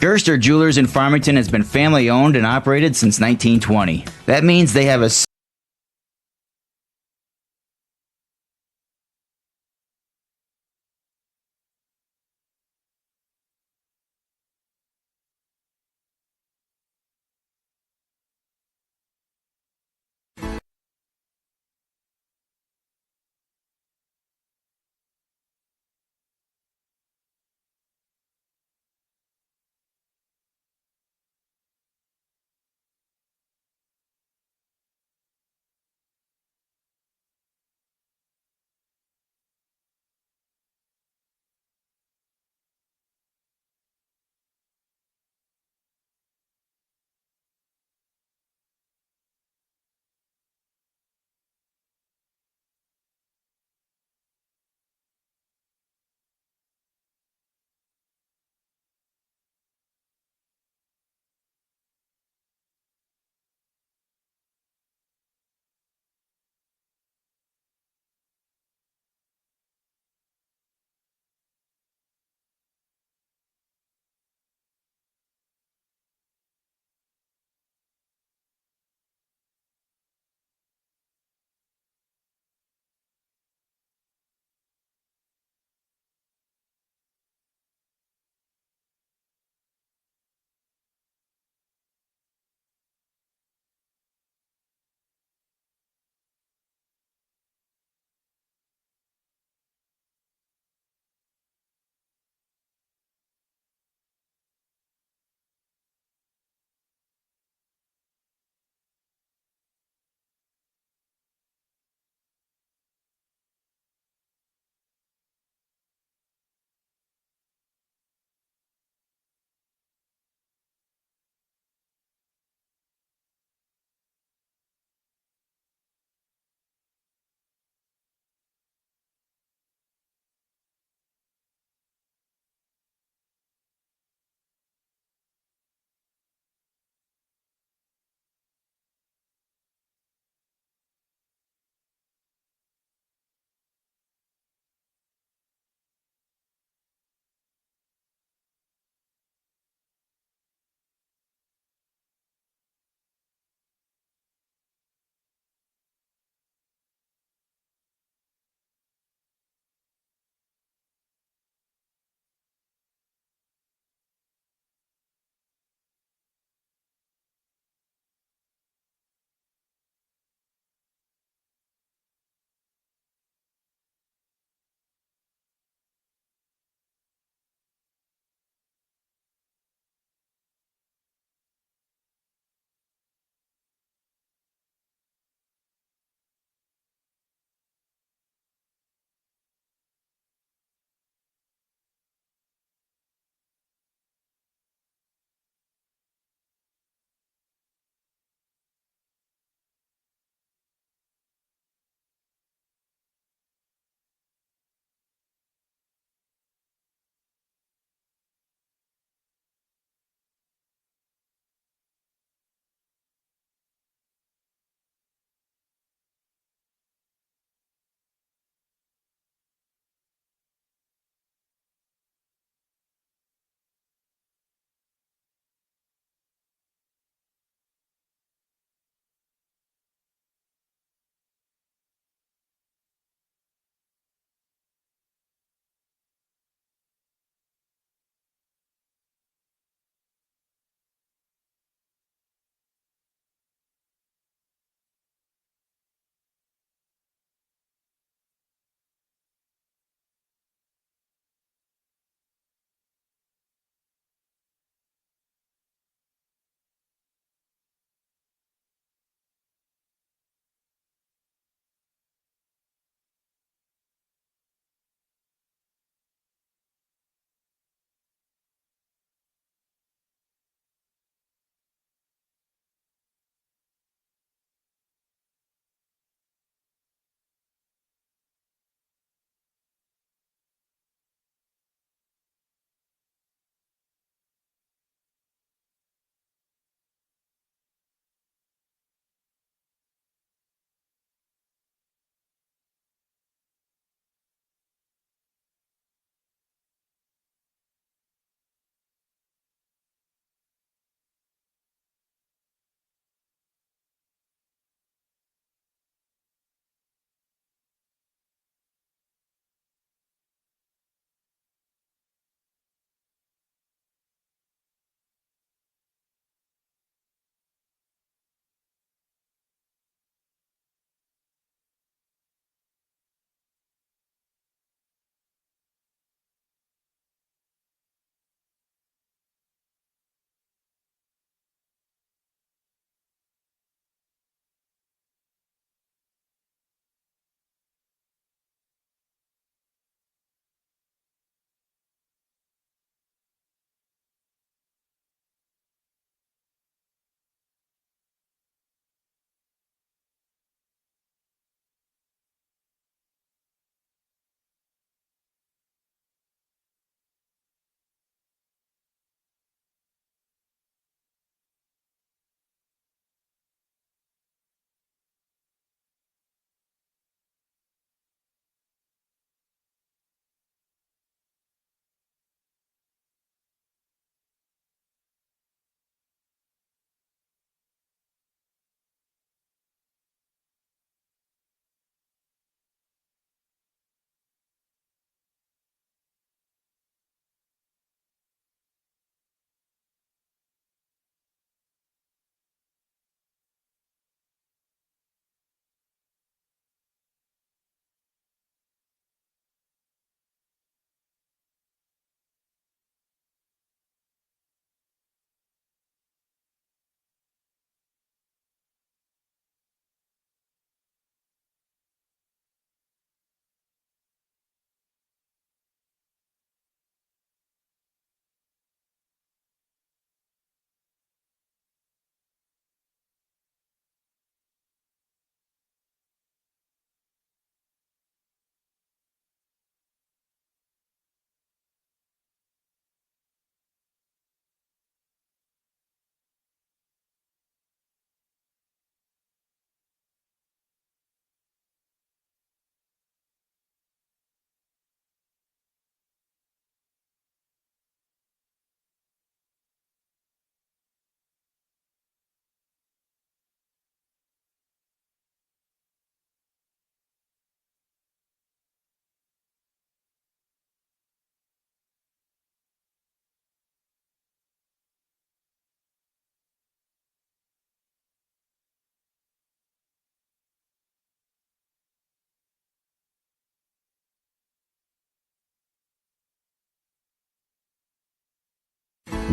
Gerster Jewelers in Farmington has been family owned and operated since 1920. That means they have a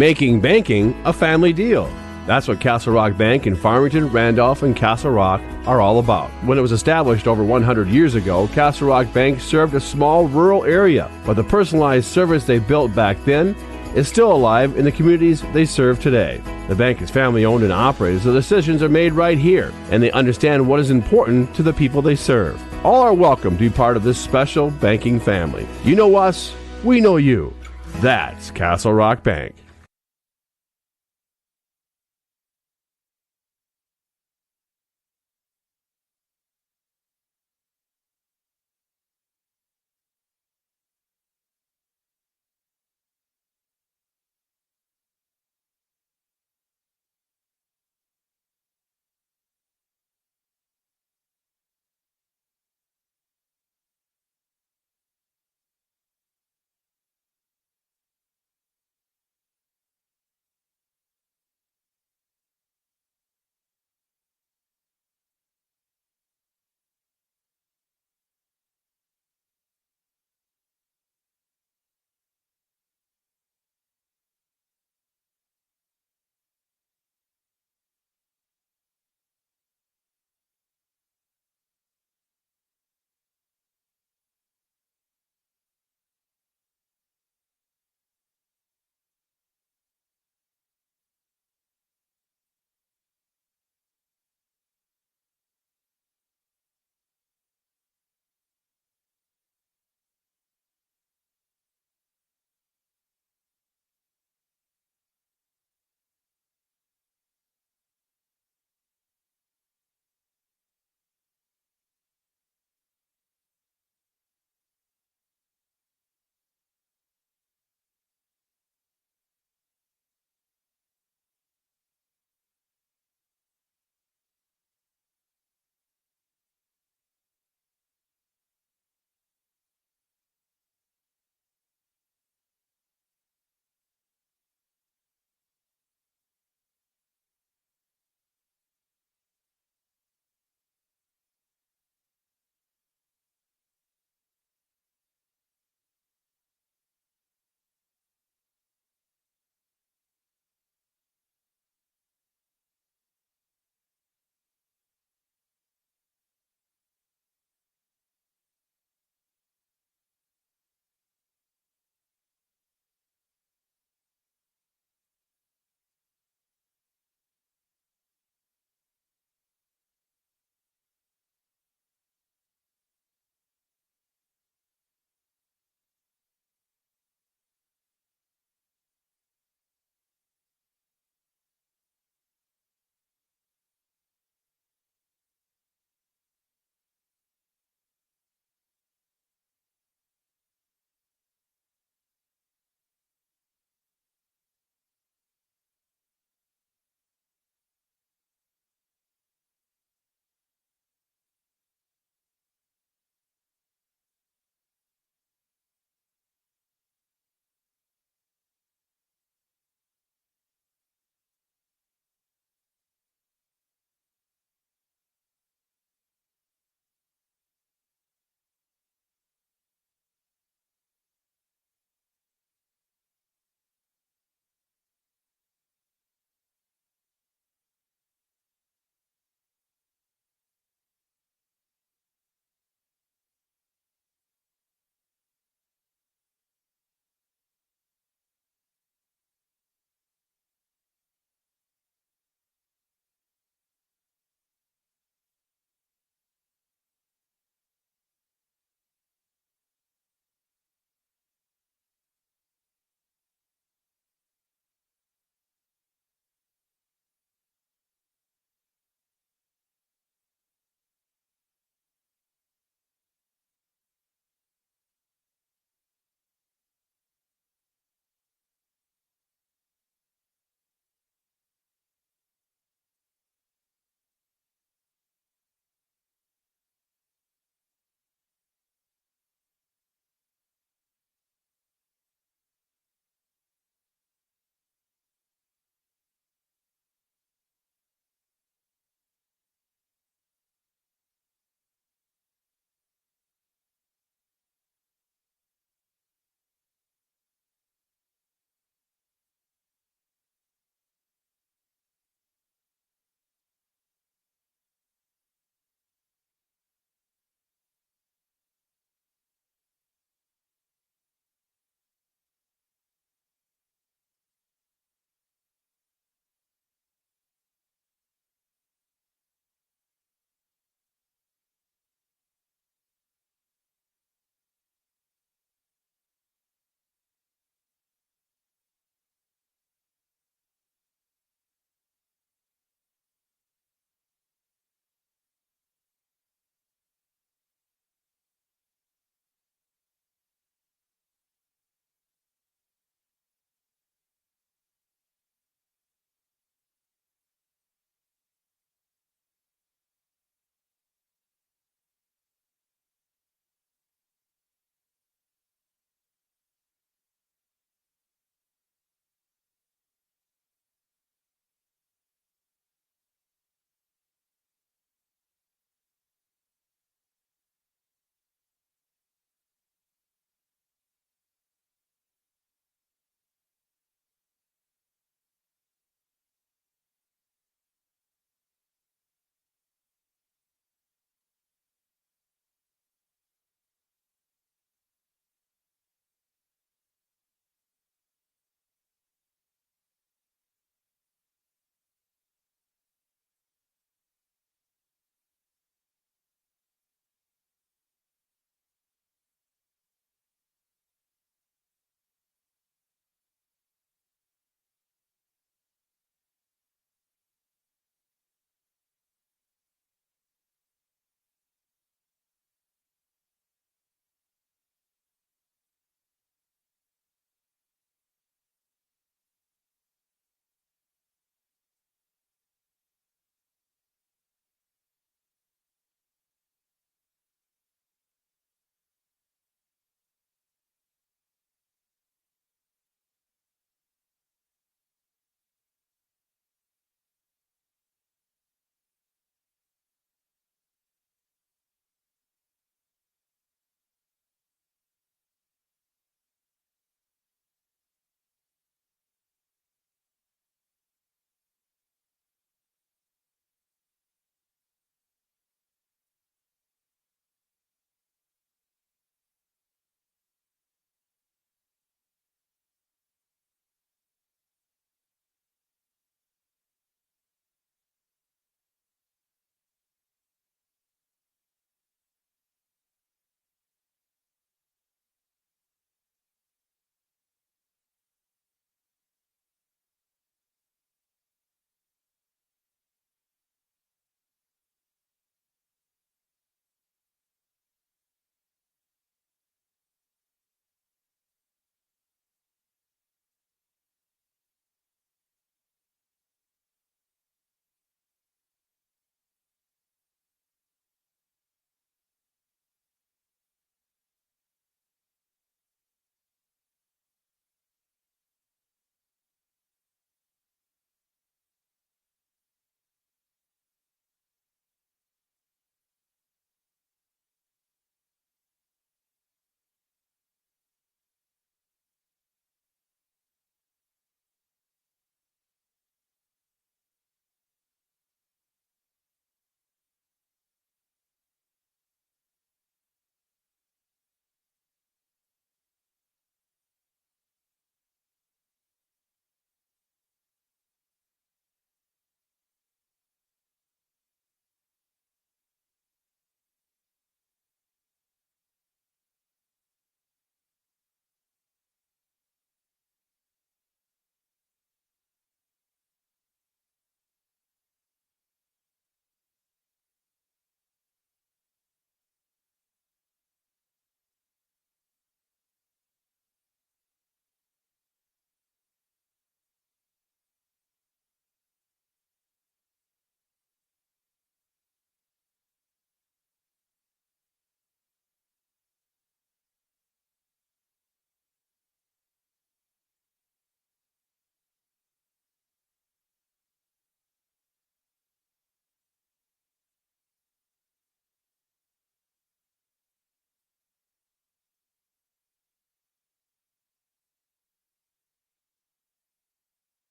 making banking a family deal. That's what Castle Rock Bank in Farmington, Randolph, and Castle Rock are all about. When it was established over 100 years ago, Castle Rock Bank served a small rural area, but the personalized service they built back then is still alive in the communities they serve today. The bank is family owned and operated, so decisions are made right here, and they understand what is important to the people they serve. All are welcome to be part of this special banking family. You know us, we know you. That's Castle Rock Bank.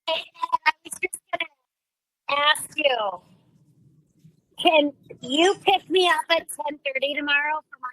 Hey, I was just gonna ask you, can you pick me up at 10:30 tomorrow for my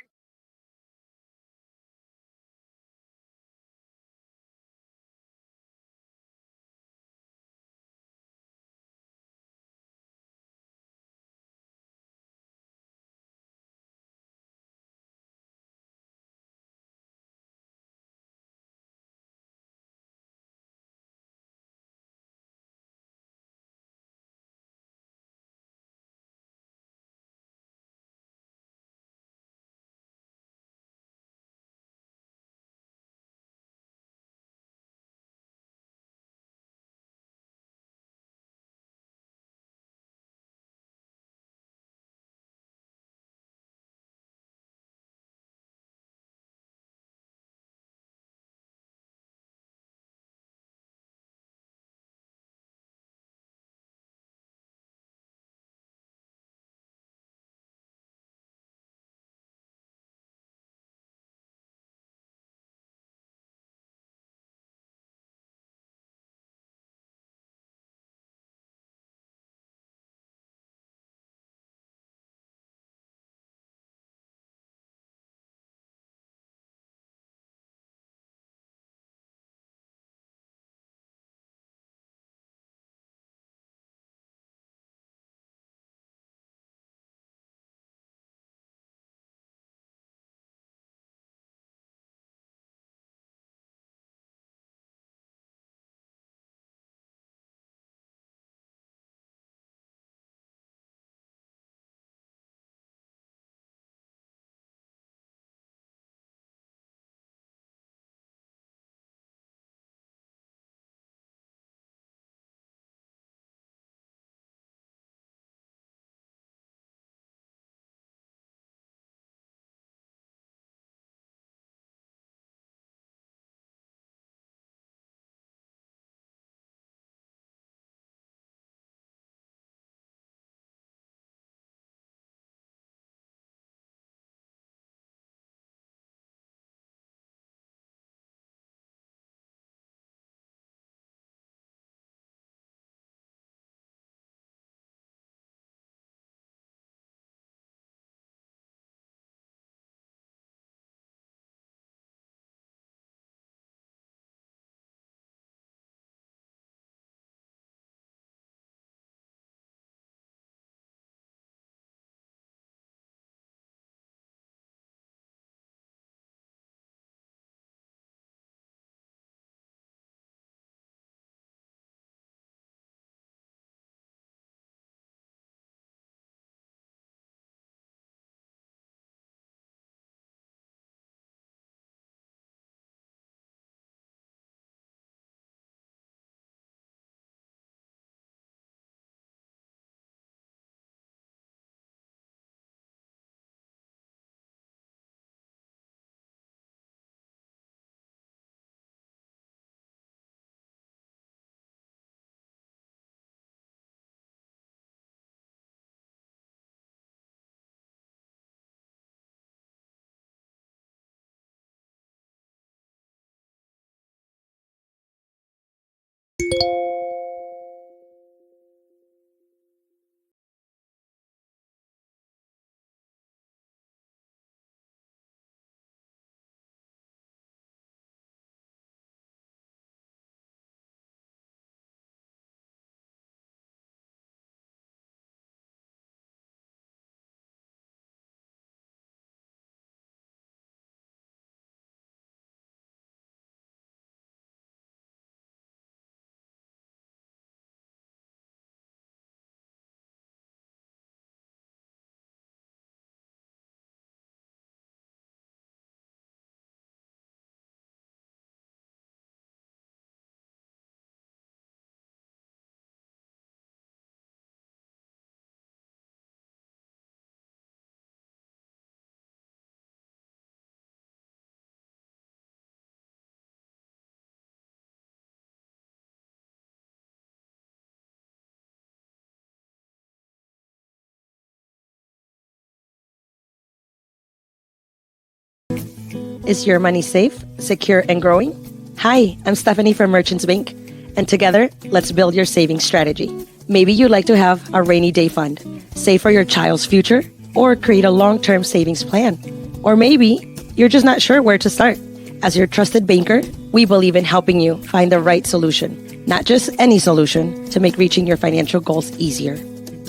Is your money safe, secure, and growing? Hi, I'm Stephanie from Merchants Bank, And together, let's build your savings strategy. Maybe you'd like to have a rainy day fund, save for your child's future, or create a long-term savings plan. Or maybe you're just not sure where to start. As your trusted banker, we believe in helping you find the right solution, not just any solution, to make reaching your financial goals easier.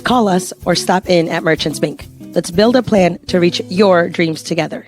Call us or stop in at Merchants Bank. Let's build a plan to reach your dreams together.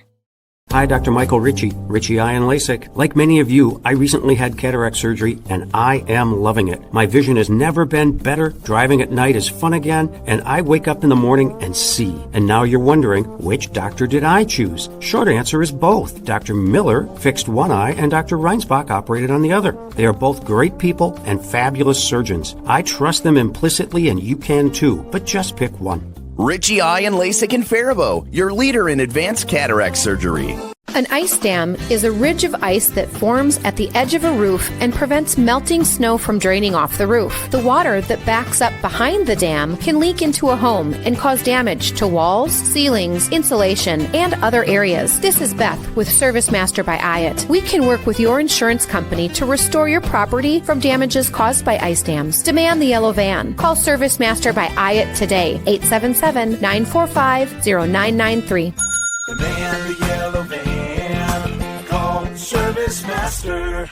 Hi, Dr. Michael Ritchie Eye and LASIK. Like many of you, I recently had cataract surgery and I am loving it. My vision has never been better. Driving at night is fun again, and I wake up in the morning and see. And now you're wondering, which doctor did I choose? Short answer is both. Dr. Miller fixed one eye and Dr. Reinsbach operated on the other. They are both great people and fabulous surgeons. I trust them implicitly, and you can too, but just pick one. Ritchie Eye and LASIK in Faribault, your leader in advanced cataract surgery. An ice dam is a ridge of ice that forms at the edge of a roof and prevents melting snow from draining off the roof. The water that backs up behind the dam can leak into a home and cause damage to walls, ceilings, insulation, and other areas. This is Beth with Service Master by Hyatt. We can work with your insurance company to restore your property from damages caused by ice dams. Demand the yellow van. Call Service Master by Hyatt today, 877-945-0993. Demand the yellow van. Call Service Master.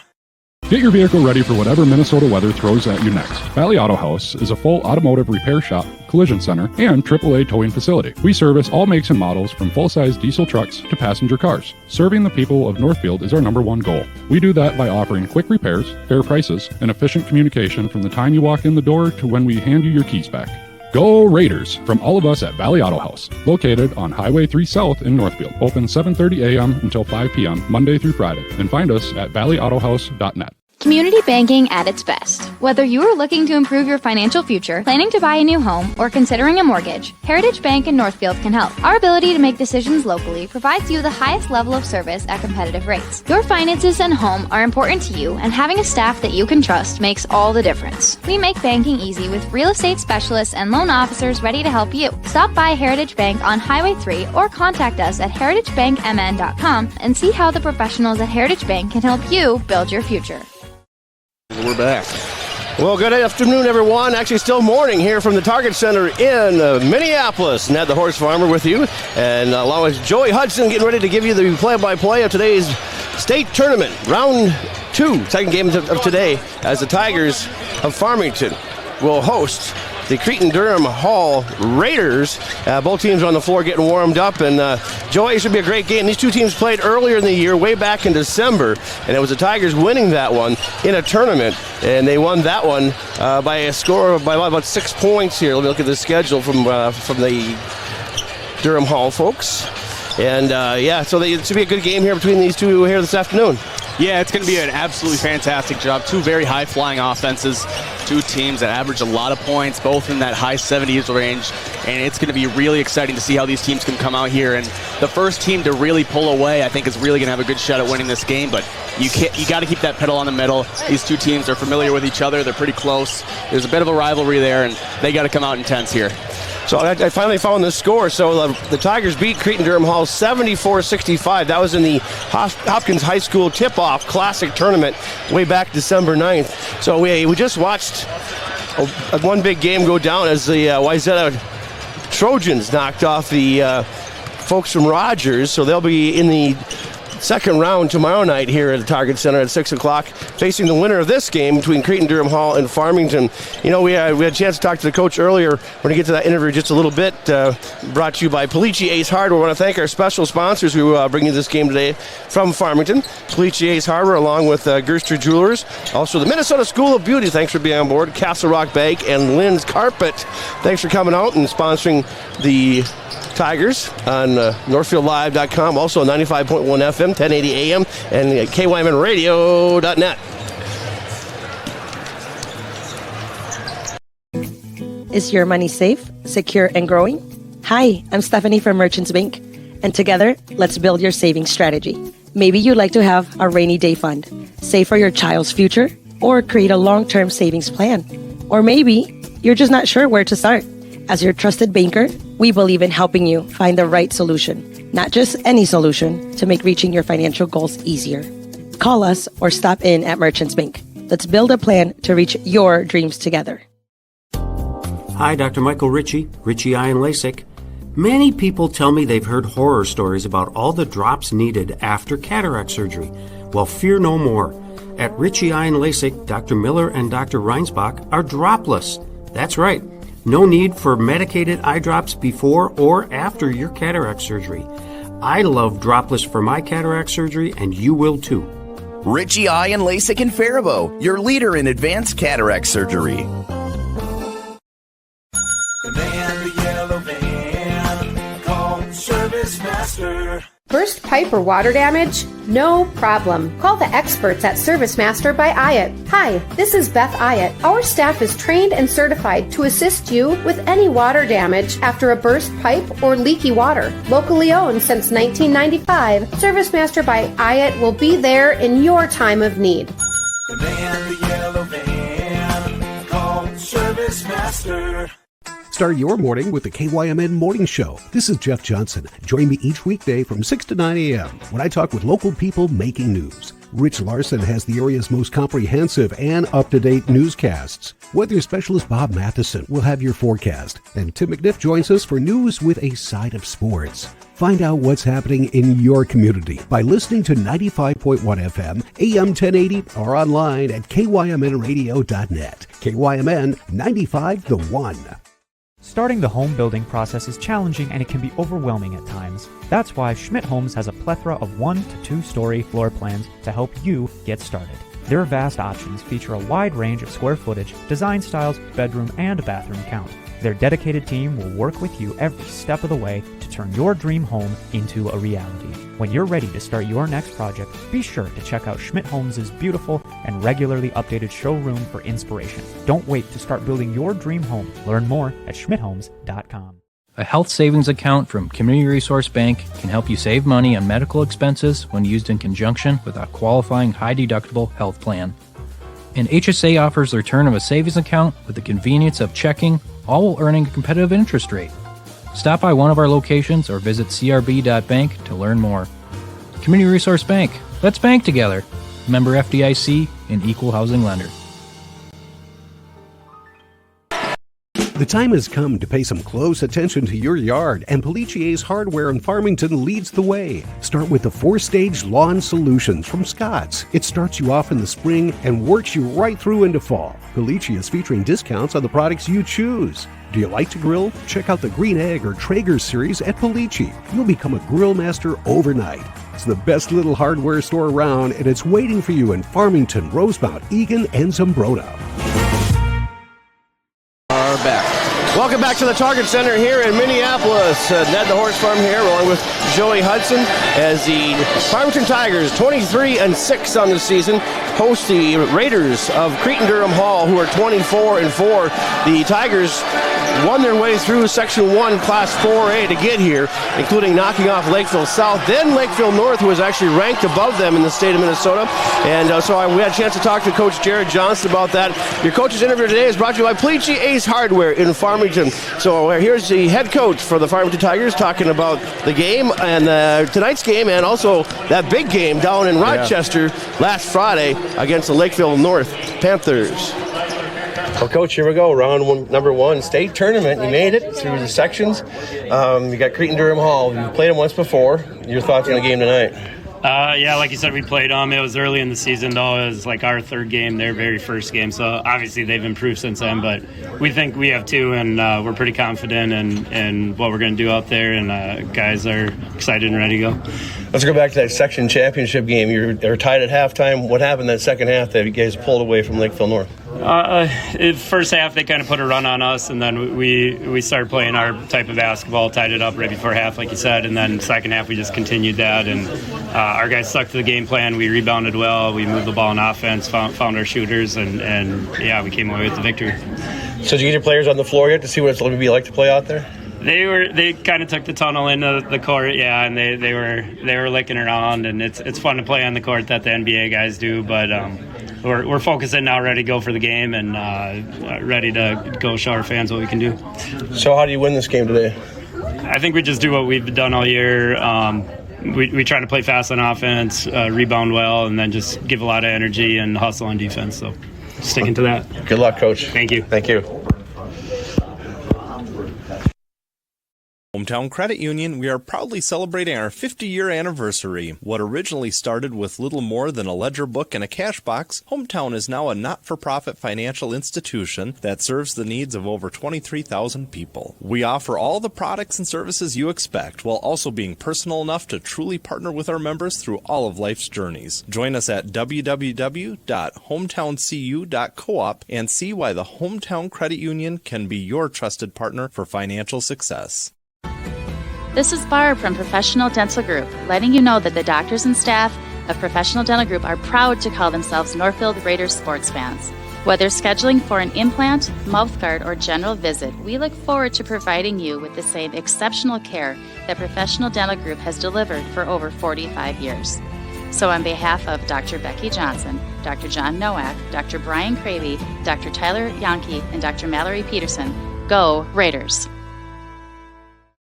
Get your vehicle ready for whatever Minnesota weather throws at you next. Valley Auto House is a full automotive repair shop, collision center, and AAA towing facility. We service all makes and models from full-size diesel trucks to passenger cars. Serving the people of Northfield is our number one goal. We do that by offering quick repairs, fair prices, and efficient communication from the time you walk in the door to when we hand you your keys back. Go Raiders! From all of us at Valley Auto House, located on Highway 3 South in Northfield. Open 7:30 a.m. until 5 p.m. Monday through Friday. And find us at valleyautohouse.net. Community banking at its best. Whether you are looking to improve your financial future, planning to buy a new home, or considering a mortgage, Heritage Bank in Northfield can help. Our ability to make decisions locally provides you the highest level of service at competitive rates. Your finances and home are important to you, and having a staff that you can trust makes all the difference. We make banking easy with real estate specialists and loan officers ready to help you. Stop by Heritage Bank on Highway 3 or contact us at heritagebankmn.com and see how the professionals at Heritage Bank can help you build your future. We're back. Well, good afternoon, everyone. Actually, still morning here from the Target Center in Minneapolis. Ned the Horse Farmer with you, and along with Joey Hudson getting ready to give you the play-by-play of today's state tournament. Round 2, second game of today, as the Tigers of Farmington will host the Cretin Derham Hall Raiders. Both teams are on the floor getting warmed up, and Joey, it should be a great game. These two teams played earlier in the year, way back in December, and it was the Tigers winning that one in a tournament, and they won that one by a score of about 6 points here. Let me look at the schedule from the Derham Hall folks. And so it should be a good game here between these two here this afternoon. Yeah, it's going to be an absolutely fantastic job. Two very high-flying offenses, two teams that average a lot of points, both in that high 70s range, and it's going to be really exciting to see how these teams can come out here. And the first team to really pull away, I think, is really going to have a good shot at winning this game, but you got to keep that pedal on the metal. These two teams are familiar with each other. They're pretty close. There's a bit of a rivalry there, and they got to come out intense here. So I finally found the score. So the Tigers beat Cretin Derham Hall 74-65. That was in the Hopkins High School tip-off classic tournament way back December 9th. So we just watched one big game go down as the Wayzata Trojans knocked off the folks from Rogers. So they'll be in the second round tomorrow night here at the Target Center at 6 o'clock, facing the winner of this game between Cretin Derham Hall and Farmington. You know, we had a chance to talk to the coach earlier. We're going to get to that interview just a little bit. Brought to you by Polici Ace Hardware. We want to thank our special sponsors who are bringing this game today from Farmington. Polici Ace Hardware, along with Gerster Jewelers. Also, the Minnesota School of Beauty. Thanks for being on board. Castle Rock Bank and Lynn's Carpet. Thanks for coming out and sponsoring the Tigers on NorthfieldLive.com, also 95.1 FM, 1080 AM, and KYMNRadio.net. Is your money safe, secure, and growing? Hi, I'm Stephanie from Merchants Bank, and together, let's build your savings strategy. Maybe you'd like to have a rainy day fund, save for your child's future, or create a long-term savings plan. Or maybe you're just not sure where to start. As your trusted banker, we believe in helping you find the right solution, not just any solution, to make reaching your financial goals easier. Call us or stop in at Merchants Bank. Let's build a plan to reach your dreams together. Hi, Dr. Michael Ritchie, Ritchie Eye and LASIK. Many people tell me they've heard horror stories about all the drops needed after cataract surgery. Well, fear no more. At Ritchie Eye and LASIK, Dr. Miller and Dr. Reinsbach are dropless. That's right. No need for medicated eye drops before or after your cataract surgery. I love dropless for my cataract surgery, and you will too. Ritchie Eye and LASIK in Faribault, your leader in advanced cataract surgery. The man, the yellow van, call Service Master. Burst pipe or water damage? No problem. Call the experts at Service Master by Ayat. Hi, this is Beth Ayat. Our staff is trained and certified to assist you with any water damage after a burst pipe or leaky water. Locally owned since 1995, Service Master by Ayat will be there in your time of need. The man, the yellow van, call Service Master. Start your morning with the KYMN Morning Show. This is Jeff Johnson. Join me each weekday from 6 to 9 a.m. when I talk with local people making news. Rich Larson has the area's most comprehensive and up-to-date newscasts. Weather specialist Bob Matheson will have your forecast. And Tim McNiff joins us for news with a side of sports. Find out what's happening in your community by listening to 95.1 FM, AM 1080, or online at kymnradio.net. KYMN 95 The One. Starting the home building process is challenging and it can be overwhelming at times. That's why Schmidt Homes has a plethora of 1 to 2 story floor plans to help you get started. Their vast options feature a wide range of square footage, design styles, bedroom and bathroom count. Their dedicated team will work with you every step of the way to turn your dream home into a reality. When you're ready to start your next project, be sure to check out Schmidt Homes' beautiful and regularly updated showroom for inspiration. Don't wait to start building your dream home. Learn more at schmidthomes.com. A health savings account from Community Resource Bank can help you save money on medical expenses when used in conjunction with a qualifying high-deductible health plan. And HSA offers the return of a savings account with the convenience of checking, all while earning a competitive interest rate. Stop by one of our locations or visit crb.bank to learn more. Community Resource Bank. Let's bank together. Member FDIC and equal housing lender. The time has come to pay some close attention to your yard, and Pellicier's Hardware in Farmington leads the way. Start with the 4-stage lawn solutions from Scott's. It starts you off in the spring and works you right through into fall. Pellicia is featuring discounts on the products you choose. Do you like to grill? Check out the Green Egg or Traeger series at Pellici. You'll become a grill master overnight. It's the best little hardware store around, and it's waiting for you in Farmington, Rosemount, Eagan, and Zumbrota. Are back. Welcome back to the Target Center here in Minneapolis. Ned the Horse Farm here, along with Joey Hudson, as the Farmington Tigers, 23-6 on the season, host the Raiders of Cretin Derham Hall, who are 24-4. The Tigers won their way through Section 1, Class 4A to get here, including knocking off Lakeville South, then Lakeville North, who was actually ranked above them in the state of Minnesota. And we had a chance to talk to Coach Jared Johnson about that. Your coach's interview today is brought to you by Pellici Ace Hardware in Farmington. So here's the head coach for the Farmington Tigers talking about the game and tonight's game, and also that big game down in Rochester last Friday against the Lakeville North Panthers. Well, Coach, here we go. Number 1 state tournament. You made it through the sections. You got Cretin Derham Hall. You've played them once before. Your thoughts on the game tonight? Yeah, like you said, we played them. It was early in the season, though. It was like our third game, their very first game. So obviously they've improved since then, but we think we have too, and we're pretty confident in what we're going to do out there, and guys are excited and ready to go. Let's go back to that section championship game. You're tied at halftime. What happened that second half that you guys pulled away from Lakeville North? First half, they kind of put a run on us, and then we started playing our type of basketball, tied it up right before half, like you said, and then second half we just continued that, and our guys stuck to the game plan. We rebounded well. We moved the ball in offense, found our shooters, and yeah, we came away with the victory. So did you get your players on the floor yet to see what it's going to be like to play out there? They kind of took the tunnel into the court, yeah, and they were licking around, and it's fun to play on the court that the NBA guys do, but we're focusing now, ready to go for the game, and ready to go show our fans what we can do. So how do you win this game today? I think we just do what we've done all year. we try to play fast on offense, rebound well, and then just give a lot of energy and hustle on defense. So sticking to that. Good luck, Coach. Thank you. Thank you. Hometown Credit Union, we are proudly celebrating our 50-year anniversary. What originally started with little more than a ledger book and a cash box, Hometown is now a not-for-profit financial institution that serves the needs of over 23,000 people. We offer all the products and services you expect, while also being personal enough to truly partner with our members through all of life's journeys. Join us at www.hometowncu.coop and see why the Hometown Credit Union can be your trusted partner for financial success. This is Barb from Professional Dental Group, letting you know that the doctors and staff of Professional Dental Group are proud to call themselves Northfield Raiders sports fans. Whether scheduling for an implant, mouth guard, or general visit, we look forward to providing you with the same exceptional care that Professional Dental Group has delivered for over 45 years. So on behalf of Dr. Becky Johnson, Dr. John Nowak, Dr. Brian Cravey, Dr. Tyler Yonke, and Dr. Mallory Peterson, go Raiders!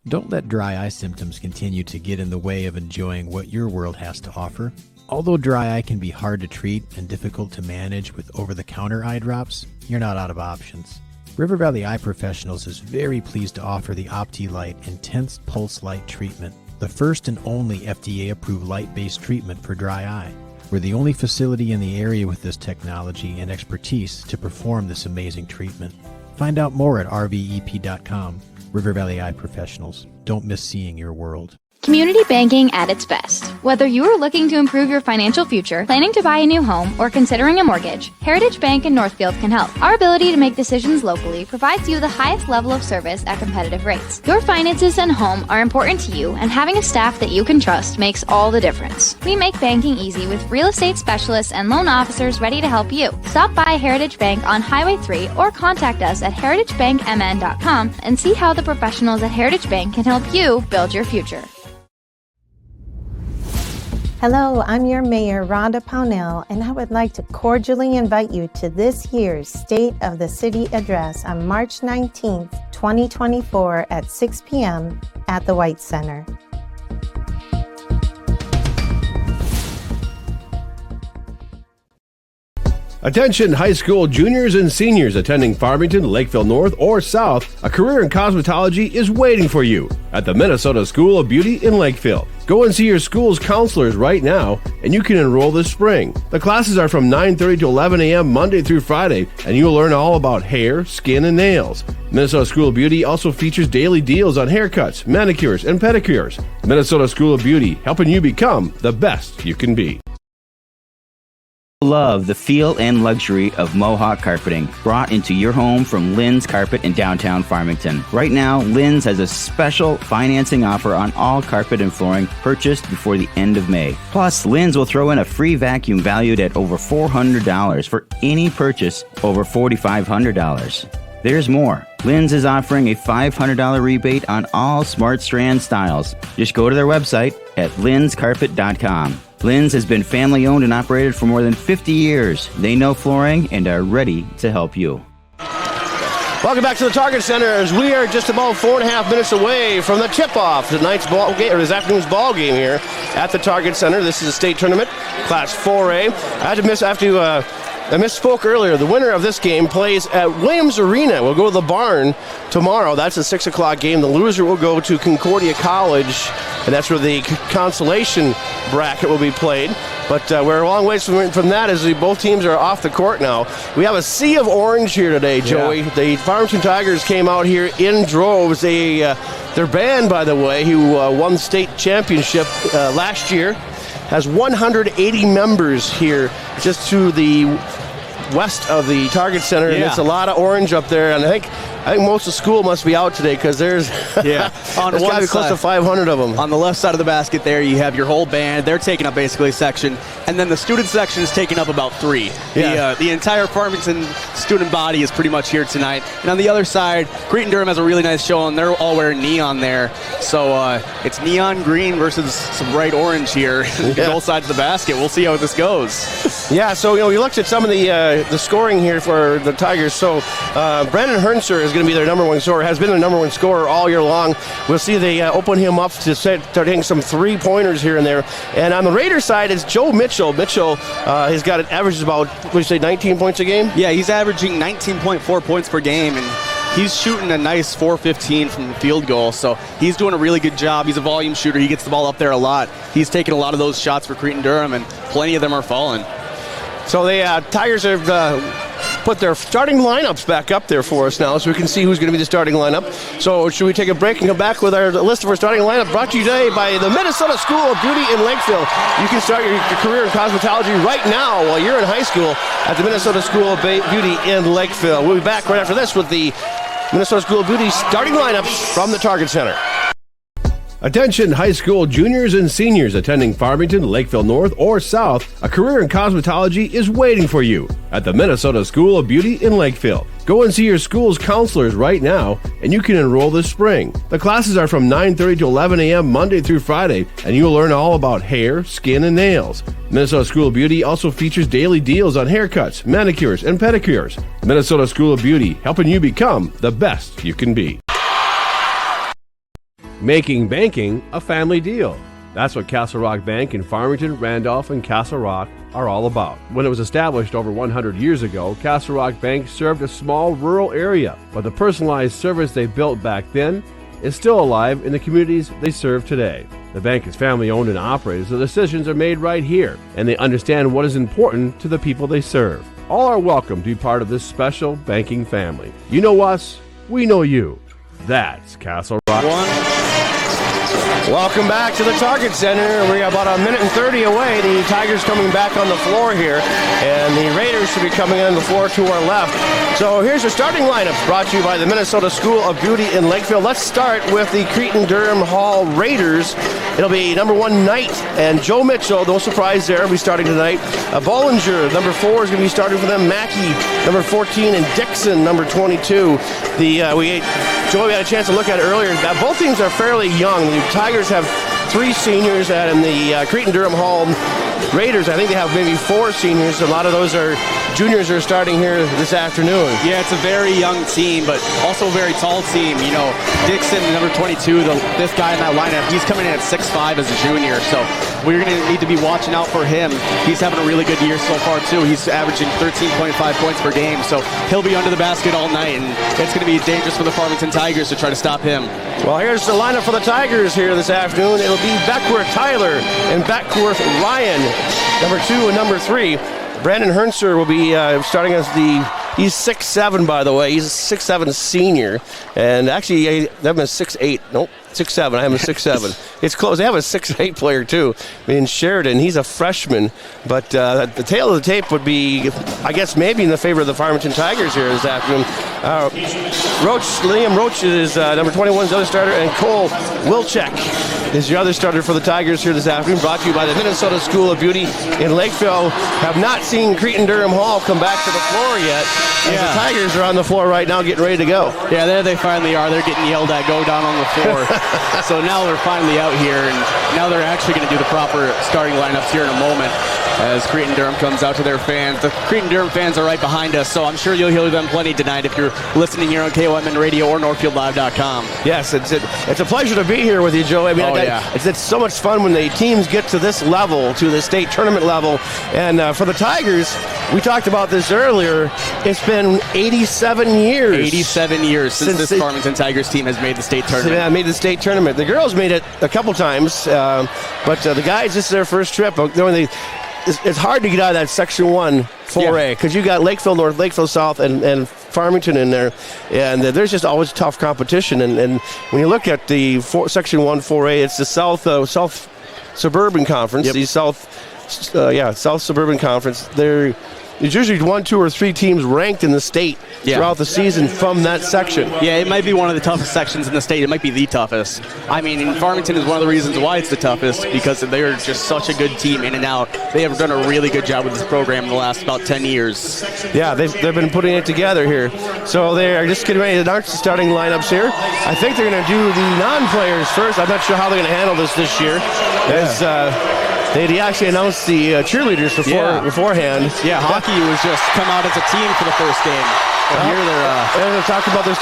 Don't let dry eye symptoms continue to get in the way of enjoying what your world has to offer. Although dry eye can be hard to treat and difficult to manage with over-the-counter eye drops, you're not out of options. River Valley Eye Professionals is very pleased to offer the OptiLight Intense Pulse Light Treatment, the first and only FDA-approved light-based treatment for dry eye. We're the only facility in the area with this technology and expertise to perform this amazing treatment. Find out more at rvep.com. River Valley Eye Professionals. Don't miss seeing your world. Community banking at its best. Whether you are looking to improve your financial future, planning to buy a new home, or considering a mortgage, Heritage Bank in Northfield can help. Our ability to make decisions locally provides you the highest level of service at competitive rates. Your finances and home are important to you, and having a staff that you can trust makes all the difference. We make banking easy with real estate specialists and loan officers ready to help you. Stop by Heritage Bank on Highway 3 or contact us at heritagebankmn.com and see how the professionals at Heritage Bank can help you build your future. Hello, I'm your Mayor, Rhonda Pownell, and I would like to cordially invite you to this year's State of the City Address on March 19th, 2024 at 6 p.m. at the White Center. Attention high school juniors and seniors attending Farmington, Lakeville North, or South, a career in cosmetology is waiting for you at the Minnesota School of Beauty in Lakeville. Go and see your school's counselors right now, and you can enroll this spring. The classes are from 9:30 to 11 a.m. Monday through Friday, and you'll learn all about hair, skin, and nails. Minnesota School of Beauty also features daily deals on haircuts, manicures, and pedicures. Minnesota School of Beauty, helping you become the best you can be. Love the feel and luxury of Mohawk carpeting, brought into your home from Lynn's Carpet in downtown Farmington. Right now, Lynn's has a special financing offer on all carpet and flooring purchased before the end of May. Plus, Lynn's will throw in a free vacuum valued at over $400 for any purchase over $4,500. There's more. Lynn's is offering a $500 rebate on all Smart Strand styles. Just go to their website at lynscarpet.com. Lynn's has been family owned and operated for more than 50 years. They know flooring and are ready to help you. Welcome back to the Target Center as we are just about 4.5 minutes away from the tip-off tonight's ball game, or this afternoon's ball game here at the Target Center. This is a state tournament, Class 4A. I misspoke earlier. The winner of this game plays at Williams Arena. We'll go to the barn tomorrow. That's a 6 o'clock game. The loser will go to Concordia College, and that's where the consolation bracket will be played. But we're a long ways from that as both teams are off the court now. We have a sea of orange here today, Joey. Yeah. The Farmington Tigers came out here in droves. Their band, by the way, who won the state championship last year, has 180 members here just to the west of the Target Center, and it's a lot of orange up there. And I think most of the school must be out today because there's there's got to be close to 500 of them. On the left side of the basket there, you have your whole band. They're taking up basically a section, and then the student section is taking up about 3. Yeah. The entire Farmington student body is pretty much here tonight. And on the other side, Cretin Derham has a really nice show, and they're all wearing neon there. So it's neon green versus some bright orange here. Both sides of the basket. We'll see how this goes. Yeah, so we looked at some of the the scoring here for the Tigers. So Brandon Hernser is going to be their number one scorer, has been the number one scorer all year long. We'll see they open him up to start hitting some three-pointers here and there. And on the Raiders side, it's Joe Mitchell. Mitchell has got an average of about, what do you say, 19 points a game? Yeah, he's averaging 19.4 points per game, and he's shooting a nice 4.15 from the field goal, so he's doing a really good job. He's a volume shooter. He gets the ball up there a lot. He's taking a lot of those shots for Cretin Derham, and plenty of them are falling. So the Tigers have put their starting lineups back up there for us now, so we can see who's going to be the starting lineup. So should we take a break and come back with our list of our starting lineup, brought to you today by the Minnesota School of Beauty in Lakeville. You can start your career in cosmetology right now while you're in high school at the Minnesota School of Beauty in Lakeville. We'll be back right after this with the Minnesota School of Beauty starting lineups from the Target Center. Attention high school juniors and seniors attending Farmington, Lakeville North, or South. A career in cosmetology is waiting for you at the Minnesota School of Beauty in Lakeville. Go and see your school's counselors right now, and you can enroll this spring. The classes are from 9:30 to 11 a.m. Monday through Friday, and you'll learn all about hair, skin, and nails. Minnesota School of Beauty also features daily deals on haircuts, manicures, and pedicures. Minnesota School of Beauty, helping you become the best you can be. Making banking a family deal. That's what Castle Rock Bank in Farmington, Randolph, and Castle Rock are all about. When it was established over 100 years ago, Castle Rock Bank served a small rural area, but the personalized service they built back then is still alive in the communities they serve today. The bank is family owned and operated, so decisions are made right here, and they understand what is important to the people they serve. All are welcome to be part of this special banking family. You know us, we know you. That's Castle Rock. Welcome back to the Target Center. We're about a minute and 30 away. The Tigers coming back on the floor here, and the Raiders should be coming on the floor to our left. So here's your starting lineup brought to you by the Minnesota School of Beauty in Lakeville. Let's start with the Cretin Derham Hall Raiders. It'll be number 1, Knight, and Joe Mitchell, no surprise there, will be starting tonight. Bollinger, number 4, is going to be starting for them. Mackey, number 14, and Dixon, number 22. Joey had a chance to look at it earlier. Both teams are fairly young. The Tigers have 3 seniors, and the Cretin Derham Hall Raiders, I think they have maybe 4 seniors. A lot of those are juniors are starting here this afternoon. Yeah, it's a very young team, but also a very tall team. You know, Dixon, number 22, the 5th guy in that lineup, he's coming in at 6'5" as a junior, so we're going to need to be watching out for him. He's having a really good year so far, too. He's averaging 13.5 points per game, so he'll be under the basket all night, and it's going to be dangerous for the Farmington Tigers to try to stop him. Well, here's the lineup for the Tigers here this afternoon. It'll be Beckworth Tyler and Beckworth Ryan, number 2 and number 3. Brandon Hernser will be starting as he's 6'7", by the way. He's a 6'7" senior. And actually, I have him as 6'8". Nope, 6'7". I have him as 6'7". It's close. They have a 6'8" player, too. In Sheridan, he's a freshman. But the tail of the tape would be, I guess, maybe in the favor of the Farmington Tigers here this afternoon. Liam Roach is number 21, is the other starter. And Cole Wilczek is your other starter for the Tigers here this afternoon. Brought to you by the Minnesota School of Beauty in Lakeville. Have not seen Cretin Derham Hall come back to the floor yet. Yeah. The Tigers are on the floor right now getting ready to go. Yeah, there they finally are. They're getting yelled at, go down on the floor. So now they're finally out here, and now they're actually going to do the proper starting lineups here in a moment as Cretin Derham comes out to their fans. The Cretin Derham fans are right behind us, so I'm sure you'll hear them plenty tonight if you're listening here on KOMN Radio or NorthfieldLive.com. Yes, it's a pleasure to be here with you, Joe. I mean, it's so much fun when the teams get to this level, to the state tournament level. And for the Tigers, we talked about this earlier, it's been 87 years. 87 years since this Farmington Tigers team has made the state tournament. Yeah, made the state tournament. The girls made it a couple times, but the guys, this is their first trip. It's hard to get out of that Section 1 4A because you got Lakeville North, Lakeville South, and Farmington in there, and there's just always tough competition. And when you look at the Section 1 4A, it's the South Suburban Conference, the South Suburban Conference. There's usually 1, 2, or 3 teams ranked in the state throughout the season from that section. Yeah, it might be one of the toughest sections in the state. It might be the toughest. I mean, Farmington is one of the reasons why it's the toughest because they're just such a good team in and out. They have done a really good job with this program in the last about 10 years. Yeah, they've been putting it together here. So they're just getting ready to announce the starting lineups here. I think they're going to do the non-players first. I'm not sure how they're going to handle this year. They actually announced the cheerleaders beforehand. Yeah, hockey was just come out as a team for the first game. But here they're talking about their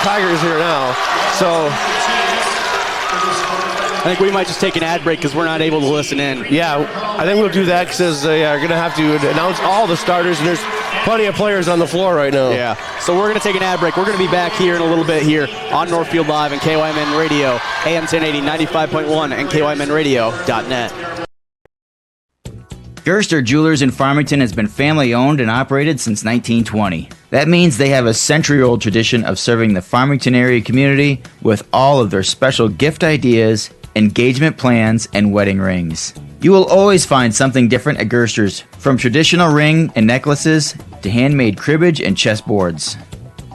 Tigers here now. So I think we might just take an ad break because we're not able to listen in. Yeah, I think we'll do that because they are going to have to announce all the starters, and there's plenty of players on the floor right now. Yeah, so we're going to take an ad break. We're going to be back here in a little bit here on Northfield Live and KYMN Radio, AM 1080, 95.1, and KYMNradio.net. Gerster Jewelers in Farmington has been family owned and operated since 1920. That means they have a century-old tradition of serving the Farmington area community with all of their special gift ideas, engagement plans, and wedding rings. You will always find something different at Gerster's, from traditional ring and necklaces to handmade cribbage and chessboards.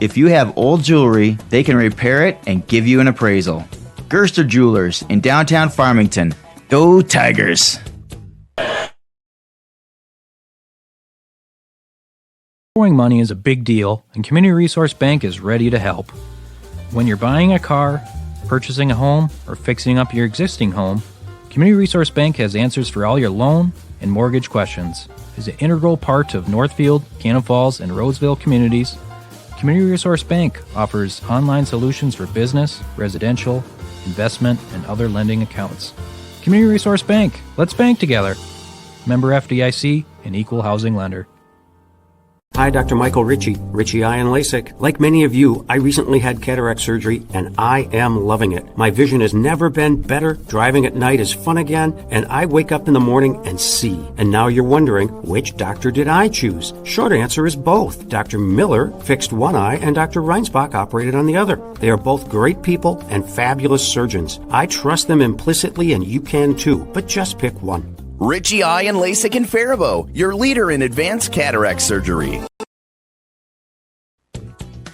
If you have old jewelry, they can repair it and give you an appraisal. Gerster Jewelers in downtown Farmington. Go Tigers! Borrowing money is a big deal, and Community Resource Bank is ready to help. When you're buying a car, purchasing a home, or fixing up your existing home, Community Resource Bank has answers for all your loan and mortgage questions. As an integral part of Northfield, Cannon Falls, and Roseville communities, Community Resource Bank offers online solutions for business, residential, investment, and other lending accounts. Community Resource Bank, let's bank together. Member FDIC, an equal housing lender. Hi, Dr. Michael Ritchie, Ritchie Eye and LASIK. Like many of you, I recently had cataract surgery, and I am loving it. My vision has never been better. Driving at night is fun again, and I wake up in the morning and see. And now you're wondering, which doctor did I choose? Short answer is both. Dr. Miller fixed one eye, and Dr. Reinsbach operated on the other. They are both great people and fabulous surgeons. I trust them implicitly, and you can too, but just pick one. Ritchie Eye and LASIK in Faribault, your leader in advanced cataract surgery.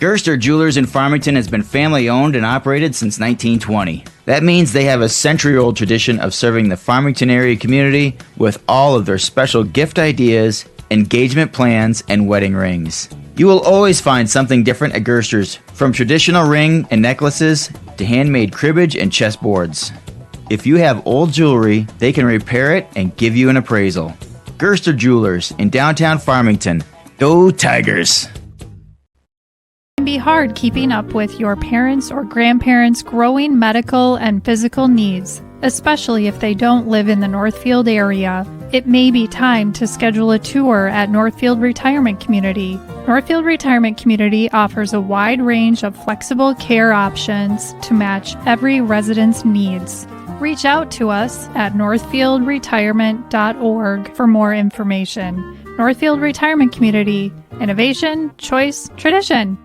Gerster Jewelers in Farmington has been family owned and operated since 1920. That means they have a century-old tradition of serving the Farmington area community with all of their special gift ideas, engagement plans, and wedding rings. You will always find something different at Gerster's, from traditional ring and necklaces to handmade cribbage and chessboards. If you have old jewelry, they can repair it and give you an appraisal. Gerster Jewelers in downtown Farmington. Go Tigers! It can be hard keeping up with your parents' or grandparents' growing medical and physical needs, especially if they don't live in the Northfield area. It may be time to schedule a tour at Northfield Retirement Community. Northfield Retirement Community offers a wide range of flexible care options to match every resident's needs. Reach out to us at northfieldretirement.org for more information. Northfield Retirement Community. Innovation, choice, tradition.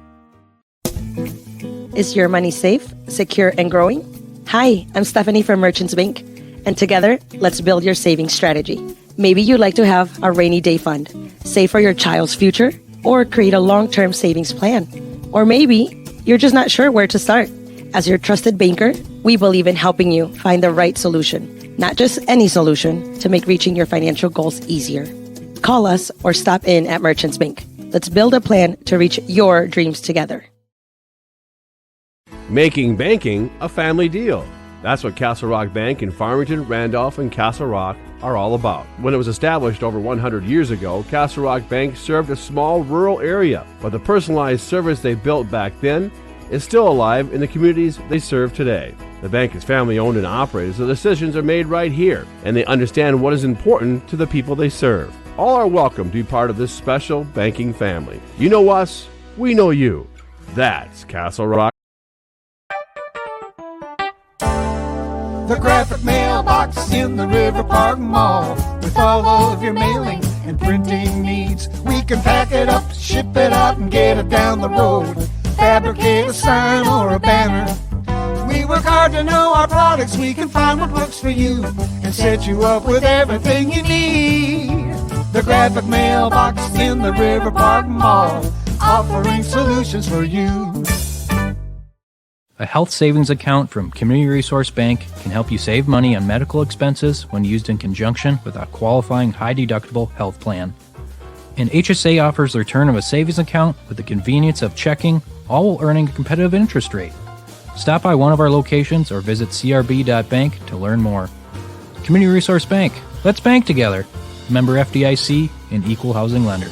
Is your money safe, secure, and growing? Hi, I'm Stephanie from Merchants Bank, and together, let's build your savings strategy. Maybe you'd like to have a rainy day fund, save for your child's future, or create a long-term savings plan. Or maybe you're just not sure where to start. As your trusted banker, we believe in helping you find the right solution, not just any solution, to make reaching your financial goals easier. Call us or stop in at Merchants Bank. Let's build a plan to reach your dreams together. Making banking a family deal. That's what Castle Rock Bank in Farmington, Randolph, and Castle Rock are all about. When it was established over 100 years ago, Castle Rock Bank served a small rural area, but the personalized service they built back then is still alive in the communities they serve today. The bank is family owned and operated, so decisions are made right here, and they understand what is important to the people they serve. All are welcome to be part of this special banking family. You know us, we know you. That's Castle Rock. The graphic mailbox in the River Park Mall. With all of your mailing and printing needs, we can pack it up, ship it out, and get it down the road. Fabricate a sign or a banner. We work hard to know our products. We can find what works for you and set you up with everything you need. The graphic mailbox in the River Park Mall, offering solutions for you. A health savings account from Community Resource Bank can help you save money on medical expenses when used in conjunction with a qualifying high-deductible health plan. And HSA offers the return of a savings account with the convenience of checking, all while earning a competitive interest rate. Stop by one of our locations or visit crb.bank to learn more. Community Resource Bank. Let's bank together. Member FDIC, an equal housing lender.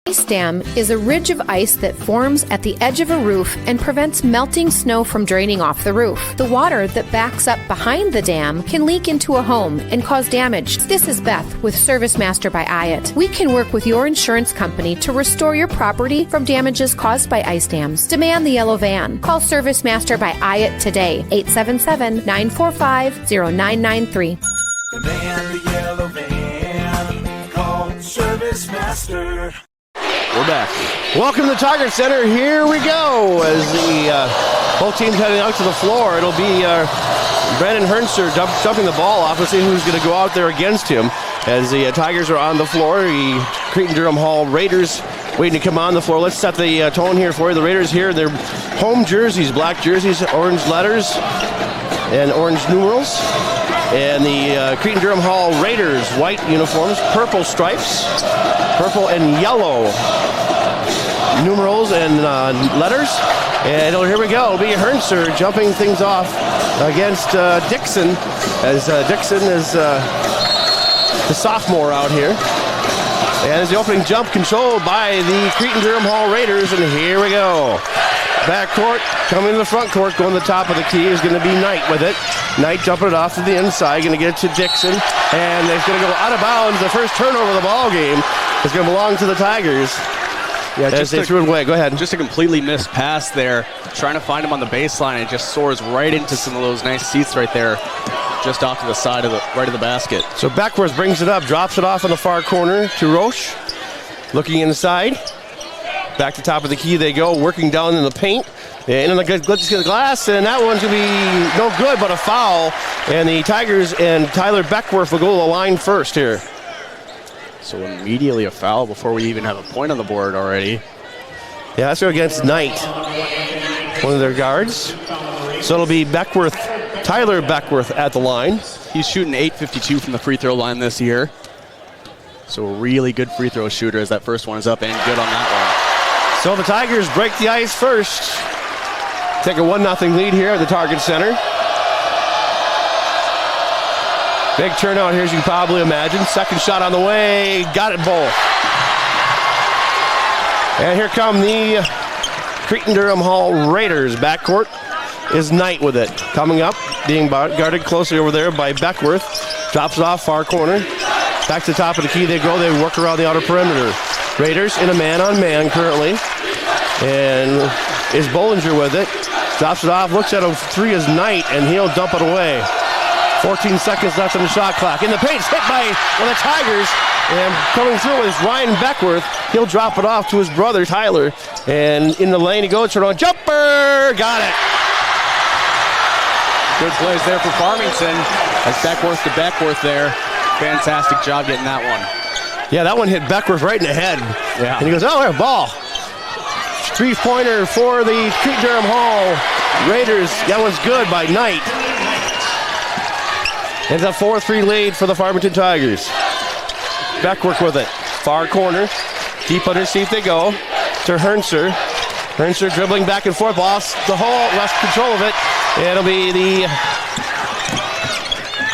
Ice dam is a ridge of ice that forms at the edge of a roof and prevents melting snow from draining off the roof. The water that backs up behind the dam can leak into a home and cause damage. This is Beth with Service Master by IAT. We can work with your insurance company to restore your property from damages caused by ice dams. Demand the yellow van. Call Service Master by IAT today, 877-945-0993. Demand the yellow van. Call Service Master. We're back. Welcome to the Target Center. Here we go as the both teams heading out to the floor. It'll be Brandon Hernser jumping the ball off. Let's see who's going to go out there against him as the Tigers are on the floor. The Cretin Derham Hall Raiders waiting to come on the floor. Let's set the tone here for you. The Raiders here, their home jerseys, black jerseys, orange letters, and orange numerals. And the Cretin Derham Hall Raiders, white uniforms, purple stripes, purple and yellow numerals and letters. And here we go. It'll be Hernser jumping things off against Dixon, as Dixon is the sophomore out here. And as the opening jump controlled by the Cretin Derham Hall Raiders, and here we go. Back court, coming to the front court, going to the top of the key is going to be Knight with it. Knight jumping it off to the inside, going to get it to Dixon, and it's going to go out of bounds. The first turnover of the ball game is going to belong to the Tigers. Yeah, as they threw it away. Go ahead. Just a completely missed pass there. Trying to find him on the baseline. It just soars right into some of those nice seats right there, just off to the side of right of the basket. So Beckworth brings it up, drops it off in the far corner to Roche. Looking inside. Back to top of the key they go, working down in the paint. And in the glass, and that one's going to be no good, but a foul. And the Tigers and Tyler Beckworth will go to the line first here. So immediately a foul before we even have a point on the board already. Yeah, that's against Knight, one of their guards. So it'll be Beckworth, Tyler Beckworth at the line. He's shooting .852 from the free throw line this year. So a really good free throw shooter as that first one is up and good on that one. So the Tigers break the ice first. Take a 1-0 lead here at the Target Center. Big turnout here, as you can probably imagine. Second shot on the way. Got it both. And here come the Cretin Derham Hall Raiders. Backcourt is Knight with it. Coming up, being guarded closely over there by Beckworth. Drops it off, far corner. Back to the top of the key they go. They work around the outer perimeter. Raiders in a man-on-man currently. And is Bollinger with it. Drops it off, looks at a three as Knight, and he'll dump it away. 14 seconds left on the shot clock. In the paint, hit by one of the Tigers. And coming through is Ryan Beckworth. He'll drop it off to his brother, Tyler. And in the lane he goes, turn on, jumper! Got it! Good plays there for Farmington. As Beckworth to Beckworth there. Fantastic job getting that one. Yeah, that one hit Beckworth right in the head. Yeah. And he goes, oh, ball. Three-pointer for the Cretin Derham Hall Raiders. That one's good by Knight. It's a 4-3 lead for the Farmington Tigers. Beckworth with it. Far corner. Deep underneath they go to Hernser. Hernser dribbling back and forth. Lost the hole. Lost control of it. It'll be the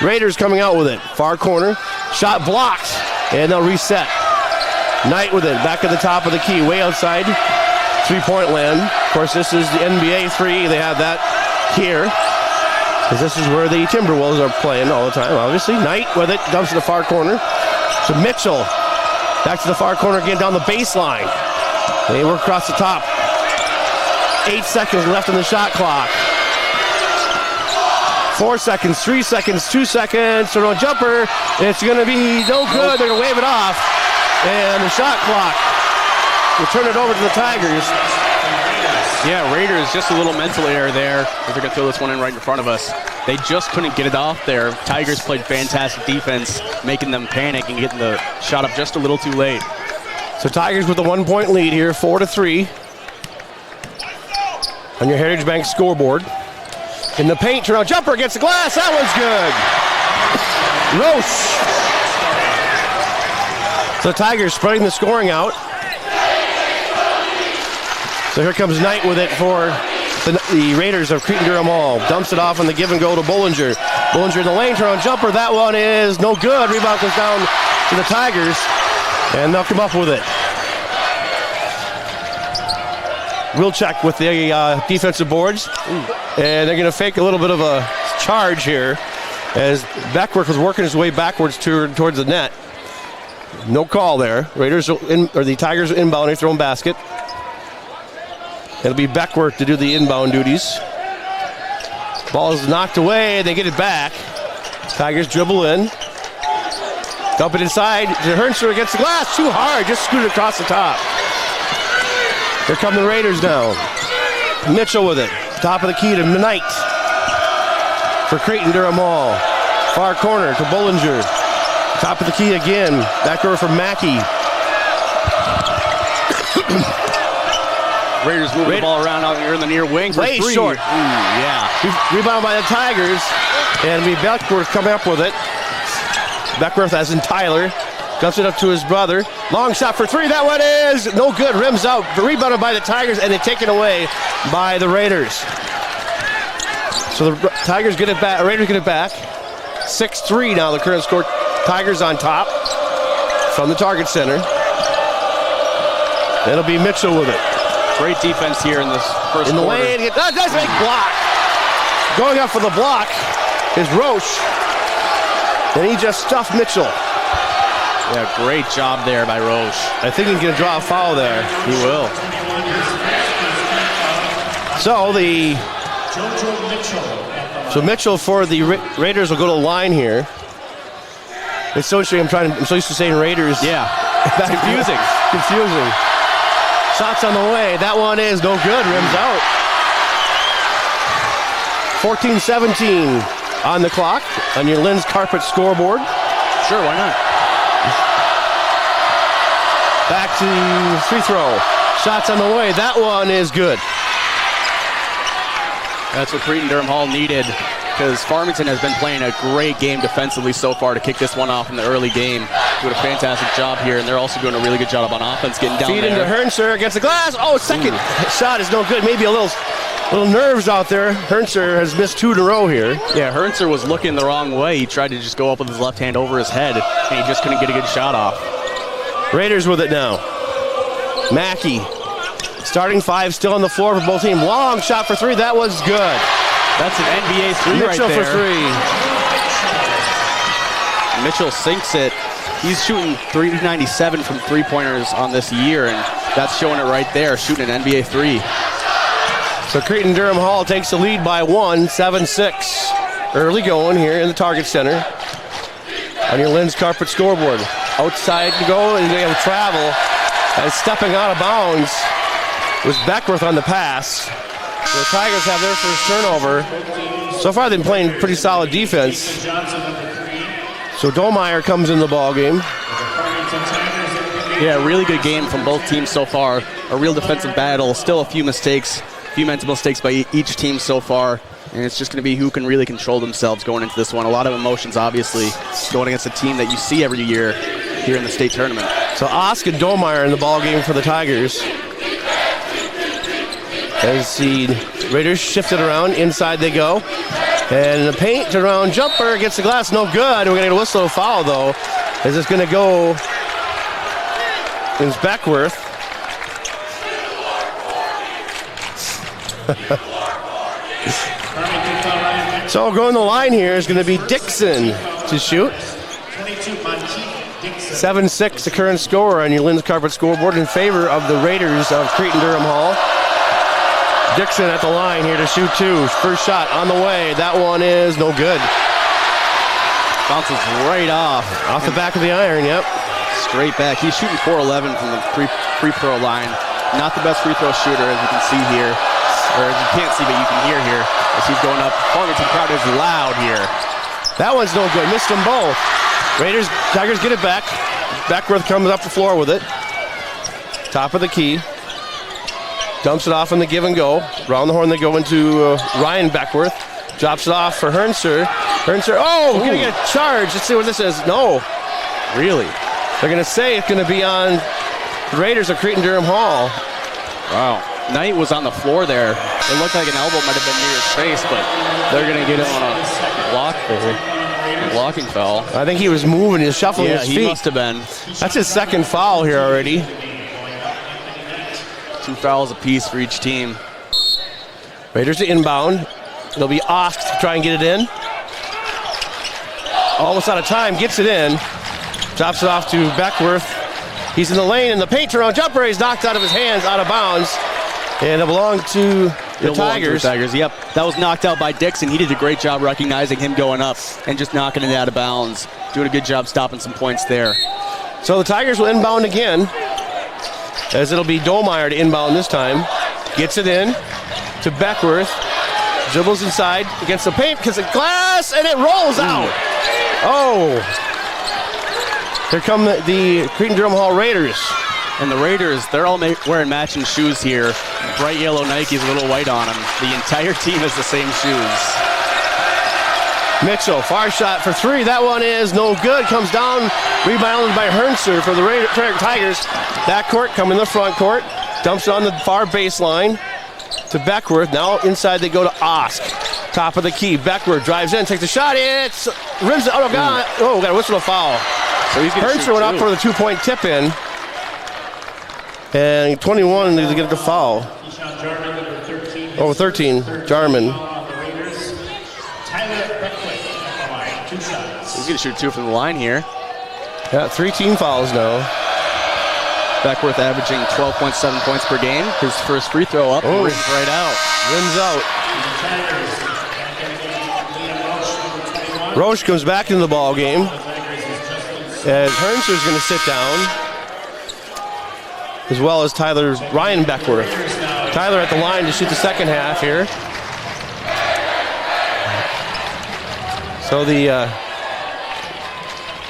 Raiders coming out with it. Far corner. Shot blocked. And they'll reset. Knight with it. Back at the top of the key. Way outside. Three-point land. Of course, this is the NBA 3. They have that here. Because this is where the Timberwolves are playing all the time, obviously. Knight with it. Dumps to the far corner. So Mitchell. Back to the far corner again down the baseline. They work across the top. 8 seconds left on the shot clock. 4 seconds, 3 seconds, 2 seconds. So no jumper. It's going to be no good. They're going to wave it off. And the shot clock will turn it over to the Tigers. Yeah, Raiders, just a little mental error there. If they're going to throw this one in right in front of us. They just couldn't get it off there. Tigers played fantastic defense, making them panic and getting the shot up just a little too late. So Tigers with a 1-point lead here, 4-3. On your Heritage Bank scoreboard. In the paint, turn on jumper against the glass. That one's good. Roche. So the Tigers spreading the scoring out. So here comes Knight with it for the Raiders of Cretin Durham Hall. Dumps it off on the give and go to Bollinger. Bollinger in the lane, turn on jumper. That one is no good. Rebound comes down to the Tigers, and they'll come up with it. We'll check with the defensive boards, and they're going to fake a little bit of a charge here as Beckworth was working his way backwards towards the net. No call there. The Tigers are inbounding, throwing basket. It'll be Beckworth to do the inbound duties. Ball is knocked away. They get it back. Tigers dribble in. Dump it inside. Hernser against the glass. Too hard. Just scooted across the top. Here come the Raiders now. Mitchell with it. Top of the key to Knight. For Cretin Durham Hall. Far corner to Bollinger. Top of the key again. Back over for Mackey. Raiders moving the ball around out here in the near wing for Way three. short. Yeah. Rebound by the Tigers. And it'll be Beckworth coming up with it. Beckworth as in Tyler. Dumps it up to his brother. Long shot for three. That one is no good. Rims out. Rebounded by the Tigers, and they take it away by the Raiders. So the Tigers get it back. Raiders get it back. 6-3 now the current score. Tigers on top from the target center. It'll be Mitchell with it. Great defense here in this first in the quarter. lane. That's a big block. Going up for the block is Roche. And he just stuffed Mitchell. Yeah, great job there by Roche. I think he's going to draw a foul there. He will. So Mitchell for the Raiders will go to the line here. It's so strange. I'm so used to saying Raiders. Yeah, that's confusing. Confusing. Shots on the way. That one is no good. Rims out. 14-17 on the clock on your Lynn's Carpet scoreboard. Sure, why not? Back to free throw. Shots on the way. That one is good. That's what Cretin Durham Hall needed, because Farmington has been playing a great game defensively so far to kick this one off in the early game. Doing a fantastic job here, and they're also doing a really good job on offense, getting down Feed there. into Hernser against the glass. Oh, second shot is no good. Maybe a little nerves out there. Hernser has missed two in a row here. Yeah, Hernser was looking the wrong way. He tried to just go up with his left hand over his head, and he just couldn't get a good shot off. Raiders with it now. Mackey. Starting five still on the floor for both teams. Long shot for three. That was good. That's an NBA three Mitchell right there. for three. Mitchell sinks it. He's shooting .397 from three-pointers on this year, and that's showing it right there, shooting an NBA three. So Cretin Durham Hall takes the lead by 7-6. Early going here in the target center. On your Lynn's Carpet scoreboard. Outside to go, and they have travel. As stepping out of bounds was Beckworth on the pass. So the Tigers have their first turnover. So far they've been playing pretty solid defense. So Domeyer comes in the ball game. Yeah, really good game from both teams so far. A real defensive battle. Still a few mistakes, a few mental mistakes by each team so far. And it's just going to be who can really control themselves going into this one. A lot of emotions, obviously, going against a team that you see every year here in the state tournament. So Osk and Domeyer in the ball game for the Tigers. As the Raiders shift it around, inside they go. And the paint around jumper against the glass, no good. We're going to get a whistle foul though, as it's going to go. It's Beckworth. So going the line here is going to be Dixon to shoot. 7-6 the current score on your Lynn's Carpet scoreboard in favor of the Raiders of Cretin Durham Hall. Dixon at the line here to shoot two. First shot on the way. That one is no good. Bounces right off. Off the back of the iron, yep. Straight back. He's shooting 4-11 from the free throw line. Not the best free throw shooter, as you can see here. Or as you can't see, but you can hear here as he's going up. Farmington crowd is loud here. That one's no good. Missed them both. Tigers get it back. Beckworth comes up the floor with it. Top of the key. Dumps it off in the give and go. Round the horn they go into Ryan Beckworth. Drops it off for Hernser. Hernser, going to get a charge. Let's see what this is. No. Really? They're going to say it's going to be on the Raiders of Cretin Durham Hall. Wow. Knight was on the floor there. It looked like an elbow might have been near his face, but they're going to get him on a block there. Blocking foul. I think he was moving, he was shuffling his feet. Yeah, he must have been. That's his second foul here already. 2 fouls apiece for each team. Raiders to inbound. It'll be Osk to try and get it in. Almost out of time, gets it in. Drops it off to Beckworth. He's in the lane, and the paint turnaround jumper is knocked out of his hands, out of bounds. And it belonged to the Tigers. Yep, that was knocked out by Dixon. He did a great job recognizing him going up and just knocking it out of bounds. Doing a good job stopping some points there. So the Tigers will inbound again, as it'll be Dolmeyer to inbound this time. Gets it in to Beckworth. Dribbles inside against the paint because of glass, and it rolls out. Oh. Here come the Cretin Derham Hall Raiders. And the Raiders, they're all wearing matching shoes here. Bright yellow Nikes, a little white on them. The entire team has the same shoes. Mitchell, far shot for 3. That one is no good. Comes down, rebounded by Hernser for the Tigers. That court coming in the front court. Dumps it on the far baseline to Beckworth. Now inside they go to Osk. Top of the key. Beckworth drives in, takes a shot. It's rims it. Oh, God. Oh, got a whistle, a foul. So Hernser went up for the 2-point tip in. And 21 to get the foul. 13, Jarman. He's going to shoot 2 from the line here. Yeah, 3 team fouls now. Beckworth averaging 12.7 points per game. His first free throw up, rims right out. Rims out. Roche comes back into the ball game. As Hernser's going to sit down, as well as Ryan Beckworth. Tyler at the line to shoot the second half here. So the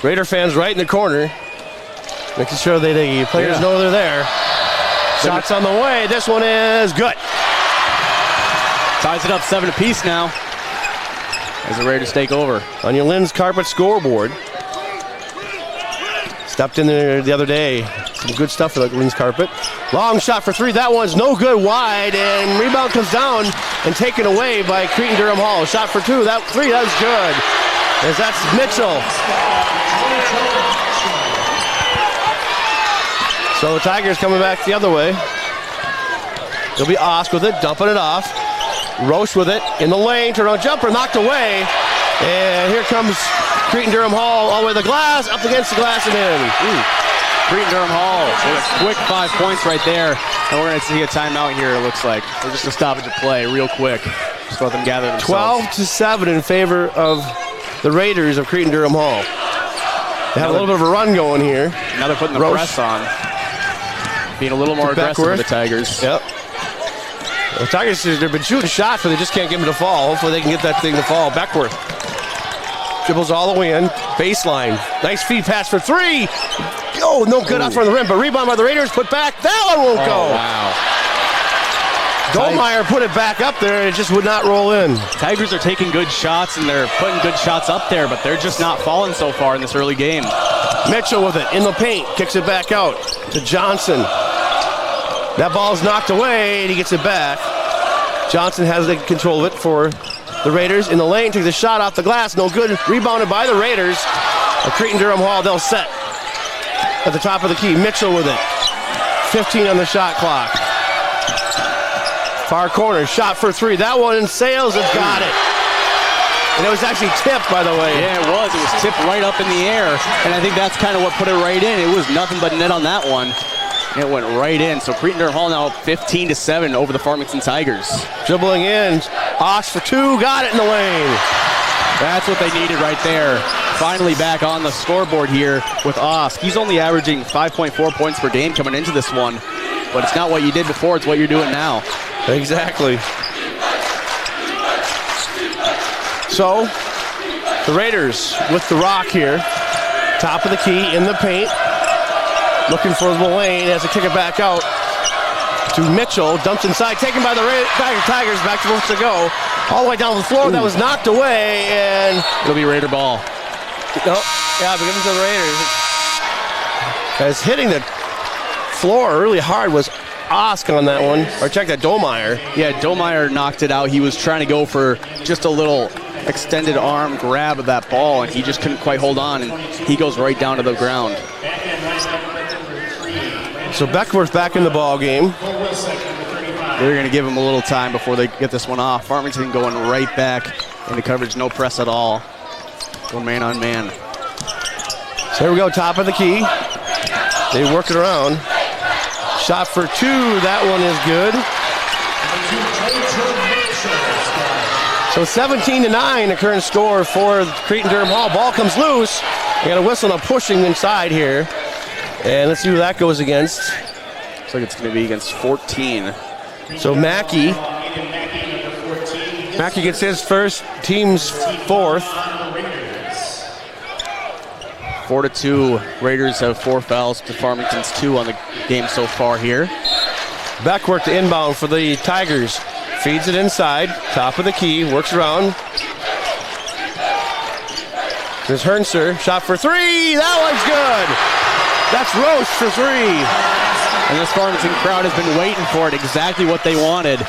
Raider fans right in the corner, making sure the players know they're there. Shots on the way. This one is good. Ties it up 7 apiece now as the Raiders take over. On your Lynn's Carpet scoreboard. Stepped in there the other day. Some good stuff for the Lynn's Carpet. Long shot for 3. That one's no good, wide, and rebound comes down and taken away by Cretin Derham Hall. Shot for 2. That 3, that was good. As that's Mitchell. So the Tigers coming back the other way. It'll be Osk with it, dumping it off. Roche with it in the lane. Turnaround jumper knocked away. And here comes Cretin Derham Hall all the way to the glass, up against the glass and in. Cretin Derham Hall with a quick 5 points right there. And we're going to see a timeout here, it looks like. We're just a stoppage of play real quick. Just let them gather themselves. 12-7 in favor of the Raiders of Cretin Derham Hall. They have a little bit of a run going here. Now they're putting the press on. Being a little more aggressive with the Tigers. Yep. The Tigers, they've been shooting shots, but they just can't get them to fall. Hopefully they can get that thing to fall. Beckworth dribbles all the way in. Baseline. Nice feed pass for 3. Oh, no good out from the rim, but rebound by the Raiders. Put back. That one won't go. Wow. Dolmeyer put it back up there, and it just would not roll in. Tigers are taking good shots, and they're putting good shots up there, but they're just not falling so far in this early game. Mitchell with it in the paint. Kicks it back out to Johnson. That ball's knocked away, and he gets it back. Johnson has the control of it for the Raiders. In the lane, takes the shot off the glass. No good. Rebounded by the Raiders. Cretin Derham Hall, they'll set at the top of the key. Mitchell with it. 15 on the shot clock. Far corner, shot for 3. That one in Sales has got it. And it was actually tipped, by the way. Yeah, it was. It was tipped right up in the air. And I think that's kind of what put it right in. It was nothing but net on that one. It went right in. So Cretin Derham Hall now 15-7 over the Farmington Tigers. Dribbling in. Ox for 2. Got it in the lane. That's what they needed right there. Finally back on the scoreboard here with Osk. He's only averaging 5.4 points per game coming into this one. But it's not what you did before. It's what you're doing now. Exactly. So, the Raiders with the rock here. Top of the key in the paint. Looking for the lane as they kick it back out to Mitchell. Dumps inside, taken by the Tigers. Back to where to go. All the way down the floor. Ooh. That was knocked away, and it'll be Raider ball. No, yeah, but give it to the Raiders. As hitting the floor really hard was Osk on that one. Or check that, Domeyer. Yeah, Domeyer knocked it out. He was trying to go for just a little extended arm grab of that ball, and he just couldn't quite hold on, and he goes right down to the ground. So Beckworth back in the ball game. They're going to give him a little time before they get this one off. Farmington going right back into coverage, no press at all. Going man on man. So here we go, top of the key. They work it around. Shot for two, that one is good. So 17-9, the current score for Cretin Derham Hall. Ball comes loose. They got a whistle and a pushing inside here. And let's see who that goes against. Looks like it's going to be against 14. So Mackey gets his first, team's fourth. 4-2. Raiders have 4 fouls to Farmington's 2 on the game so far here. Beckworth to inbound for the Tigers. Feeds it inside, top of the key, works around. There's Hernser, shot for three, that one's good. That's Roche for three. And this Farmington crowd has been waiting for it, exactly what they wanted.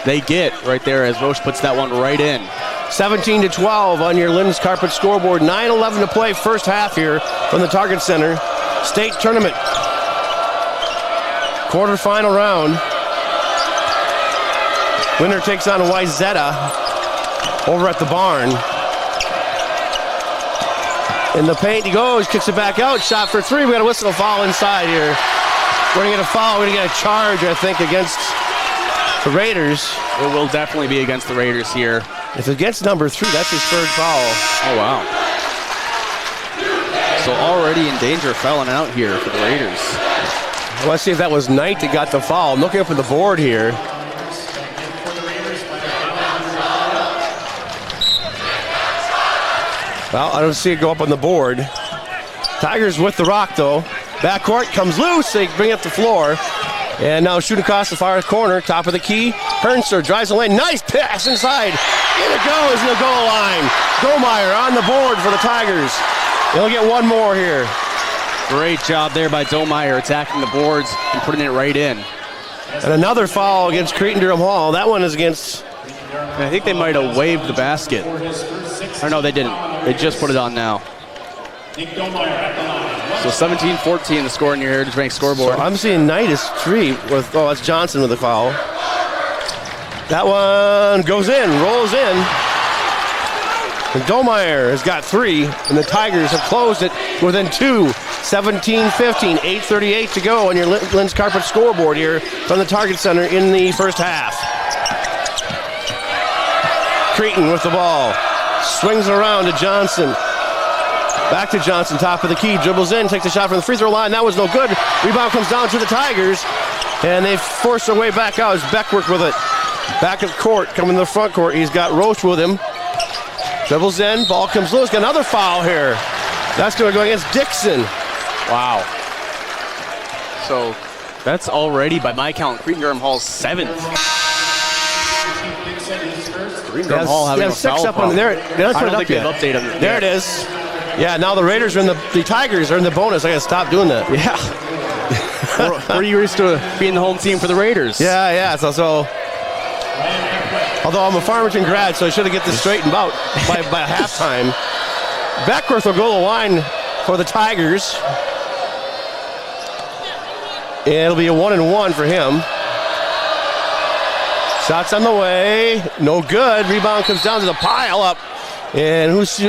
They get right there as Roche puts that one right in. 17-12 on your Lynn's Carpet scoreboard. 9:11 to play first half here from the Target Center. State tournament. Quarterfinal round. Winner takes on Wyzetta over at the barn. In the paint he goes, kicks it back out, shot for three. We got a whistle foul inside here. We're gonna get a foul, we're gonna get a charge, I think, against the Raiders. It will definitely be against the Raiders here. If it's against number 3, that's his third foul. Oh, wow. So already in danger of fouling out here for the Raiders. I want to see if that was Knight that got the foul. I'm looking up at the board here. Well, I don't see it go up on the board. Tigers with the rock, though. Backcourt comes loose. They bring it up the floor. And now shooting across the far corner, top of the key. Hernser drives the lane. Nice pass inside. In it goes in the goal line. Domeyer on the board for the Tigers. They'll get one more here. Great job there by Domeyer attacking the boards and putting it right in. And another foul against Cretin Derham Hall. That one is against... I think they might have waved the basket. Or no, they didn't. They just put it on now. So 17-14 the score in your Heritage Bank scoreboard. So I'm seeing Knight is 3 with, oh, that's Johnson with the foul. That one goes in, rolls in. And Domeyer has got 3, and the Tigers have closed it within 2. 17-15, 8:38 to go on your Lynn's Carpet scoreboard here from the Target Center in the first half. Cretin with the ball. Swings around to Johnson. Back to Johnson, top of the key. Dribbles in, takes a shot from the free throw line. That was no good. Rebound comes down to the Tigers. And they force their way back out as Beckworth with it. Back at the court, coming to the front court. He's got Roche with him. Dribbles in, ball comes loose. Got another foul here. That's going to go against Dixon. Wow. So that's already, by my count, Cretin Derham Hall's 7th. Cretin Derham Hall having a foul problem. There, I don't think they've updated them. There it is. Yeah, now the Raiders are in the Tigers are in the bonus. I got to stop doing that. Yeah. We're used to being the home team for the Raiders. Yeah. So although I'm a Farmington grad, so I should have get this straightened out by halftime. Beckworth will go to the line for the Tigers. And it'll be a 1-and-1 for him. Shots on the way. No good. Rebound comes down to the pile up. And who's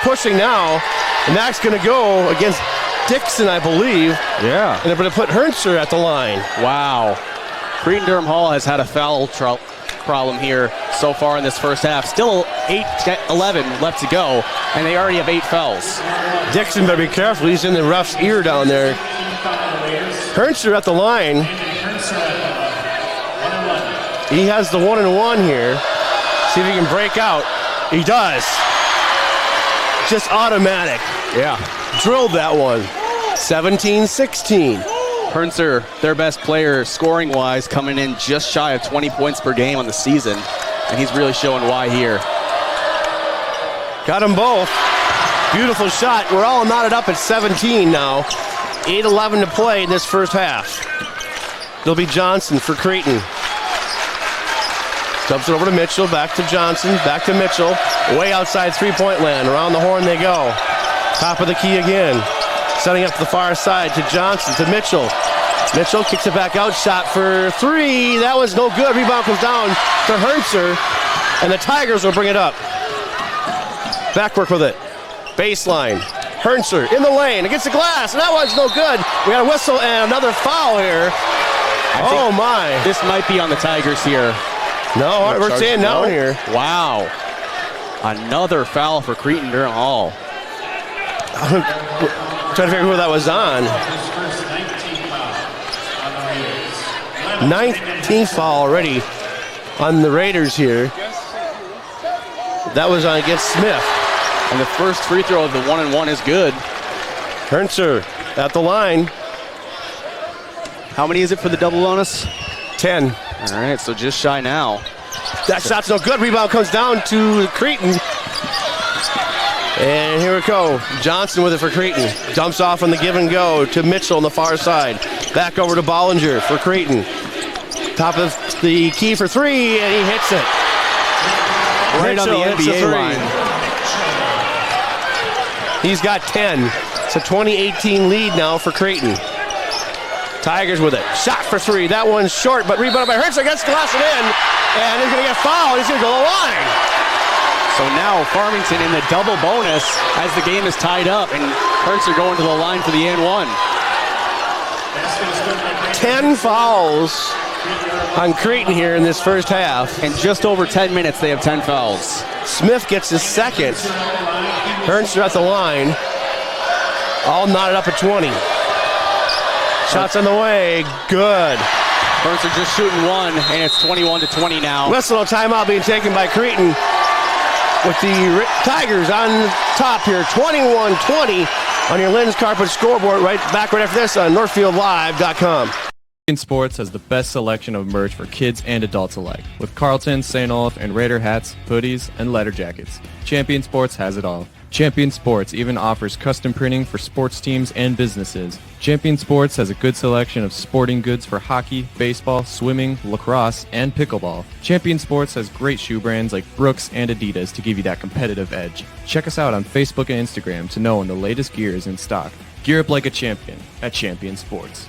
pushing now? And that's going to go against Dixon, I believe. Yeah. And they're going to put Hernser at the line. Wow. Cretin Derham Hall has had a foul problem here so far in this first half. Still 8-11 left to go, and they already have 8 fouls. Dixon better be careful. He's in the ref's ear down there. Hernser at the line. He has the 1-and-1 here. See if he can break out. He does. Just automatic. Yeah. Drilled that one. 17-16. Hernser, their best player scoring-wise, coming in just shy of 20 points per game on the season. And he's really showing why here. Got them both. Beautiful shot. We're all knotted up at 17 now. 8:11 to play in this first half. It'll be Johnson for Cretin. Dumps it over to Mitchell, back to Johnson, back to Mitchell. Way outside three-point land. Around the horn they go. Top of the key again. Setting up to the far side to Johnson, to Mitchell. Mitchell kicks it back out, shot for three. That was no good. Rebound comes down to Hernser, and the Tigers will bring it up. Backwork with it. Baseline. Hernser in the lane against the glass, and that one's no good. We got a whistle and another foul here. Oh my. This might be on the Tigers here. No, we're staying down here. Wow. Another foul for Cretin Durham Hall. I'm trying to figure who that was on. 19th foul already on the Raiders here. That was on against Smith. And the first free throw of the 1-and-1 is good. Hernser at the line. How many is it for the double bonus? 10. All right, so just shy now. That shot's no good. Rebound comes down to Cretin. And here we go. Johnson with it for Cretin. Dumps off on the give and go to Mitchell on the far side. Back over to Bollinger for Cretin. Top of the key for three, and he hits it. Right Mitchell on the NBA line. He's got 10. It's a 2018 lead now for Cretin. Tigers with it. Shot for three. That one's short, but rebounded by Hernser. Gets glass it in, and he's going to get fouled. He's going to go to the line. So now Farmington in the double bonus as the game is tied up, and Hernser going to the line for the and one. 10 fouls on Cretin here in this first half. In just over 10 minutes, they have 10 fouls. Smith gets his second. Hernser at the line. All knotted up at 20. Shots on the way. Good. Hernser just shooting one, and it's 21-20 now. Whistle and timeout being taken by Cretin with the Tigers on top here. 21-20 on your Lynn's Carpet scoreboard. Right after this on NorthfieldLive.com. Champion Sports has the best selection of merch for kids and adults alike, with Carlton, St. Olaf, and Raider hats, hoodies, and letter jackets. Champion Sports has it all. Champion Sports even offers custom printing for sports teams and businesses. Champion Sports has a good selection of sporting goods for hockey, baseball, swimming, lacrosse, and pickleball. Champion Sports has great shoe brands like Brooks and Adidas to give you that competitive edge. Check us out on Facebook and Instagram to know when the latest gear is in stock. Gear up like a champion at Champion Sports.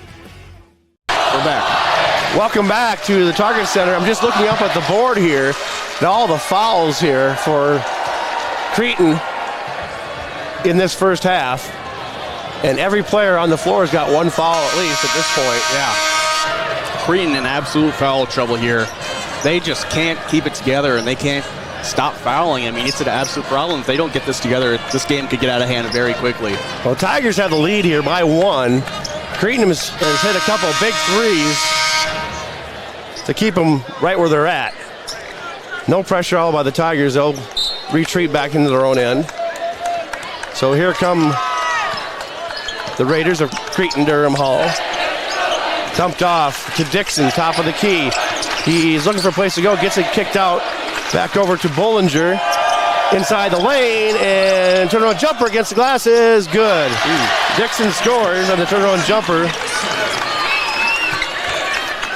We're back. Welcome back to the Target Center. I'm just looking up at the board here at all the fouls here for Cretin in this first half. And every player on the floor has got one foul at least at this point. Yeah. Cretin in absolute foul trouble here. They just can't keep it together, and they can't stop fouling. I mean, it's an absolute problem. If they don't get this together, this game could get out of hand very quickly. Well, Tigers have the lead here by one. Cretin has hit a couple of big threes to keep them right where they're at. No pressure all by the Tigers. They'll retreat back into their own end. So here come the Raiders of Cretin Durham Hall. Dumped off to Dixon, top of the key. He's looking for a place to go, gets it kicked out. Back over to Bollinger. Inside the lane, and turnaround jumper against the glass is good. Dixon scores on the turnaround jumper.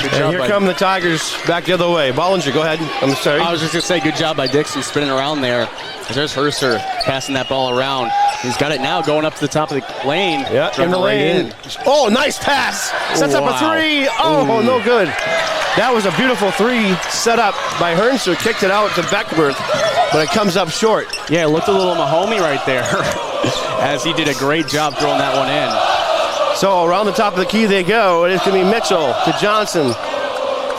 And here come the Tigers back the other way. Bollinger, go ahead. I'm sorry. I was just going to say, good job by Dixon spinning around there. There's Hernser passing that ball around. He's got it now going up to the top of the lane. Yeah, in the lane. Oh, nice pass. Sets up a three. Oh, no good. That was a beautiful three set up by Hernser. Kicked it out to Beckworth, but it comes up short. Yeah, it looked a little Mahomey right there as he did a great job throwing that one in. So around the top of the key they go. It's going to be Mitchell to Johnson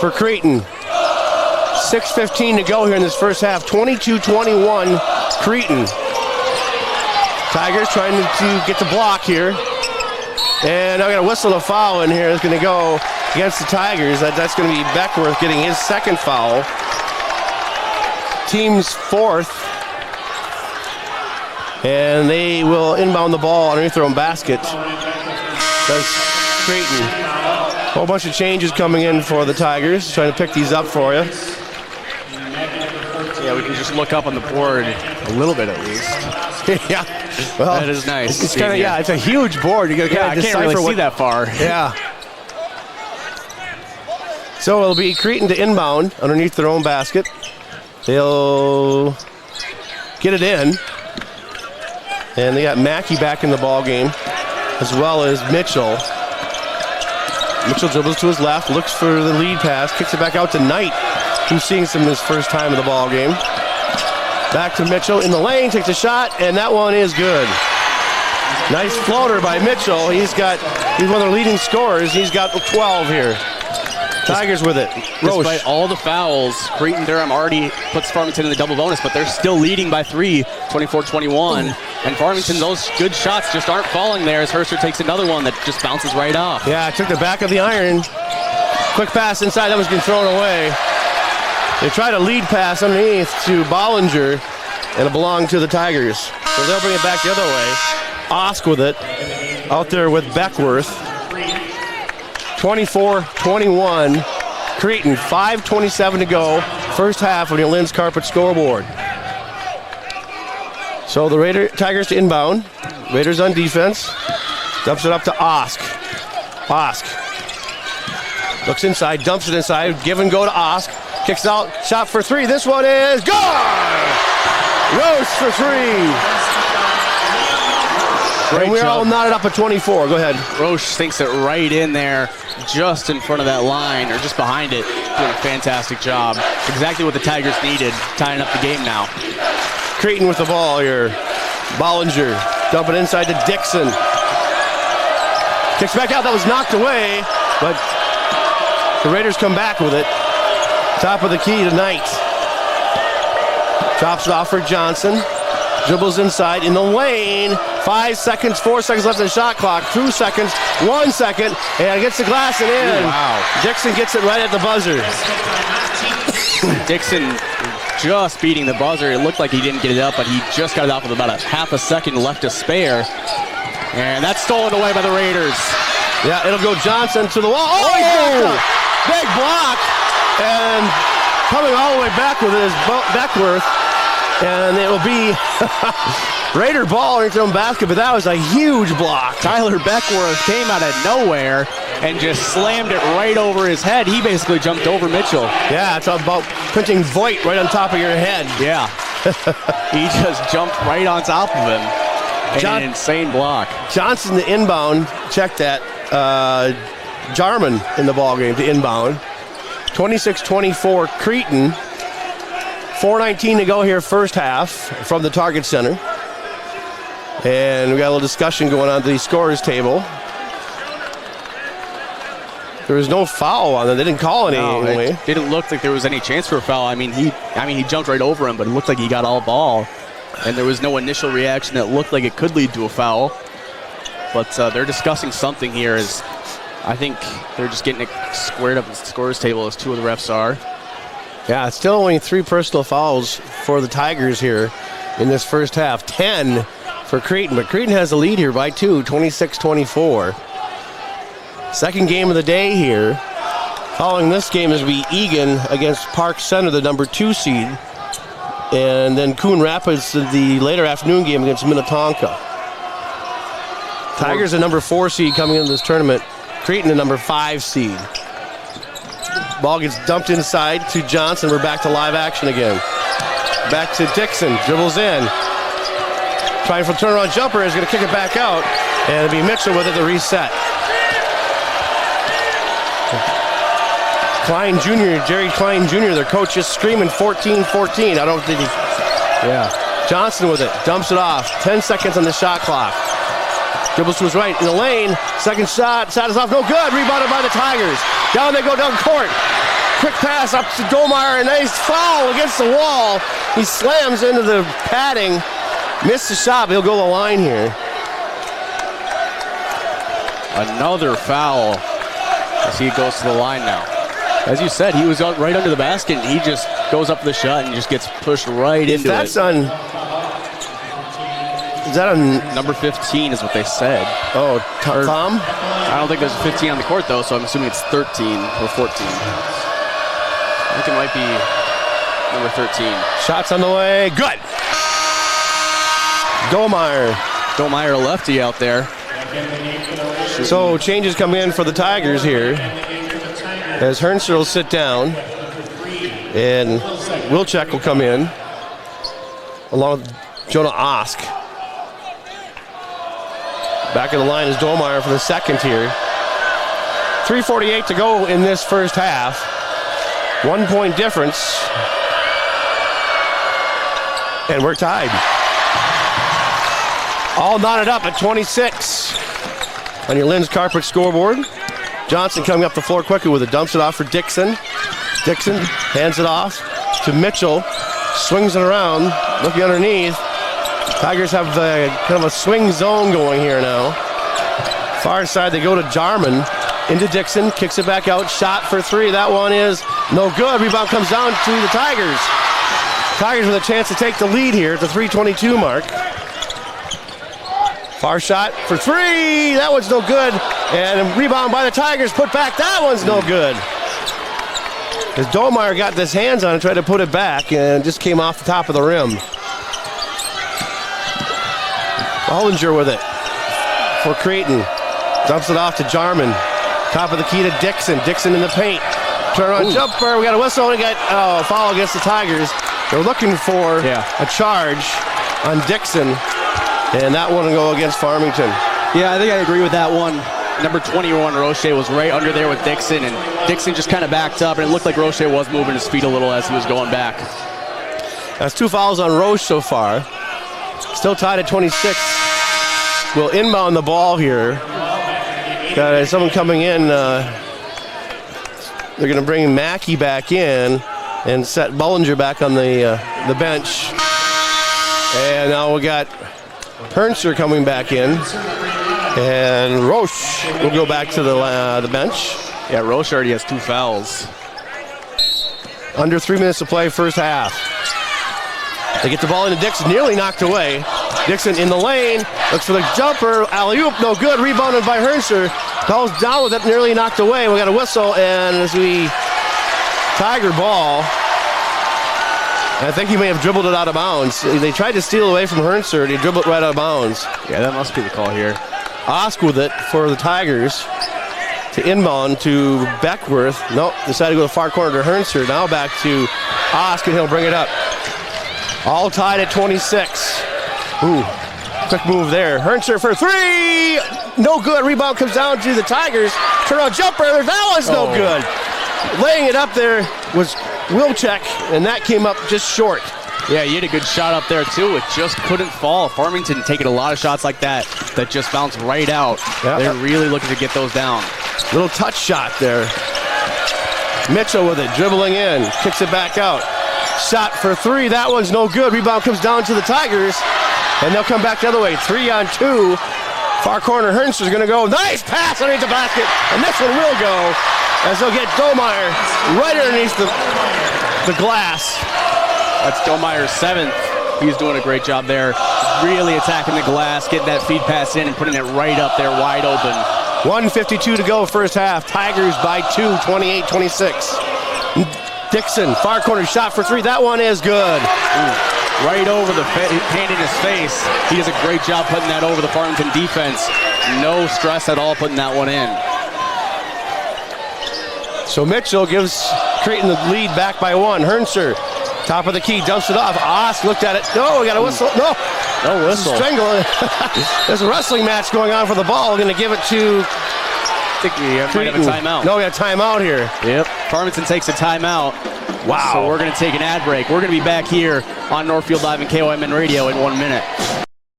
for Cretin. 6:15 to go here in this first half. 22-21 Cretin. Tigers trying to get the block here. And I'm going to whistle a foul in here. It's going to go against the Tigers. That's going to be Beckworth getting his second foul. Team's fourth. And they will inbound the ball underneath their own basket. Does Cretin. A whole bunch of changes coming in for the Tigers. Trying to pick these up for you. Yeah, we can just look up on the board a little bit at least. Yeah. Well, that is nice. It's kind of, yeah, it's a huge board. You got to I can't really see that far. Yeah. So it'll be Cretin to inbound underneath their own basket. They'll get it in. And they got Mackey back in the ball game, as well as Mitchell. Mitchell dribbles to his left, looks for the lead pass, kicks it back out to Knight, who's seeing some of his first time in the ball game. Back to Mitchell in the lane, takes a shot, and that one is good. Nice floater by Mitchell. He's one of their leading scorers. He's got 12 here. Tigers with it. Despite all the fouls, Cretin Derham already puts Farmington in the double bonus, but they're still leading by 3, 24-21. And Farmington, those good shots just aren't falling there as Herster takes another one that just bounces right off. Yeah, took the back of the iron. Quick pass inside, that was getting thrown away. They tried a lead pass underneath to Bollinger, and it belonged to the Tigers. So they'll bring it back the other way. Osk with it, out there with Beckworth. 24-21, Cretin, 5:27 to go. First half on your Lynn's Carpet scoreboard. So the Tigers to inbound. Raiders on defense. Dumps it up to Osk. Osk looks inside, dumps it inside. Give and go to Osk. Kicks out, shot for three. This one is good! Roche for three. And we're all knotted up at 24. Go ahead. Roche sinks it right in there, just in front of that line, or just behind it. Doing a fantastic job. Exactly what the Tigers needed, tying up the game now. Cretin with the ball here. Bollinger dumping inside to Dixon. Kicks back out. That was knocked away, but the Raiders come back with it. Top of the key tonight. Drops it off for Johnson. Dribbles inside in the lane. 5 seconds, 4 seconds left in the shot clock. 2 seconds, 1 second, and gets the glass and in. Wow. Dixon gets it right at the buzzer. Dixon just beating the buzzer. It looked like he didn't get it up, but he just got it off with about a half a second left to spare. And that's stolen away by the Raiders. Yeah, it'll go Johnson to the wall. Oh, he got the big block. And coming all the way back with it is Beckworth. And it will be Raider ball into their own basket, but that was a huge block. Tyler Beckworth came out of nowhere and just slammed it right over his head. He basically jumped over Mitchell. Yeah, it's about putting Voigt right on top of your head. Yeah. He just jumped right on top of him. An insane block. Johnson the inbound. Check that. Jarman in the ballgame to inbound. 26-24 Cretin. 4:19 to go here first half from the Target Center. And we got a little discussion going on at the scorers table. There was no foul on them. They didn't call any. No, anyway. It didn't look like there was any chance for a foul. I mean, he jumped right over him, but it looked like he got all ball. And there was no initial reaction that looked like it could lead to a foul. But they're discussing something here. As I think they're just getting it squared up at the scorers table, as two of the refs are. Yeah, it's still only 3 personal fouls for the Tigers here in this first half. 10 for Cretin, but Cretin has the lead here by 2, 26-24. Second game of the day here. Following this game is be Egan against Park Center, the number 2 seed. And then Coon Rapids, the later afternoon game against Minnetonka. Tigers, the number 4 seed coming into this tournament. Cretin, the number 5 seed. Ball gets dumped inside to Johnson. We're back to live action again. Back to Dixon. Dribbles in. Trying for a turnaround jumper. Is going to kick it back out. And it'll be Mitchell with it to reset. Klein Jr., Jerry Klein Jr., their coach is screaming 14-14. I don't think he... Yeah. Johnson with it. Dumps it off. 10 seconds on the shot clock. Dribbles to his right in the lane. Second shot. Shot is off. No good. Rebounded by the Tigers. Down they go down court. Quick pass up to Domeyer. A nice foul against the wall. He slams into the padding. Missed the shot, but he'll go to the line here. Another foul as he goes to the line now. As you said, he was out right under the basket, and he just goes up for the shot and just gets pushed right into it. That's on... Is that on... Number 15 is what they said. Oh, Tom? I don't think there's a 15 on the court, though, so I'm assuming it's 13 or 14. I think it might be number 13. Shots on the way. Good. Domeyer lefty out there. So changes come in for the Tigers here. as Hernster will sit down, and Wilczek will come in, along with Jonah Osk. Back of the line is Dolmeyer for the second here. 3:48 to go in this first half. 1 point difference. And we're tied. All knotted up at 26 on your Lynn's Carpet scoreboard. Johnson coming up the floor quickly with it. Dumps it off for Dixon. Dixon hands it off to Mitchell. Swings it around, looking underneath. Tigers have kind of a swing zone going here now. Far side, they go to Jarman. Into Dixon, kicks it back out. Shot for three. That one is no good. Rebound comes down to the Tigers. Tigers with a chance to take the lead here at the 3:22 mark. Far shot for three. That one's no good. And a rebound by the Tigers. Put back. That one's no good. As Dolmeyer got his hands on it, tried to put it back, and just came off the top of the rim. Bollinger with it for Cretin. Dumps it off to Jarman. Top of the key to Dixon. Dixon in the paint. Turnaround jumper. We got a whistle. We got a foul against the Tigers. They're looking for a charge on Dixon, and that one will go against Farmington. Yeah, I think I agree with that one. Number 21, Roche, was right under there with Dixon, and Dixon just kind of backed up, and it looked like Roche was moving his feet a little as he was going back. That's 2 fouls on Roche so far. Still tied at 26. We'll inbound the ball here. Got someone coming in. They're going to bring Mackey back in and set Bollinger back on the bench. And now we got Hernster coming back in. And Roche will go back to the bench. Yeah, Roche already has 2 fouls. Under 3 minutes to play, first half. They get the ball into Dixon, nearly knocked away. Dixon in the lane, looks for the jumper, alley-oop, no good, rebounded by Hernster. Calls down with it, nearly knocked away. We got a whistle, and as we Tiger ball, I think he may have dribbled it out of bounds. They tried to steal away from Hernster, and he dribbled it right out of bounds. Yeah, that must be the call here. Osk with it for the Tigers to inbound to Beckworth. Nope, decided to go to the far corner to Hernster. Now back to Osk, and he'll bring it up. All tied at 26. Ooh, quick move there. Hernster for three. No good. Rebound comes down to the Tigers. Turnaround jumper. That was no good. Laying it up there was Wilczek, and that came up just short. Yeah, he had a good shot up there, too. It just couldn't fall. Farmington taking a lot of shots like that just bounce right out. Yep. They're really looking to get those down. Little touch shot there. Mitchell with it, dribbling in, kicks it back out. Shot for three, that one's no good. Rebound comes down to the Tigers, and they'll come back the other way. 3-on-2. Far corner, Hernster's going to go. Nice pass underneath the basket, and this one will go as they'll get Dolmeyer right underneath the glass. That's Dolmeyer's 7th. He's doing a great job there. Really attacking the glass, getting that feed pass in and putting it right up there wide open. 1:52 to go first half. Tigers by 2, 28-26. Dixon, far corner shot for three. That one is good. Ooh, right over the hand in his face. He does a great job putting that over the Farmington defense. No stress at all putting that one in. So Mitchell gives Cretin the lead back by 1. Hernster, top of the key, dumps it off. Osk looked at it. No, we got a whistle. No whistle. Strangling. There's a wrestling match going on for the ball. We're going to give it to I think we might have a timeout. No, we got a timeout here. Yep. Farmington takes a timeout. Wow. So we're going to take an ad break. We're going to be back here on Northfield Live and KOMN Radio in 1 minute.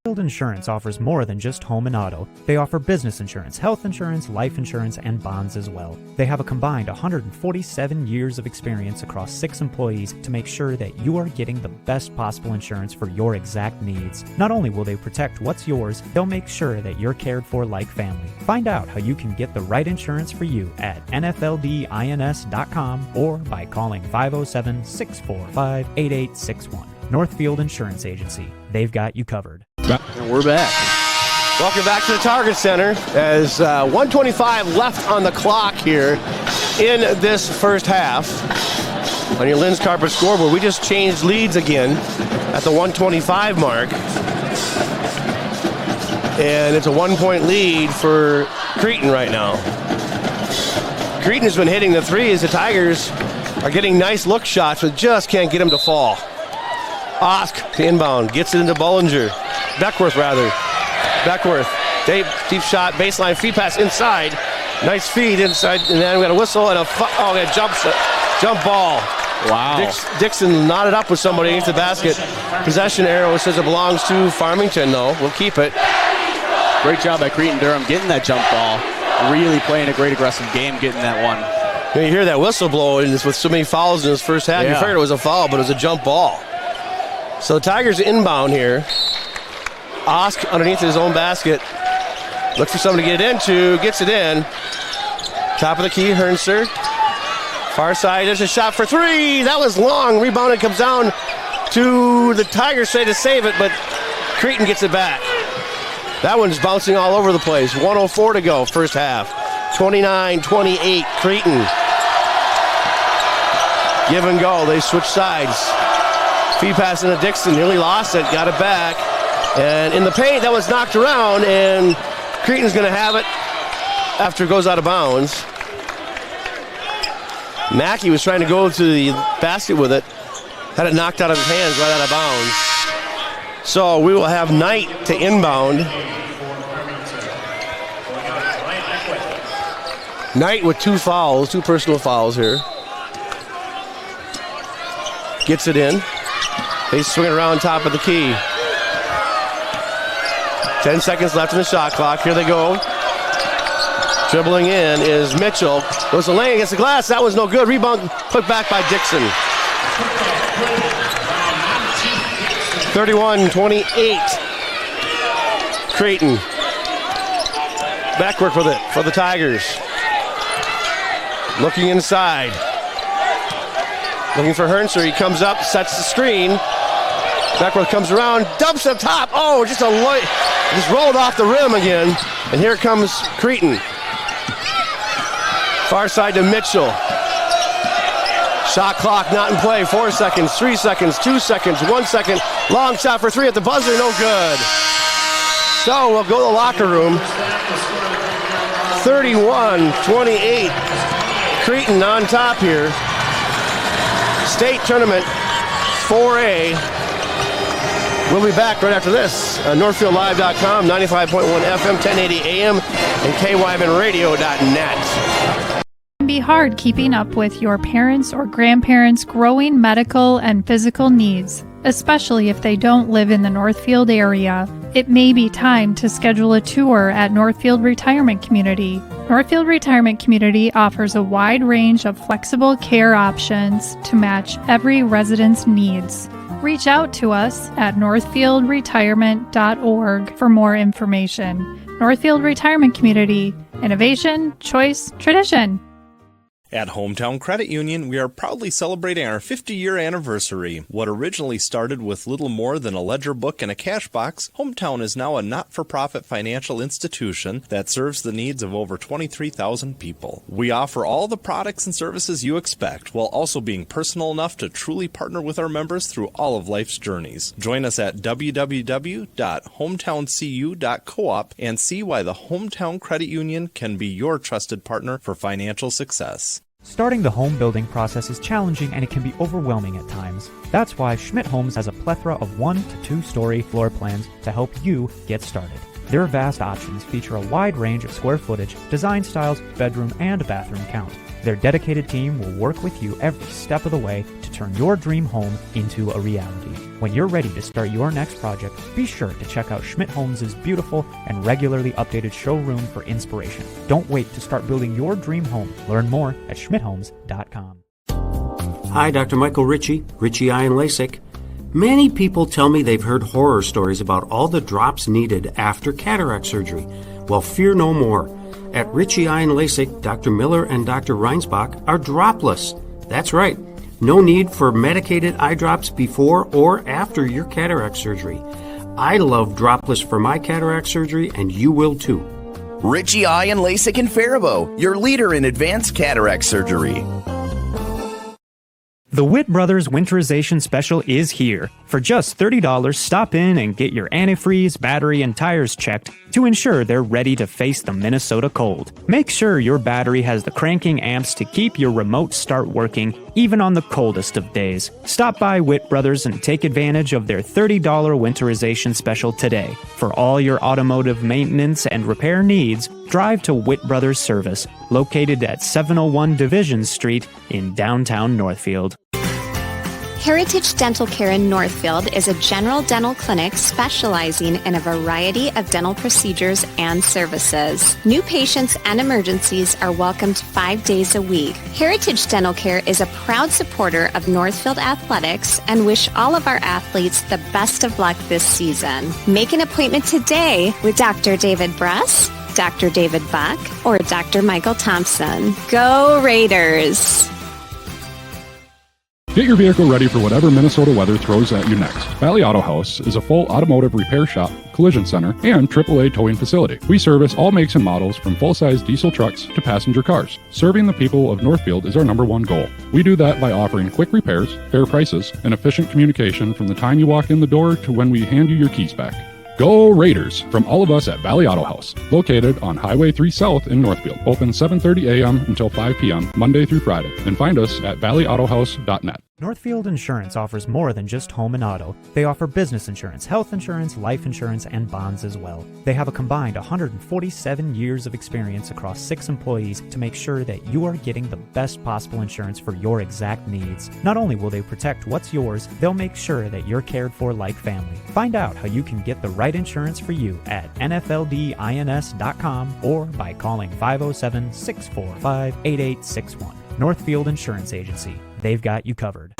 Northfield Insurance offers more than just home and auto. They offer business insurance, health insurance, life insurance, and bonds as well. They have a combined 147 years of experience across 6 employees to make sure that you are getting the best possible insurance for your exact needs. Not only will they protect what's yours, they'll make sure that you're cared for like family. Find out how you can get the right insurance for you at nfldins.com or by calling 507-645-8861. Northfield Insurance Agency. They've got you covered. And we're back. Welcome back to the Target Center as 1:25 left on the clock here in this first half. On your Lynn's Carpet scoreboard, we just changed leads again at the 1:25 mark. And it's a 1-point lead for Cretin right now. Cretin has been hitting the threes. The Tigers are getting nice look shots, but just can't get them to fall. Osk to inbound, gets it into Beckworth. Deep shot, baseline feed pass inside. Nice feed inside, and then we got a whistle and a jump ball. Wow. Dixon knotted up with somebody against the basket. Possession arrow says it belongs to Farmington, though. We'll keep it. Great job by Cretin Derham getting that jump ball. Really playing a great aggressive game getting that one. You hear that whistle blow with so many fouls in his first half. Yeah. You figured it was a foul, but it was a jump ball. So the Tigers inbound here. Osk underneath his own basket. Looks for somebody to get it into. Gets it in. Top of the key, Hernser. Far side, there's a shot for three. That was long. Rebounded, comes down to the Tigers side to save it, but Cretin gets it back. That one's bouncing all over the place. 1:04 to go, first half. 29-28, Cretin. Give and go. They switch sides. Feed pass into Dixon. Nearly lost it. Got it back. And in the paint, that was knocked around, and Cretin's going to have it after it goes out of bounds. Mackey was trying to go to the basket with it. Had it knocked out of his hands right out of bounds. So we will have Knight to inbound. Knight with two personal fouls here. Gets it in. They swing it around top of the key. 10 seconds left in the shot clock. Here they go. Dribbling in is Mitchell. Goes to lane against the glass. That was no good. Rebound put back by Dixon. 31-28. Cretin. Backwork with it for the Tigers. Looking inside. Looking for Hernser. He comes up, sets the screen. Backwork comes around, dumps up top. Oh, just rolled off the rim again. And here comes Cretin. Far side to Mitchell. Shot clock not in play. 4 seconds, 3 seconds, 2 seconds, 1 second. Long shot for three at the buzzer, no good. So we'll go to the locker room. 31-28. Cretin on top here. State tournament 4A. We'll be back right after this. NorthfieldLive.com, 95.1 FM, 1080 AM, and KYMNradio.net. It can be hard keeping up with your parents' or grandparents' growing medical and physical needs, especially if they don't live in the Northfield area. It may be time to schedule a tour at Northfield Retirement Community. Northfield Retirement Community offers a wide range of flexible care options to match every resident's needs. Reach out to us at northfieldretirement.org for more information. Northfield Retirement Community. Innovation, choice, tradition. At Hometown Credit Union, we are proudly celebrating our 50-year anniversary. What originally started with little more than a ledger book and a cash box, Hometown is now a not-for-profit financial institution that serves the needs of over 23,000 people. We offer all the products and services you expect, while also being personal enough to truly partner with our members through all of life's journeys. Join us at www.hometowncu.coop and see why the Hometown Credit Union can be your trusted partner for financial success. Starting the home building process is challenging and it can be overwhelming at times. That's why Schmidt Homes has a plethora of 1 to 2 story floor plans to help you get started. Their vast options feature a wide range of square footage, design styles, bedroom, and bathroom count. Their dedicated team will work with you every step of the way to turn your dream home into a reality. When you're ready to start your next project, be sure to check out Schmidt Homes' beautiful and regularly updated showroom for inspiration. Don't wait to start building your dream home. Learn more at schmidthomes.com. Hi, Dr. Michael Ritchie, Eye and LASIK. Many people tell me they've heard horror stories about all the drops needed after cataract surgery. Well, fear no more. At Ritchie Eye and LASIK, Dr. Miller and Dr. Reinsbach are dropless. That's right. No need for medicated eye drops before or after your cataract surgery. I love dropless for my cataract surgery, and you will too. Ritchie Eye and LASIK in Faribault, your leader in advanced cataract surgery. The Witt Brothers Winterization Special is here. For just $30, stop in and get your antifreeze, battery, and tires checked to ensure they're ready to face the Minnesota cold. Make sure your battery has the cranking amps to keep your remote start working even on the coldest of days. Stop by Witt Brothers and take advantage of their $30 Winterization Special today. For all your automotive maintenance and repair needs, drive to Witt Brothers Service, located at 701 Division Street in downtown Northfield. Heritage Dental Care in Northfield is a general dental clinic specializing in a variety of dental procedures and services. New patients and emergencies are welcomed 5 days a week. Heritage Dental Care is a proud supporter of Northfield Athletics and wish all of our athletes the best of luck this season. Make an appointment today with Dr. David Bruss, Dr. David Buck, or Dr. Michael Thompson. Go Raiders! Get your vehicle ready for whatever Minnesota weather throws at you next. Valley Auto House is a full automotive repair shop, collision center, and AAA towing facility. We service all makes and models from full-size diesel trucks to passenger cars. Serving the people of Northfield is our #1 goal. We do that by offering quick repairs, fair prices, and efficient communication from the time you walk in the door to when we hand you your keys back. Go Raiders from all of us at Valley Auto House, located on Highway 3 South in Northfield. Open 7:30 a.m. until 5 p.m. Monday through Friday, and find us at valleyautohouse.net. Northfield Insurance offers more than just home and auto. They offer business insurance, health insurance, life insurance, and bonds as well. They have a combined 147 years of experience across 6 employees to make sure that you are getting the best possible insurance for your exact needs. Not only will they protect what's yours, they'll make sure that you're cared for like family. Find out how you can get the right insurance for you at nfldins.com or by calling 507-645-8861. Northfield Insurance Agency. They've got you covered.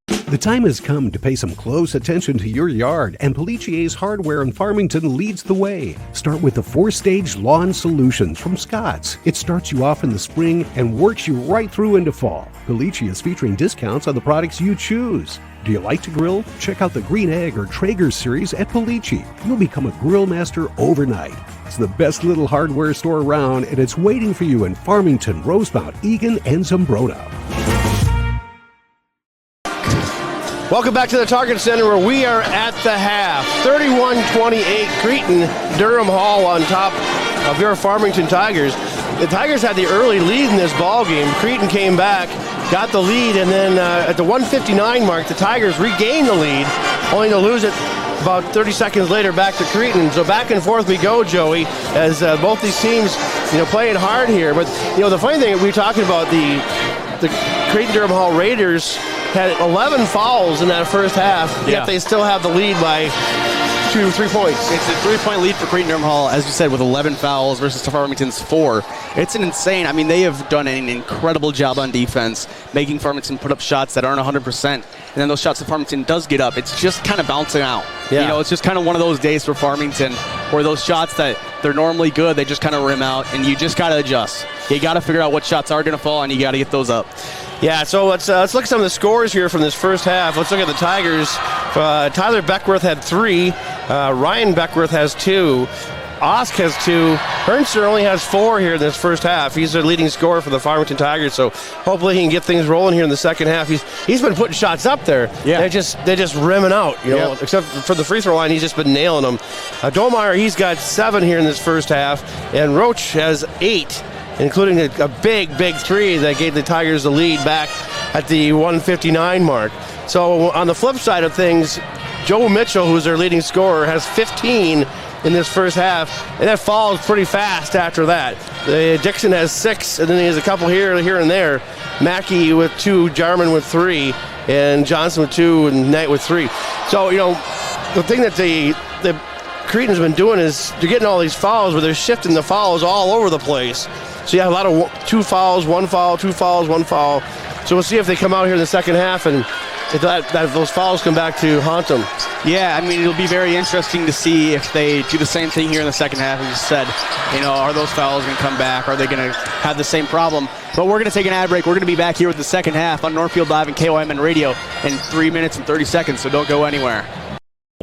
The time has come to pay some close attention to your yard, and Pellicier's Hardware in Farmington leads the way. Start with the 4-stage lawn solutions from Scott's. It starts you off in the spring and works you right through into fall. Pellicia is featuring discounts on the products you choose. Do you like to grill? Check out the Green Egg or Traeger series at Pellicia. You'll become a grill master overnight. It's the best little hardware store around, and it's waiting for you in Farmington, Rosemount, Eagan, and Zumbrota. Welcome back to the Target Center, where we are at the half. 31-28, Cretin, Derham Hall on top of your Farmington Tigers. The Tigers had the early lead in this ball game. Cretin came back, got the lead, and then at the 1:59 mark, the Tigers regained the lead, only to lose it about 30 seconds later back to Cretin. So back and forth we go, Joey, as both these teams, playing hard here. But, the funny thing, we were talking about the Cretin Derham Hall Raiders had 11 fouls in that first half, yet they still have the lead by 2-3 points. It's a 3-point lead for Cretin Derham Hall, as you said, with 11 fouls versus Farmington's 4. It's an insane. I mean, they have done an incredible job on defense, making Farmington put up shots that aren't 100%. And then those shots that Farmington does get up, it's just kind of bouncing out. Yeah. It's just kind of one of those days for Farmington where those shots that they're normally good, they just kind of rim out, and you just got to adjust. You got to figure out what shots are going to fall, and you got to get those up. Yeah, so let's look at some of the scores here from this first half. Let's look at the Tigers. Tyler Beckworth had 3. Ryan Beckworth has 2. Osk has 2. Hernster only has 4 here in this first half. He's the leading scorer for the Farmington Tigers, so hopefully he can get things rolling here in the second half. He's been putting shots up there. Yeah. They're just rimming out, except for the free throw line, he's just been nailing them. Dolmeyer, he's got 7 here in this first half, and Roach has 8. Including a big 3 that gave the Tigers the lead back at the 1:59 mark. So on the flip side of things, Joe Mitchell, who's their leading scorer, has 15 in this first half, and that falls pretty fast after that. Dixon has 6, and then he has a couple here and there. Mackey with 2, Jarman with 3, and Johnson with 2, and Knight with 3. So, the thing that the Cretin's been doing is they're getting all these fouls where they're shifting the fouls all over the place. So you have a lot of 2 fouls, 1 foul, 2 fouls, 1 foul. So we'll see if they come out here in the second half and if those fouls come back to haunt them. Yeah, I mean, it'll be very interesting to see if they do the same thing here in the second half. As you said, are those fouls going to come back? Are they going to have the same problem? But we're going to take an ad break. We're going to be back here with the second half on Northfield Live and KYMN Radio in 3 minutes and 30 seconds, so don't go anywhere.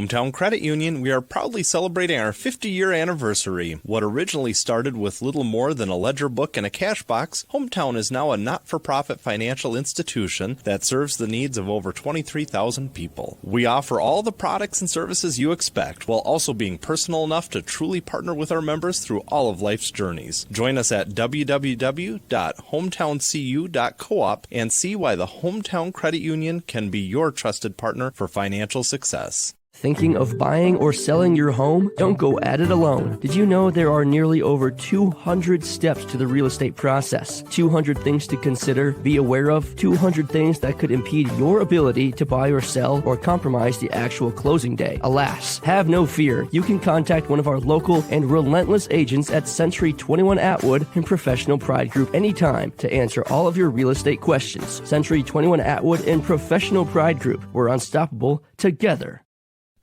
Hometown Credit Union, we are proudly celebrating our 50-year anniversary. What originally started with little more than a ledger book and a cash box, Hometown is now a not-for-profit financial institution that serves the needs of over 23,000 people. We offer all the products and services you expect, while also being personal enough to truly partner with our members through all of life's journeys. Join us at www.hometowncu.coop and see why the Hometown Credit Union can be your trusted partner for financial success. Thinking of buying or selling your home? Don't go at it alone. Did you know there are nearly over 200 steps to the real estate process? 200 things to consider, be aware of, 200 things that could impede your ability to buy or sell or compromise the actual closing day. Alas, have no fear. You can contact one of our local and relentless agents at Century 21 Atwood and Professional Pride Group anytime to answer all of your real estate questions. Century 21 Atwood and Professional Pride Group. We're unstoppable together.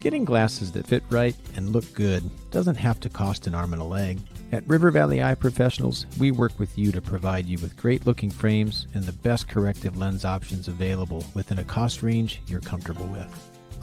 Getting glasses that fit right and look good doesn't have to cost an arm and a leg. At River Valley Eye Professionals, we work with you to provide you with great-looking frames and the best corrective lens options available within a cost range you're comfortable with.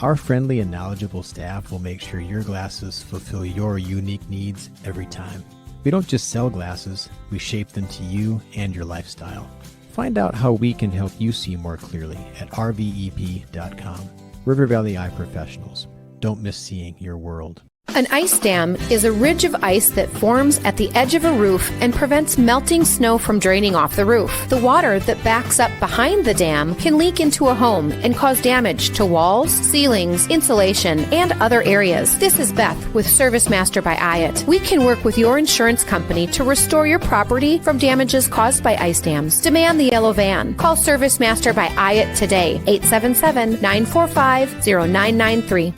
Our friendly and knowledgeable staff will make sure your glasses fulfill your unique needs every time. We don't just sell glasses, we shape them to you and your lifestyle. Find out how we can help you see more clearly at rvep.com. River Valley Eye Professionals. Don't miss seeing your world. An ice dam is a ridge of ice that forms at the edge of a roof and prevents melting snow from draining off the roof. The water that backs up behind the dam can leak into a home and cause damage to walls, ceilings, insulation, and other areas. This is Beth with Service Master by Hyatt. We can work with your insurance company to restore your property from damages caused by ice dams. Demand the yellow van. Call Service Master by Hyatt today, 877-945-0993.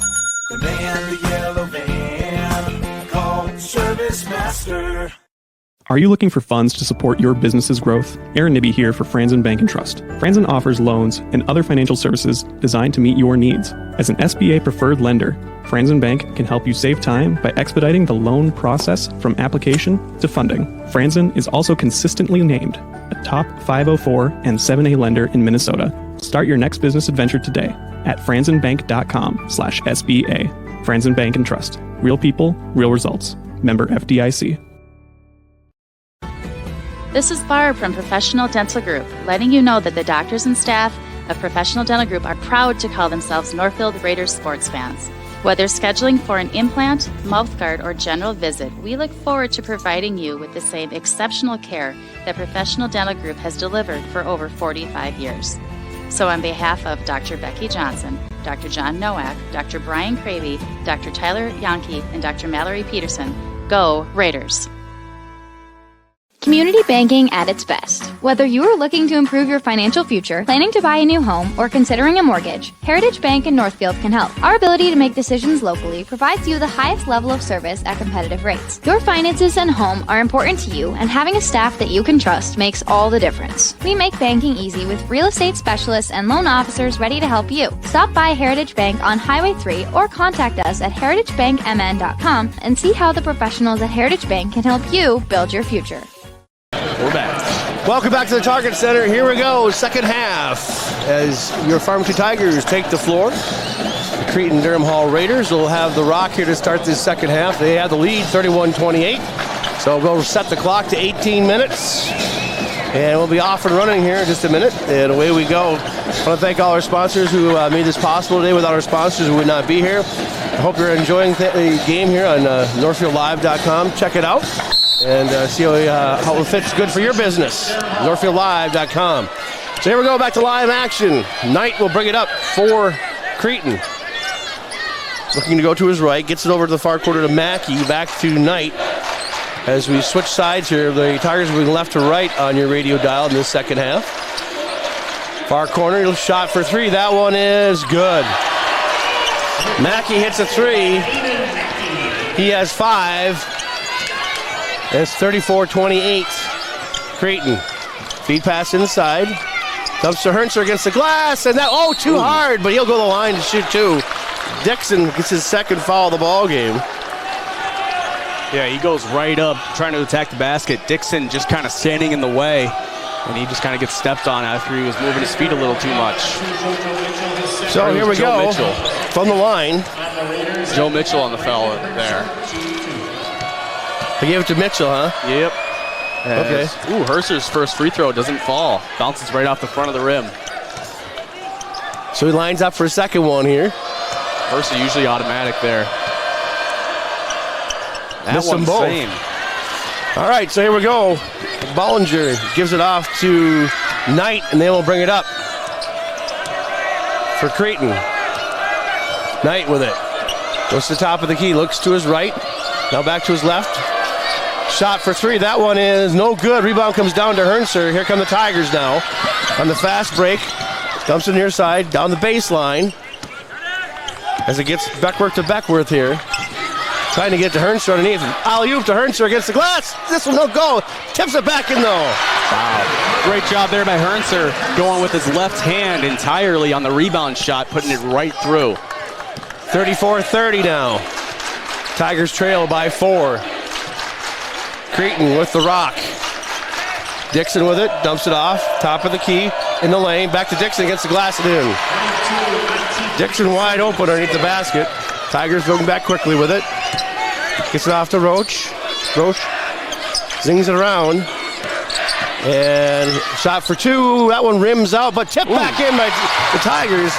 Demand the yellow van. Call Service Master. Are you looking for funds to support your business's growth? Aaron Nibby here for Franzen Bank and Trust. Franzen offers loans and other financial services designed to meet your needs. As an SBA preferred lender, Franzen Bank can help you save time by expediting the loan process from application to funding. Franzen is also consistently named a top 504 and 7A lender in Minnesota. Start your next business adventure today at franzenbank.com/SBA. Franzen Bank and Trust. Real people, real results. Member FDIC. This is Barb from Professional Dental Group, letting you know that the doctors and staff of Professional Dental Group are proud to call themselves Northfield Raiders sports fans. Whether scheduling for an implant, mouth guard, or general visit, we look forward to providing you with the same exceptional care that Professional Dental Group has delivered for over 45 years. So on behalf of Dr. Becky Johnson, Dr. John Nowak, Dr. Brian Cravey, Dr. Tyler Yonke, and Dr. Mallory Peterson, go Raiders! Community banking at its best. Whether you are looking to improve your financial future, planning to buy a new home, or considering a mortgage, Heritage Bank in Northfield can help. Our ability to make decisions locally provides you the highest level of service at competitive rates. Your finances and home are important to you, and having a staff that you can trust makes all the difference. We make banking easy with real estate specialists and loan officers ready to help you. Stop by Heritage Bank on Highway 3 or contact us at heritagebankmn.com and see how the professionals at Heritage Bank can help you build your future. We're back. Welcome back to the Target Center. Here we go, second half, as your Farmington Tigers take the floor. The Cretin Derham Hall Raiders will have the rock here to start this second half. They have the lead, 31-28. So we'll set the clock to 18 minutes. And we'll be off and running here in just a minute. And away we go. I want to thank all our sponsors who made this possible today. Without our sponsors, we would not be here. I hope you're enjoying the game here on NorthfieldLive.com. Check it out. And see how it fits good for your business. NorthfieldLive.com. So here we go, back to live action. Knight will bring it up for Cretin. Looking to go to his right, gets it over to the far corner to Mackey, back to Knight. As we switch sides here, the Tigers moving left to right on your radio dial in this second half. Far corner, shot for three. That one is good. Mackey hits a three. He has five. It's 34-28. Cretin. Feed pass inside. Dumps to Hernser against the glass, and that, too hard, but he'll go to the line to shoot two. Dixon gets his second foul of the ball game. Yeah, he goes right up trying to attack the basket. Dixon just kind of standing in the way. And he just kind of gets stepped on after he was moving his feet a little too much. So here we go. Mitchell. From the line. Joe Mitchell on the foul there. They gave it to Mitchell, huh? Yep. Okay. Ooh, Herser's first free throw doesn't fall. Bounces right off the front of the rim. So he lines up for a second one here. Herser usually automatic there. Missed them both. All right, so here we go. Bollinger gives it off to Knight, and they will bring it up for Cretin. Knight with it. Goes to the top of the key, looks to his right. Now back to his left. Shot for three. That one is no good. Rebound comes down to Herser. Here come the Tigers now on the fast break. Dumps it near side, down the baseline. As it gets Beckworth to Beckworth here. Trying to get to Herser underneath. Alley-oop to Herser against the glass. This one will go. Tips it back in though. Wow. Great job there by Herser, going with his left hand entirely on the rebound shot, putting it right through. 34-30 now. Tigers trail by 4. Cretin with the rock. Dixon with it, dumps it off. Top of the key, in the lane. Back to Dixon against the glass and in. Dixon wide open underneath the basket. Tigers going back quickly with it. Gets it off to Roach. Roach zings it around. And shot for two. That one rims out, but tipped back in by the Tigers.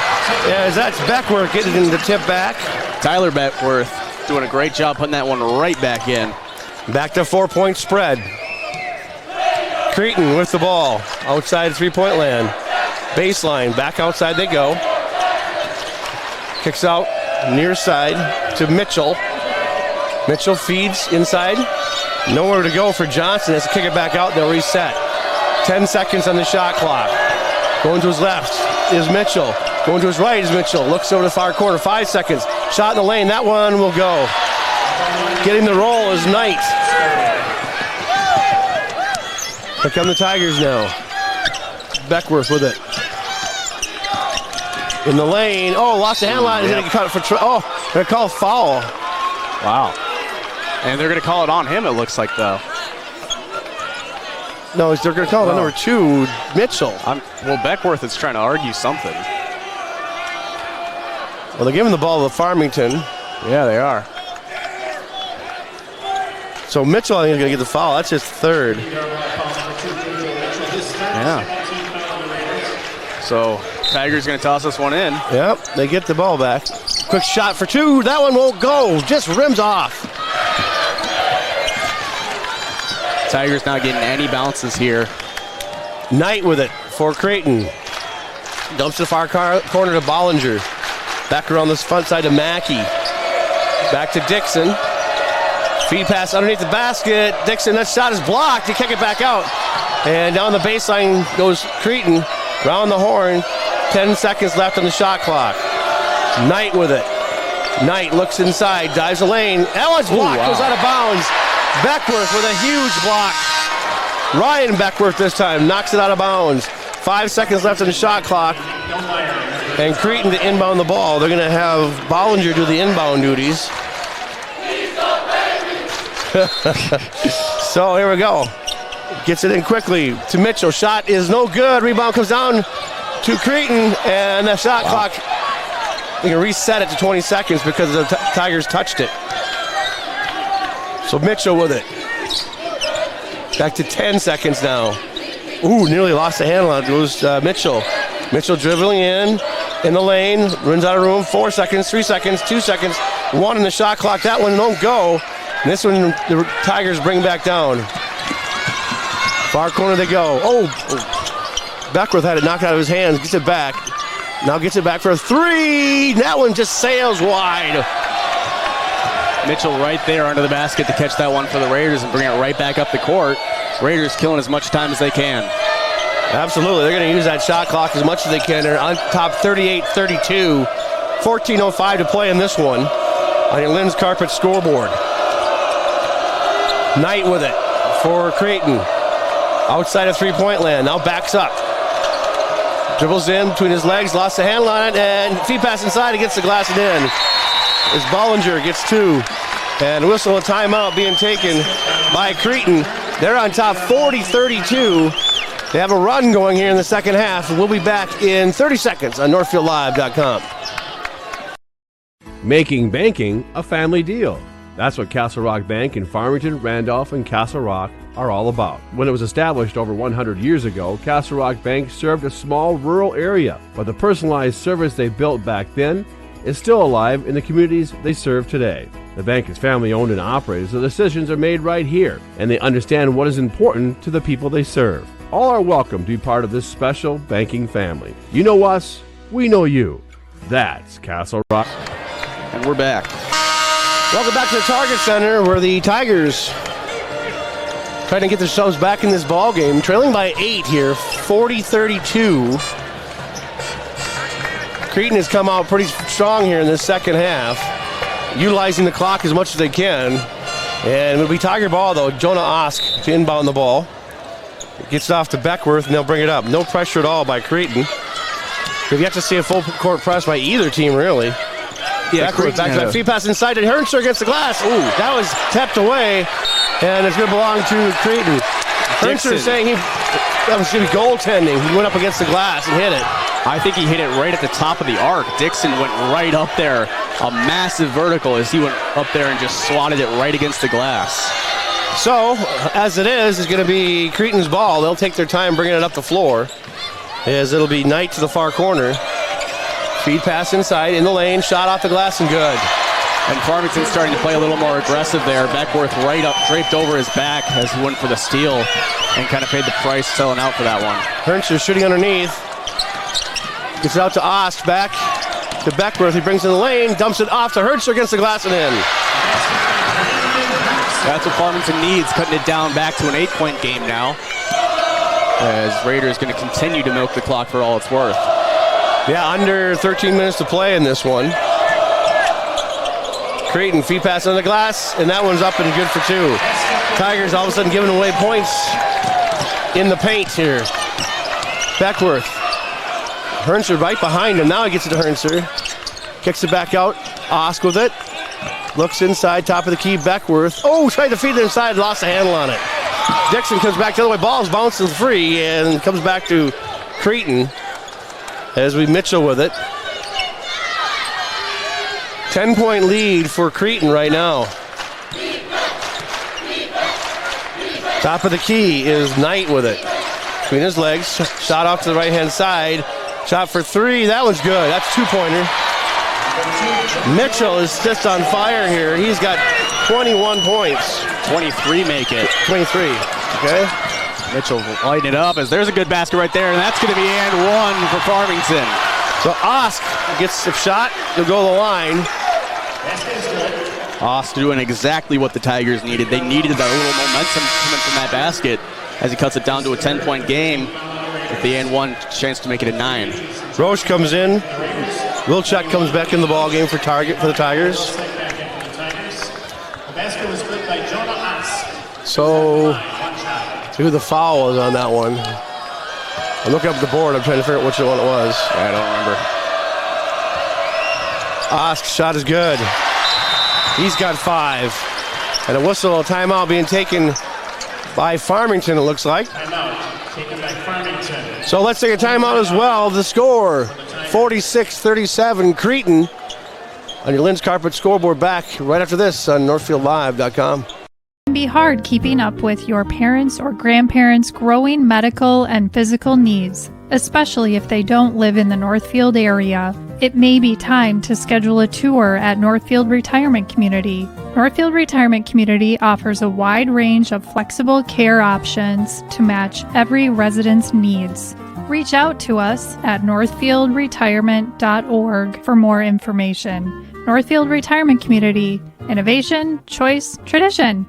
As that's Beckworth getting in the tip back. Tyler Beckworth doing a great job putting that one right back in. Back to 4-point spread. Cretin with the ball outside three-point land. Baseline, back outside they go. Kicks out near side to Mitchell. Mitchell feeds inside. Nowhere to go for Johnson. Has to kick it back out. They'll reset. 10 seconds on the shot clock. Going to his left is Mitchell. Going to his right is Mitchell. Looks over the far corner. 5 seconds. Shot in the lane. That one will go. Getting the roll is Knight. Here come the Tigers now. Beckworth with it. In the lane. Oh, lost the hand line. He's going to cut it for they're going to call a foul. Wow. And they're going to call it on him, it looks like, though. No, they're going to call it on number 2, Mitchell. Well, Beckworth is trying to argue something. Well, they're giving the ball to Farmington. Yeah, they are. So Mitchell, I think, is going to get the foul. That's his third. Yeah. So Tigers going to toss this one in. Yep, they get the ball back. Quick shot for two. That one won't go. Just rims off. Tigers not getting any bounces here. Knight with it for Cretin. Dumps the far corner to Bollinger. Back around this front side to Mackey. Back to Dixon. Feed pass underneath the basket. Dixon, that shot is blocked. He kick it back out. And down the baseline goes Cretin. Round the horn. 10 seconds left on the shot clock. Knight with it. Knight looks inside, dives the lane. That one's blocked, goes out of bounds. Beckworth with a huge block. Ryan Beckworth this time knocks it out of bounds. 5 seconds left on the shot clock. And Cretin to inbound the ball. They're going to have Bollinger do the inbound duties. So here we go. Gets it in quickly to Mitchell. Shot is no good. Rebound comes down to Cretin. And the shot clock, they can reset it to 20 seconds because the Tigers touched it. So Mitchell with it. Back to 10 seconds now. Ooh, nearly lost the handle on it. Goes Mitchell. Mitchell dribbling in the lane. Runs out of room. 4 seconds, 3 seconds, 2 seconds. 1 in the shot clock. That one won't go. And this one the Tigers bring back down. Far corner they go. Oh, Beckworth had it knocked out of his hands. Gets it back. Now gets it back for a three. That one just sails wide. Mitchell right there under the basket to catch that one for the Raiders and bring it right back up the court. Raiders killing as much time as they can. Absolutely. They're going to use that shot clock as much as they can. They're on top 38-32. 14:05 to play in this one on your Lynn's Carpet scoreboard. Knight with it for Cretin. Outside of three-point land. Now backs up. Dribbles in between his legs. Lost the handle on it. And feed pass inside against the glass and in. As Bollinger gets two. And whistle and timeout being taken by Cretin. They're on top 40-32. They have a run going here in the second half. We'll be back in 30 seconds on NorthfieldLive.com. Making banking a family deal. That's what Castle Rock Bank in Farmington, Randolph, and Castle Rock are all about. When it was established over 100 years ago, Castle Rock Bank served a small rural area, but the personalized service they built back then is still alive in the communities they serve today. The bank is family owned and operated, so decisions are made right here, and they understand what is important to the people they serve. All are welcome to be part of this special banking family. You know us, we know you. That's Castle Rock. And we're back. Welcome back to the Target Center, where the Tigers trying to get themselves back in this ball game, trailing by 8 here, 40-32. Cretin has come out pretty strong here in this second half, utilizing the clock as much as they can. And it'll be Tiger ball, though. Jonah Osk to inbound the ball. Gets it off to Beckworth, and they'll bring it up. No pressure at all by Cretin. We've yet to see a full court press by either team, really. Yeah, Beckworth back to that feed pass inside to Hernster against the glass. Ooh, that was tapped away, and it's going to belong to Cretin. Hernster is saying that was going to be goaltending. He went up against the glass and hit it. I think he hit it right at the top of the arc. Dixon went right up there, a massive vertical as he went up there and just swatted it right against the glass. So, as it is, it's going to be Cretin's ball. They'll take their time bringing it up the floor, as it'll be Knight to the far corner. Feed pass inside, in the lane, shot off the glass and good. And Farmington's starting to play a little more aggressive there. Beckworth right up, draped over his back as he went for the steal and kind of paid the price selling out for that one. Hernster shooting underneath. Gets it out to Ost, back to Beckworth. He brings it in the lane, dumps it off to Hernster against the glass and in. That's what Farmington needs, cutting it down back to an 8-point game now, as Raiders going to continue to milk the clock for all it's worth. Yeah, under 13 minutes to play in this one. Cretin feed pass on the glass, and that one's up and good for 2. Tigers all of a sudden giving away points in the paint here. Beckworth. Hernster right behind him. Now he gets it to Hernster. Kicks it back out. Osk with it. Looks inside, top of the key, Beckworth. Oh, tried to feed it inside, lost the handle on it. Dixon comes back the other way. Ball's bouncing free and comes back to Cretin as we Mitchell with it. 10-point lead for Cretin right now. Top of the key is Knight with it. Between his legs, shot off to the right-hand side. Shot for 3, that one's good. That's 2-pointer. Mitchell is just on fire here. He's got 21 points. 23 make it. 23, okay. Mitchell lighting it up as there's a good basket right there, and that's going to be and 1 for Farmington. So Osk gets the shot. He'll go to the line. Osk doing exactly what the Tigers needed. They needed that little momentum coming from that basket as he cuts it down to a 10-point game with the and 1 chance to make it a 9. Roche comes in. Wilczek comes back in the ball game for the Tigers. So, see who the foul was on that one. I'm looking up the board. I'm trying to figure out which one it was. I don't remember. Osk's shot is good. He's got 5. And a whistle, a timeout being taken by Farmington, it looks like. Timeout taken by Farmington. So let's take a timeout as well. The score, 46-37, Cretin. On your Lynn's Carpet scoreboard back right after this on NorthfieldLive.com. It can be hard keeping up with your parents' or grandparents' growing medical and physical needs, especially if they don't live in the Northfield area. It may be time to schedule a tour at Northfield Retirement Community. Northfield Retirement Community offers a wide range of flexible care options to match every resident's needs. Reach out to us at northfieldretirement.org for more information. Northfield Retirement Community. Innovation, choice, tradition.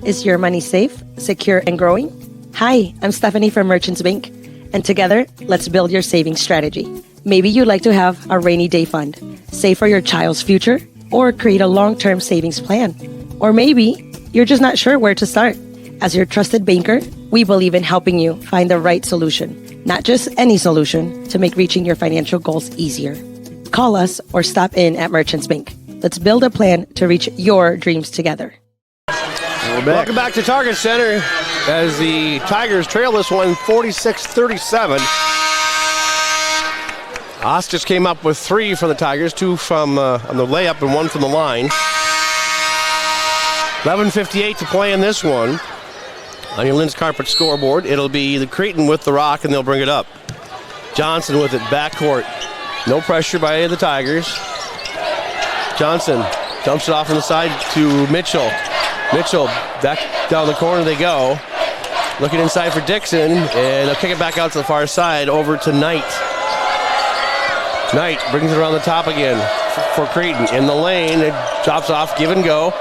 Is your money safe, secure, and growing? Hi, I'm Stephanie from Merchants Bank, and together, let's build your savings strategy. Maybe you'd like to have a rainy day fund, save for your child's future, or create a long-term savings plan. Or maybe you're just not sure where to start. As your trusted banker, we believe in helping you find the right solution, not just any solution, to make reaching your financial goals easier. Call us or stop in at Merchants Bank. Let's build a plan to reach your dreams together. Welcome back to Target Center as the Tigers trail this one 46-37. Oss just came up with 3 from the Tigers, 2 from on the layup and 1 from the line. 11:58 to play in this one. On your Lynn's Carpet scoreboard, it'll be the Cretin with the rock, and they'll bring it up. Johnson with it, backcourt. No pressure by the Tigers. Johnson dumps it off on the side to Mitchell. Mitchell, back down the corner they go. Looking inside for Dixon, and they'll kick it back out to the far side, over to Knight. Knight brings it around the top again for Cretin. In the lane, it drops off, give and go.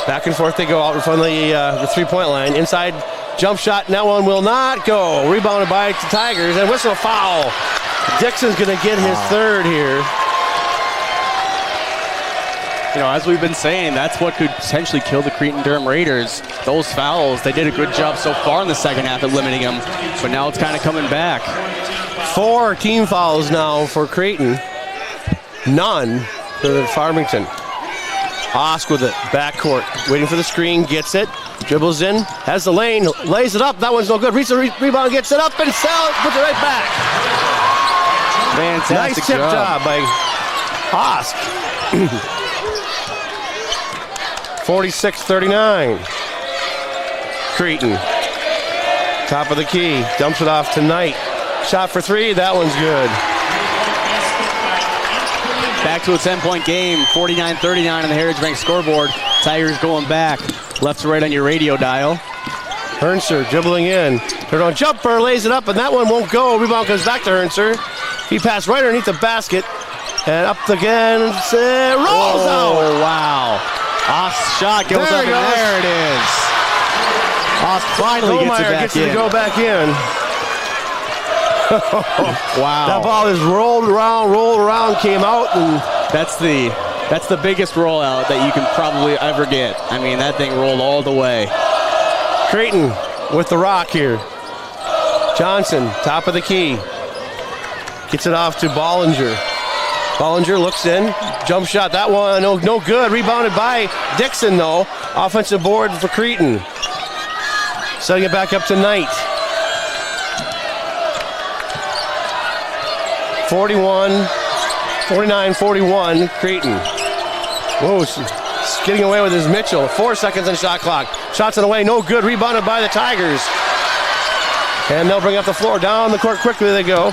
Back and forth they go out in front of the 3-point line. Inside jump shot, and that one will not go. Rebounded by the Tigers, and whistle foul. Dixon's going to get his third here. You know, as we've been saying, that's what could potentially kill the Cretin Derham Raiders. Those fouls, they did a good job so far in the second half at limiting them, but now it's kind of coming back. 4 team fouls now for Cretin. None for Farmington. Osk with it, backcourt, waiting for the screen, gets it, dribbles in, has the lane, lays it up. That one's no good. Rebound, gets it up, and puts it right back. Fantastic nice tip job by Osk. 46-39. Cretin, top of the key, dumps it off to Knight. Shot for 3, that one's good. Back to a 10-point game, 49-39 on the Heritage Bank scoreboard. Tigers going back, left to right on your radio dial. Hernser dribbling in. Turn on jumper, lays it up, and that one won't go. Rebound comes back to Hernser. He passed right underneath the basket. And up again, rolls out. Oh, wow. Oss shot goes up, and there it is. Oss finally gets it to go back in. Wow. That ball is rolled around, came out, and that's the biggest rollout that you can probably ever get. I mean, that thing rolled all the way. Cretin with the rock here. Johnson, top of the key. Gets it off to Bollinger. Bollinger looks in, jump shot, that one no good. Rebounded by Dixon though. Offensive board for Cretin. Setting it back up to Knight. 49-41, Cretin. Whoa, getting away with his Mitchell. 4 seconds on shot clock. Shots on the way, no good. Rebounded by the Tigers. And they'll bring up the floor. Down the court quickly they go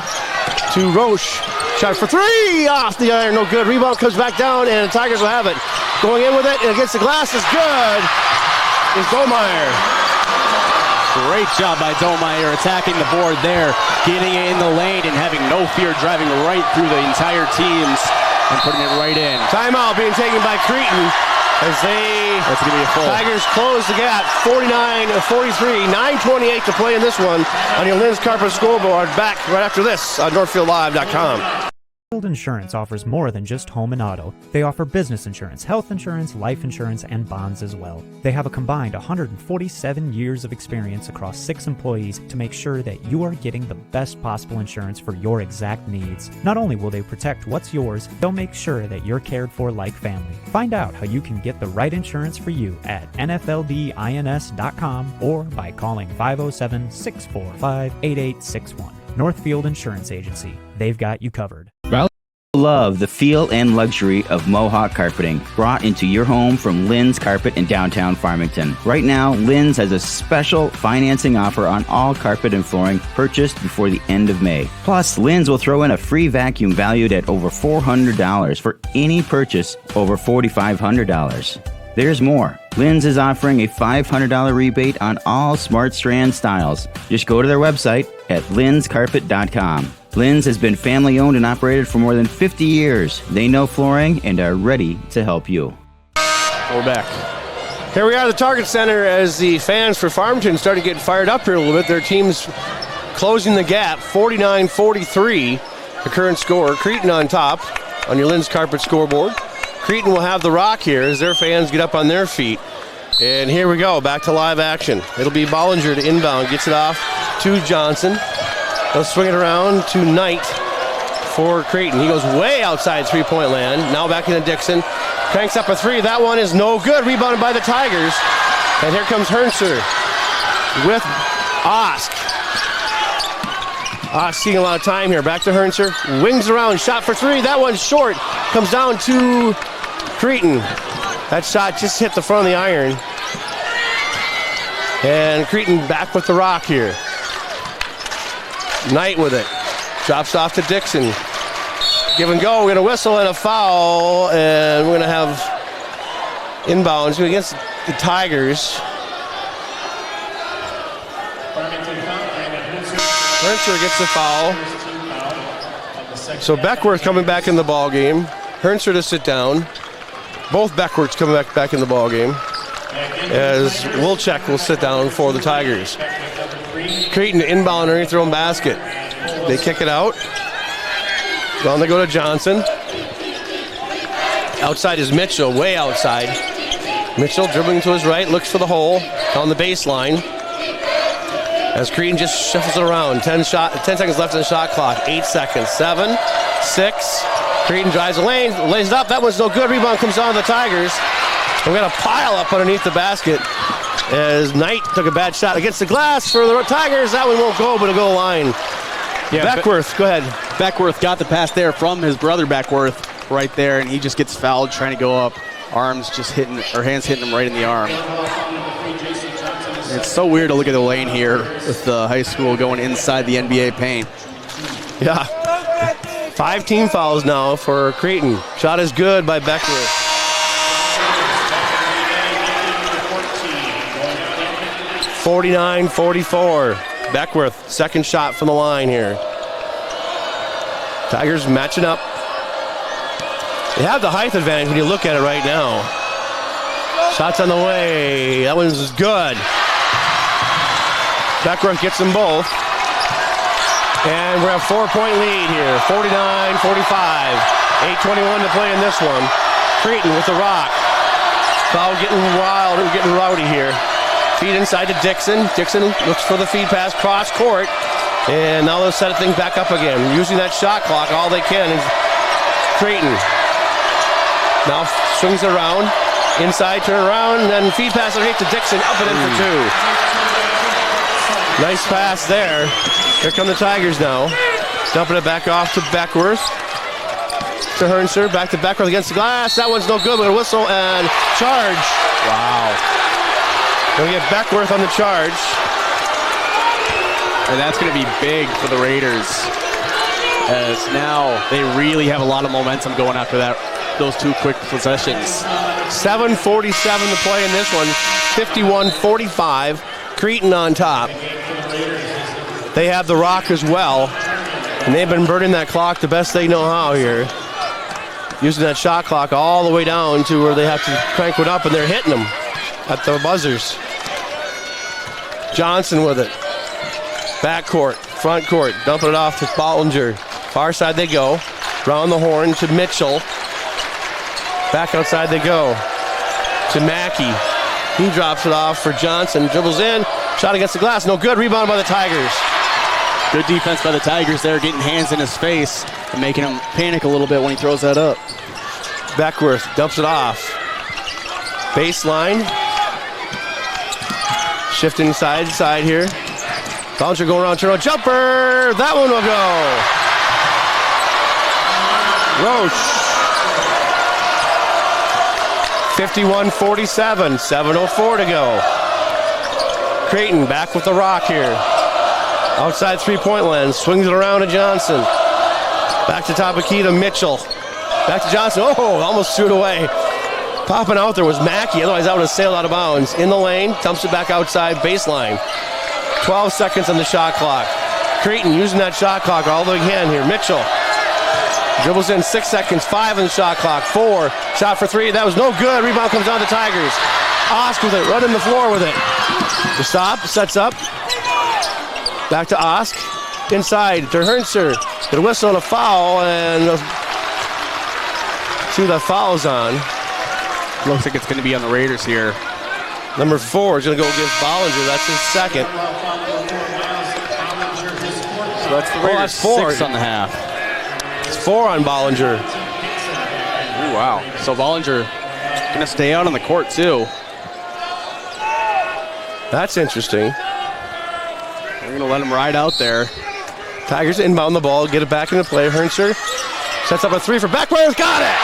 to Roche. Shot for 3 off the iron, no good. Rebound comes back down, and the Tigers will have it. Going in with it, and against the glass is good. Is Domeyer. Great job by Domeyer attacking the board there, getting it in the lane and having no fear, driving right through the entire teams and putting it right in. Timeout being taken by Cretin as that's gonna be a full. Tigers close the gap, 49-43, 9:28 to play in this one on your Lynn's Carpet scoreboard. Back right after this on NorthfieldLive.com. Northfield Insurance offers more than just home and auto. They offer business insurance, health insurance, life insurance, and bonds as well. They have a combined 147 years of experience across 6 employees to make sure that you are getting the best possible insurance for your exact needs. Not only will they protect what's yours, they'll make sure that you're cared for like family. Find out how you can get the right insurance for you at nfldins.com or by calling 507-645-8861. Northfield Insurance Agency. They've got you covered. Love the feel and luxury of Mohawk carpeting brought into your home from Lynn's Carpet in downtown Farmington. Right now, Lynn's has a special financing offer on all carpet and flooring purchased before the end of May. Plus, Lynn's will throw in a free vacuum valued at over $400 for any purchase over $4,500. There's more. Lynn's is offering a $500 rebate on all Smart Strand styles. Just go to their website at lynnscarpet.com. Lynn's has been family owned and operated for more than 50 years. They know flooring and are ready to help you. We're back. Here we are at the Target Center as the fans for Farmington started getting fired up here a little bit. Their team's closing the gap, 49-43, the current score. Cretin on top on your Lynn's Carpet scoreboard. Cretin will have the rock here as their fans get up on their feet. And here we go, back to live action. It'll be Bollinger to inbound, gets it off to Johnson. They'll swing it around to Knight for Cretin. He goes way outside three-point land. Now back into Dixon. Cranks up a 3. That one is no good. Rebounded by the Tigers. And here comes Hernser with Osk. Osk seeing a lot of time here. Back to Hernser. Wings around. Shot for three. That one's short. Comes down to Cretin. That shot just hit the front of the iron. And Cretin back with the rock here. Knight with it. Drops off to Dixon. Give and go. We're going to whistle and a foul. And we're going to have inbounds against the Tigers. Hernser gets the foul. So Beckworth coming back in the ball game. Hernser to sit down. Both Beckworths coming back in the ball game. As Wilczek will sit down for the Tigers. Cretin inbound underneath their own basket. They kick it out. Down they go to Johnson. Outside is Mitchell, way outside. Mitchell dribbling to his right, looks for the hole on the baseline. As Cretin just shuffles it around. 10 seconds left in the shot clock. 8 seconds. 7, 6. Cretin drives the lane, lays it up. That one's no good. Rebound comes on to the Tigers. We got a pile up underneath the basket as Knight took a bad shot against the glass for the Tigers. That one won't go, but it'll go line. Yeah, Beckworth, go ahead. Beckworth got the pass there from his brother Beckworth right there, and he just gets fouled trying to go up. Arms just hitting, or hands hitting him right in the arm. It's so weird to look at the lane here with the high school going inside the NBA paint. Yeah. 5 team fouls now for Cretin. Shot is good by Beckworth. 49-44. Beckworth, second shot from the line here. Tigers matching up. They have the height advantage when you look at it right now. Shots on the way. That one's good. Beckworth gets them both. And we're at a 4-point lead here. 49-45. 8:21 to play in this one. Cretin with the rock. Foul getting wild. We're getting rowdy here. Feed inside to Dixon. Dixon looks for the feed pass cross court. And now they'll set things back up again. Using that shot clock all they can. Cretin now swings around. Inside, turn around, and then feed pass underneath to Dixon. Up and in for 2. Nice pass there. Here come the Tigers now. Dumping it back off to Beckworth. To Hernser. Back to Beckworth against the glass. That one's no good. We're going to whistle and charge. Wow. Going to get Beckworth on the charge. And that's going to be big for the Raiders. As now they really have a lot of momentum going after those 2 quick possessions. 7:47 to play in this one. 51-45. Cretin on top. They have the rock as well. And they've been burning that clock the best they know how here. Using that shot clock all the way down to where they have to crank one up, and they're hitting them at the buzzers. Johnson with it. Back court, front court, dumping it off to Bollinger. Far side they go. Round the horn to Mitchell. Back outside they go to Mackey. He drops it off for Johnson. Dribbles in. Shot against the glass. No good. Rebound by the Tigers. Good defense by the Tigers there, getting hands in his face and making him panic a little bit when he throws that up. Beckworth dumps it off. Baseline. Shifting side to side here. Bollinger going around, turn on jumper. That one will go. Roche. 51-47, 7:04 to go. Cretin back with the rock here. Outside 3-point land, swings it around to Johnson. Back to top of key to Mitchell. Back to Johnson. Oh, almost threw it away. Popping out there was Mackey, otherwise that would have sailed out of bounds. In the lane, dumps it back outside baseline. 12 seconds on the shot clock. Cretin using that shot clock all the way can here. Mitchell. Dribbles in 6 seconds, 5 on the shot clock, 4. Shot for 3, that was no good. Rebound comes on the Tigers. Osk with it, running the floor with it. The stop, sets up. Back to Osk. Inside to Hernser. Get a whistle and a foul, and see the foul's on. Looks like it's going to be on the Raiders here. Number 4 is going to go against Bollinger. That's his second. So that's the Raiders, 6 on the half. 4 on Bollinger. Ooh, wow. So Bollinger going to stay out on the court, too. That's interesting. They're going to let him ride out there. Tigers inbound the ball, get it back into play. Hernser sets up a three for Beckworth. Got it!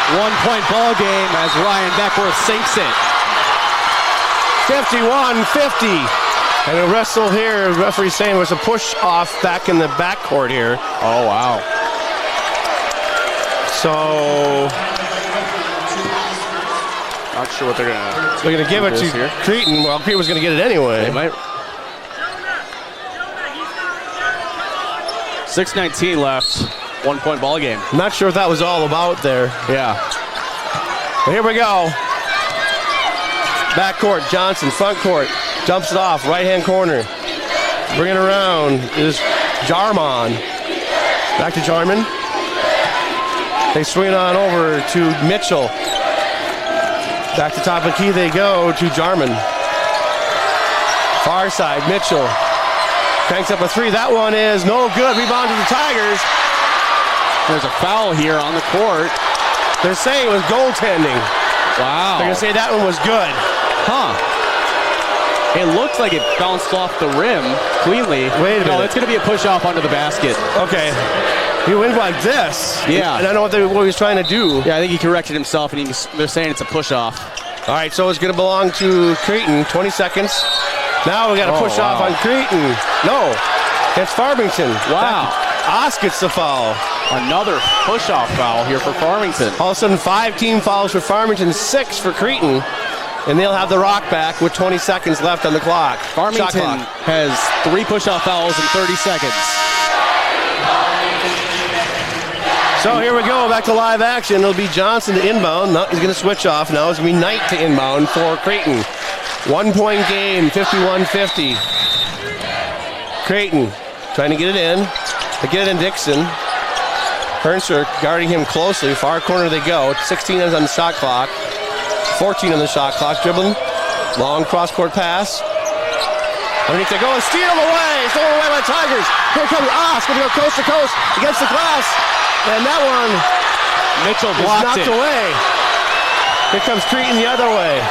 1-point ball game as Ryan Beckworth sinks it. 51-50. And a wrestle here. The referee saying it was a push off back in the backcourt here. Oh, wow. So... Not sure what they're going to... They're going to give it to Cretin. Well, Cretin was going to get it anyway. They might... 6:19 left. 1-point ball game. I'm not sure what that was all about there. Yeah. But here we go. Backcourt, Johnson, front court. Dumps it off, right-hand corner. Bring it around is Jarman. Back to Jarman. They swing it on over to Mitchell. Back to top of the key they go to Jarman. Far side, Mitchell. Cranks up a three. That one is no good. Rebound to the Tigers. There's a foul here on the court. They're saying it was goaltending. Wow. They're going to say that one was good. Huh. It looks like it bounced off the rim cleanly. Wait a minute. No, it's going to be a push-off onto the basket. Okay. He went like this. Yeah. And I don't know what he was trying to do. Yeah, I think he corrected himself, and they're saying it's a push-off. All right, so it's going to belong to Cretin. 20 seconds. Now we got a push-off on Cretin. No, it's Farmington. Wow. Oz gets the foul. Another push-off foul here for Farmington. All of a sudden, 5 team fouls for Farmington, 6 for Cretin. And they'll have the rock back with 20 seconds left on the clock. Farmington has 3 push-off fouls in 30 seconds. So here we go, back to live action. It'll be Johnson to inbound. Now he's going to switch off. Now it's going to be Knight to inbound for Cretin. 1-point game, 51-50. Cretin trying to get it in. They get it in Dixon. Hernser guarding him closely. Far corner they go. 16 is on the shot clock. 14 on the shot clock. Dribbling. Long cross-court pass. Underneath they go and steal away. Stolen away by the Tigers. Here comes Oz. Going to go coast to coast against the glass. And that one Mitchell is blocked knocked it. away. Here comes Cretin the other way.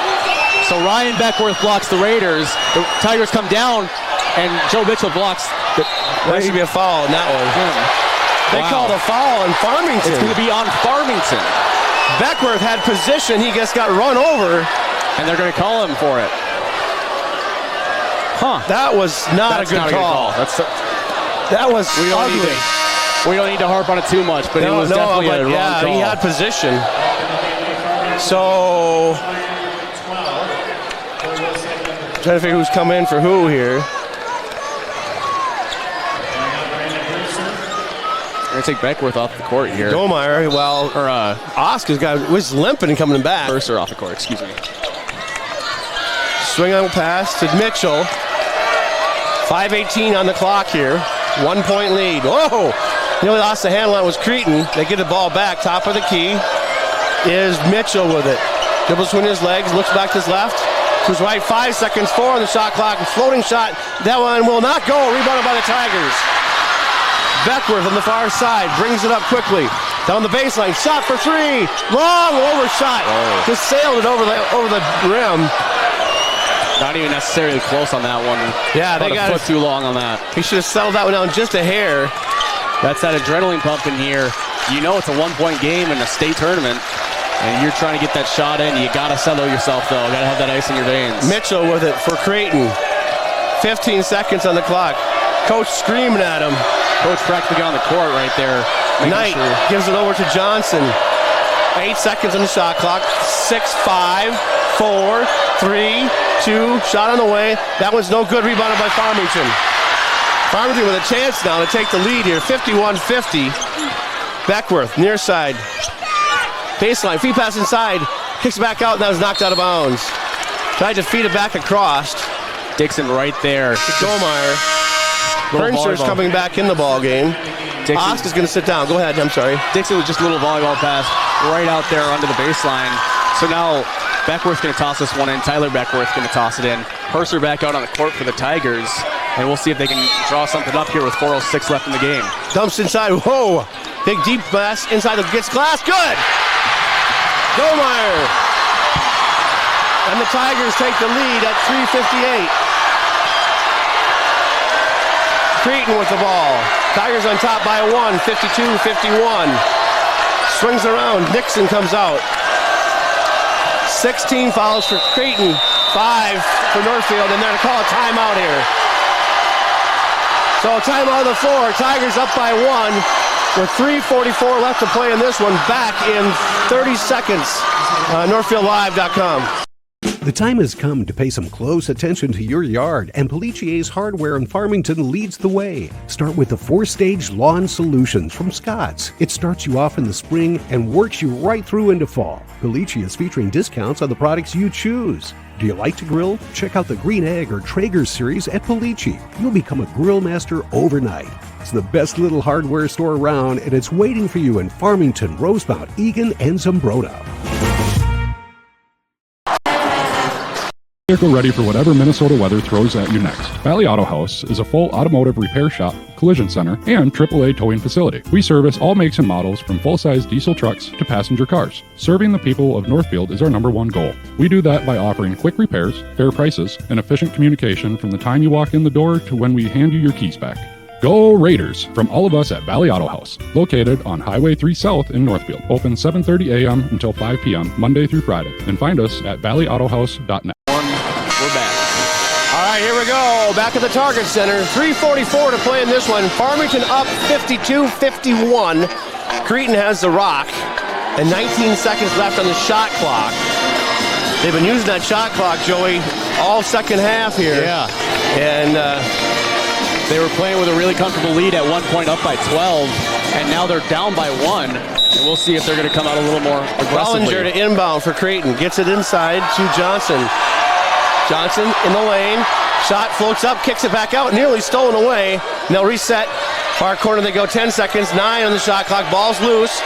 So Ryan Beckworth blocks the Raiders. The Tigers come down, and Joe Mitchell blocks. That should be a foul on that one. They called a foul on Farmington. It's going to be on Farmington. Beckworth had position. He just got run over. And they're going to call him for it. Huh. That was not a good call. That was ugly. We don't need to harp on it too much, but it was definitely a wrong call. He had position. So, trying to figure who's coming in for who here. We're going to take Beckworth off the court here. Domeyer, Oscar's was limping and coming back. Mercer off the court, excuse me. Swing on pass to Mitchell. 5:18 on the clock here. 1-point lead. Whoa! Nearly lost the handle on it was Cretin. They get the ball back. Top of the key is Mitchell with it. Dribbles between his legs, looks back to his left. To his right, 5 seconds, 4 on the shot clock. Floating shot. That one will not go. Rebounded by the Tigers. Beckworth on the far side brings it up quickly. Down the baseline. Shot for 3. Long overshot. Just sailed it over the rim. Not even necessarily close on that one. Yeah, they got a foot too long on that. He should have settled that one down just a hair. That's that adrenaline pumping here. You know it's a 1-point game in a state tournament, and you're trying to get that shot in. You got to settle yourself, though. Got to have that ice in your veins. Mitchell with it for Cretin. 15 seconds on the clock. Coach screaming at him. Coach practically on the court right there. Knight gives it over to Johnson. 8 seconds on the shot clock. 6, 5, 4, 3, 2. Shot on the way. That one's no good. Rebounded by Farmington. Farmington with a chance now to take the lead here. 51-50. Beckworth, near side. Baseline, feed pass inside. Kicks back out, now is knocked out of bounds. Tried to feed it back across. Dixon right there. Domeyer. Hernser's coming back in the ball game. Oscar's going to sit down. Go ahead, I'm sorry. Dixon was just a little volleyball pass right out there under the baseline. So now Beckworth's going to toss this one in. Tyler Beckworth's going to toss it in. Mercer back out on the court for the Tigers. And we'll see if they can draw something up here with 4:06 left in the game. Dumps inside. Whoa. Big deep pass inside the gets glass. Good. Domeyer. and the Tigers take the lead at 3:58. Cretin with the ball. Tigers on top by 1, 52-51. Swings around. Nixon comes out. 16 fouls for Cretin, 5 for Northfield, and they're going to call a timeout here. So a timeout on the floor. Tigers up by 1 with 3:44 left to play in this one. Back in 30 seconds. NorthfieldLive.com. The time has come to pay some close attention to your yard, and Pellicier's Hardware in Farmington leads the way. Start with the 4-stage lawn solutions from Scott's. It starts you off in the spring and works you right through into fall. Pellicia is featuring discounts on the products you choose. Do you like to grill? Check out the Green Egg or Traeger series at Pellicia. You'll become a grill master overnight. It's the best little hardware store around, and it's waiting for you in Farmington, Rosemount, Eagan, and Zumbrota. Vehicle ready for whatever Minnesota weather throws at you next. Valley Auto House is a full automotive repair shop, collision center, and AAA towing facility. We service all makes and models from full-size diesel trucks to passenger cars. Serving the people of Northfield is our #1 goal. We do that by offering quick repairs, fair prices, and efficient communication from the time you walk in the door to when we hand you your keys back. Go Raiders from all of us at Valley Auto House, located on Highway 3 South in Northfield. Open 7:30 a.m. until 5 p.m. Monday through Friday. And find us at valleyautohouse.net. We're back. All right, here we go. Back at the Target Center. 3:44 to play in this one. Farmington up 52-51. Cretin has the rock. And 19 seconds left on the shot clock. They've been using that shot clock, Joey, all second half here. Yeah. And they were playing with a really comfortable lead at one point, up by 12. And now they're down by 1. And we'll see if they're going to come out a little more aggressively. Bollinger to inbound for Cretin. Gets it inside to Johnson. Johnson in the lane. Shot floats up, kicks it back out, nearly stolen away. And they'll reset. Far corner they go, 10 seconds, 9 on the shot clock. Ball's loose.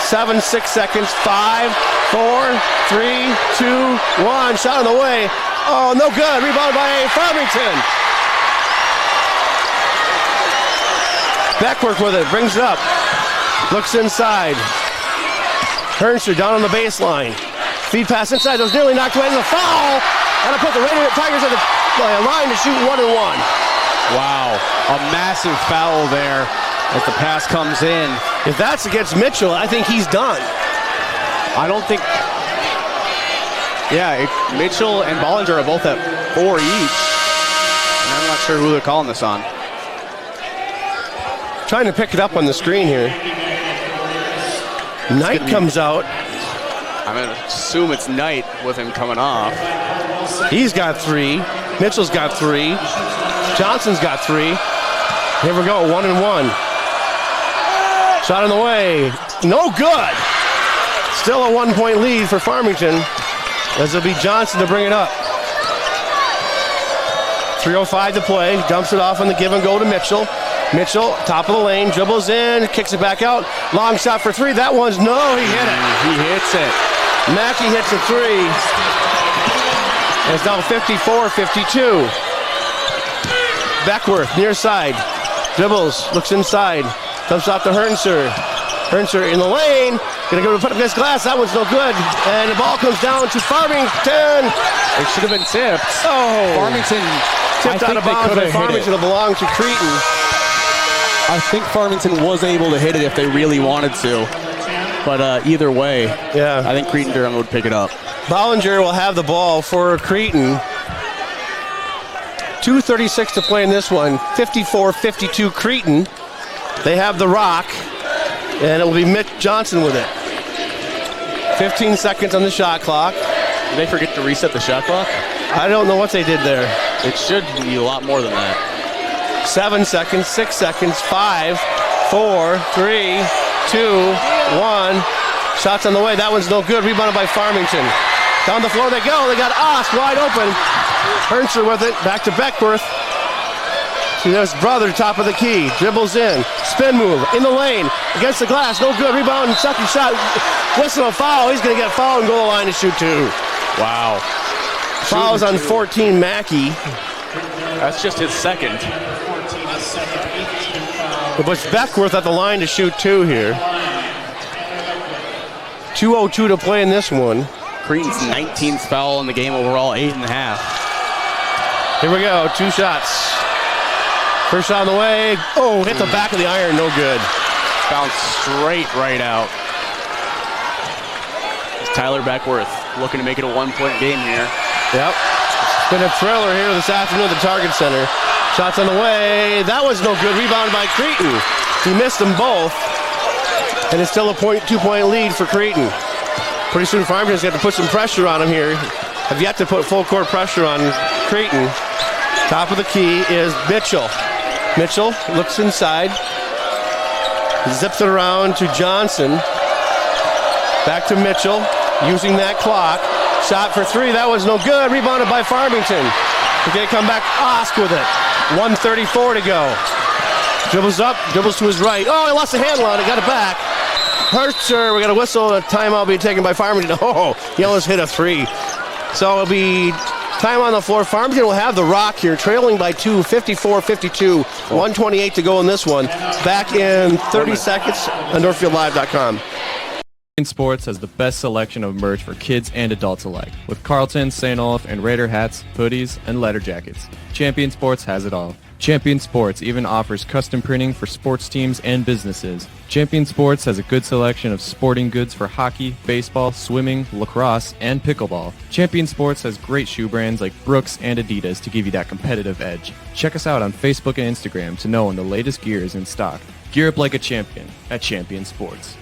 7, 6 seconds, 5, 4, 3, 2, 1. Shot on the way. Oh, no good. Rebound by Farmington. Beckworth with it, brings it up. Looks inside. Hernster down on the baseline. Feed pass inside, was nearly knocked away. There's a foul. And I put the Tigers at the line to shoot 1-1. Wow, a massive foul there as the pass comes in. If that's against Mitchell, I think he's done. I don't think... Yeah, Mitchell and Bollinger are both at 4 each. And I'm not sure who they're calling this on. Trying to pick it up on the screen here. Knight comes out. I'm going to assume it's Knight with him coming off. He's got 3. Mitchell's got 3. Johnson's got 3. Here we go, 1-1. Shot on the way. No good. Still a 1-point lead for Farmington, as it'll be Johnson to bring it up. 3:05 to play. Dumps it off on the give and go to Mitchell. Mitchell, top of the lane, dribbles in, kicks it back out. Long shot for 3. That one's no, he hit it. He hits it. Mackey hits a 3. It's now 54-52. Beckworth, near side. Dribbles, looks inside. Dumps off to Hernster. Hernster in the lane. Gonna go to put up against glass. That one's no good. And the ball comes down to Farmington. It should have been tipped. Oh. Farmington tipped out of bounds, but Farmington will belong to Cretin. I think Farmington was able to hit it if they really wanted to. But either way, yeah, I think Cretin Derham would pick it up. Bollinger will have the ball for Cretin. 2:36 to play in this one. 54-52 Cretin. They have the rock, and it will be Mitch Johnson with it. 15 seconds on the shot clock. Did they forget to reset the shot clock? I don't know what they did there. It should be a lot more than that. 7 seconds, 6 seconds, 5, 4, 3, 2, 1. Shots on the way. That one's no good. Rebounded by Farmington. Down the floor they go. They got Ost wide open. Hernster with it. Back to Beckworth. See, there's Brother, top of the key. Dribbles in. Spin move. In the lane. Against the glass. No good. Rebound. Second shot. Whistle a foul. He's going to get fouled and goal line to shoot 2. Wow. Fouls on 14, Mackey. That's just his second. But Beckworth at the line to shoot 2 here. 2:02 to play in this one. Cretin's 19th foul in the game overall, 8.5. Here we go, 2 shots. First shot on the way. Oh, hit the back of the iron, no good. Bounced straight right out. Tyler Beckworth looking to make it a 1-point game here. Yep. It's been a thriller here this afternoon at the Target Center. Shots on the way. That was no good. Rebounded by Cretin. He missed them both. And it's still a 2-point lead for Cretin. Pretty soon Farmington's got to put some pressure on him here. Have yet to put full court pressure on Cretin. Top of the key is Mitchell. Mitchell looks inside. Zips it around to Johnson. Back to Mitchell, using that clock. Shot for 3, that was no good. Rebounded by Farmington. Okay, come back, Osk with it. 1:34 to go. Dribbles up, dribbles to his right. Oh, he lost the handle on it, got it back. Hertzer, we got a whistle, a timeout being taken by Farmington. Oh, he almost hit a 3. So it'll be time on the floor. Farmington will have the rock here, trailing by 2, 54-52. 1:28 to go in this one. Back in 30 seconds on NorthfieldLive.com. Champion Sports has the best selection of merch for kids and adults alike, with Carlton, St. Olaf, and Raider hats, hoodies, and letter jackets. Champion Sports has it all. Champion Sports even offers custom printing for sports teams and businesses. Champion Sports has a good selection of sporting goods for hockey, baseball, swimming, lacrosse, and pickleball. Champion Sports has great shoe brands like Brooks and Adidas to give you that competitive edge. Check us out on Facebook and Instagram to know when the latest gear is in stock. Gear up like a champion at Champion Sports.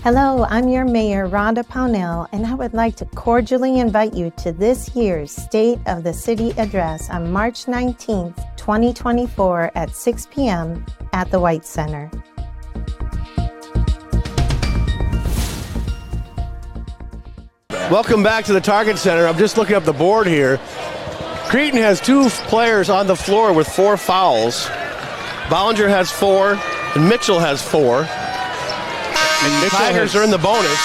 Hello, I'm your Mayor, Rhonda Pownell, and I would like to cordially invite you to this year's State of the City Address on March 19th, 2024 at 6 p.m. at the White Center. Welcome back to the Target Center. I'm just looking up the board here. Cretin has 2 players on the floor with 4 fouls. Bollinger has 4, and Mitchell has 4. And Tigers are in the bonus.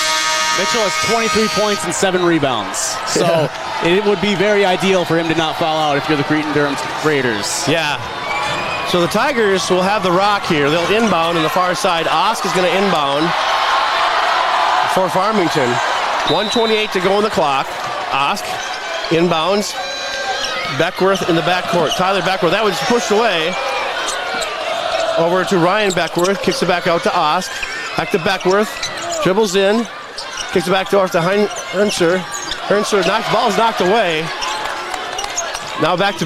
Mitchell has 23 points and 7 rebounds. So it would be very ideal for him to not foul out if you're the Cretin Derham Raiders. Yeah. So the Tigers will have the rock here. They'll inbound on the far side. Osk is going to inbound for Farmington. 1:28 to go on the clock. Osk inbounds. Beckworth in the backcourt. Tyler Beckworth. That was pushed away. Over to Ryan Beckworth. Kicks it back out to Osk. Back to Beckworth. Dribbles in. Kicks it back off to Hernser. Hernser, ball's knocked away. Now back to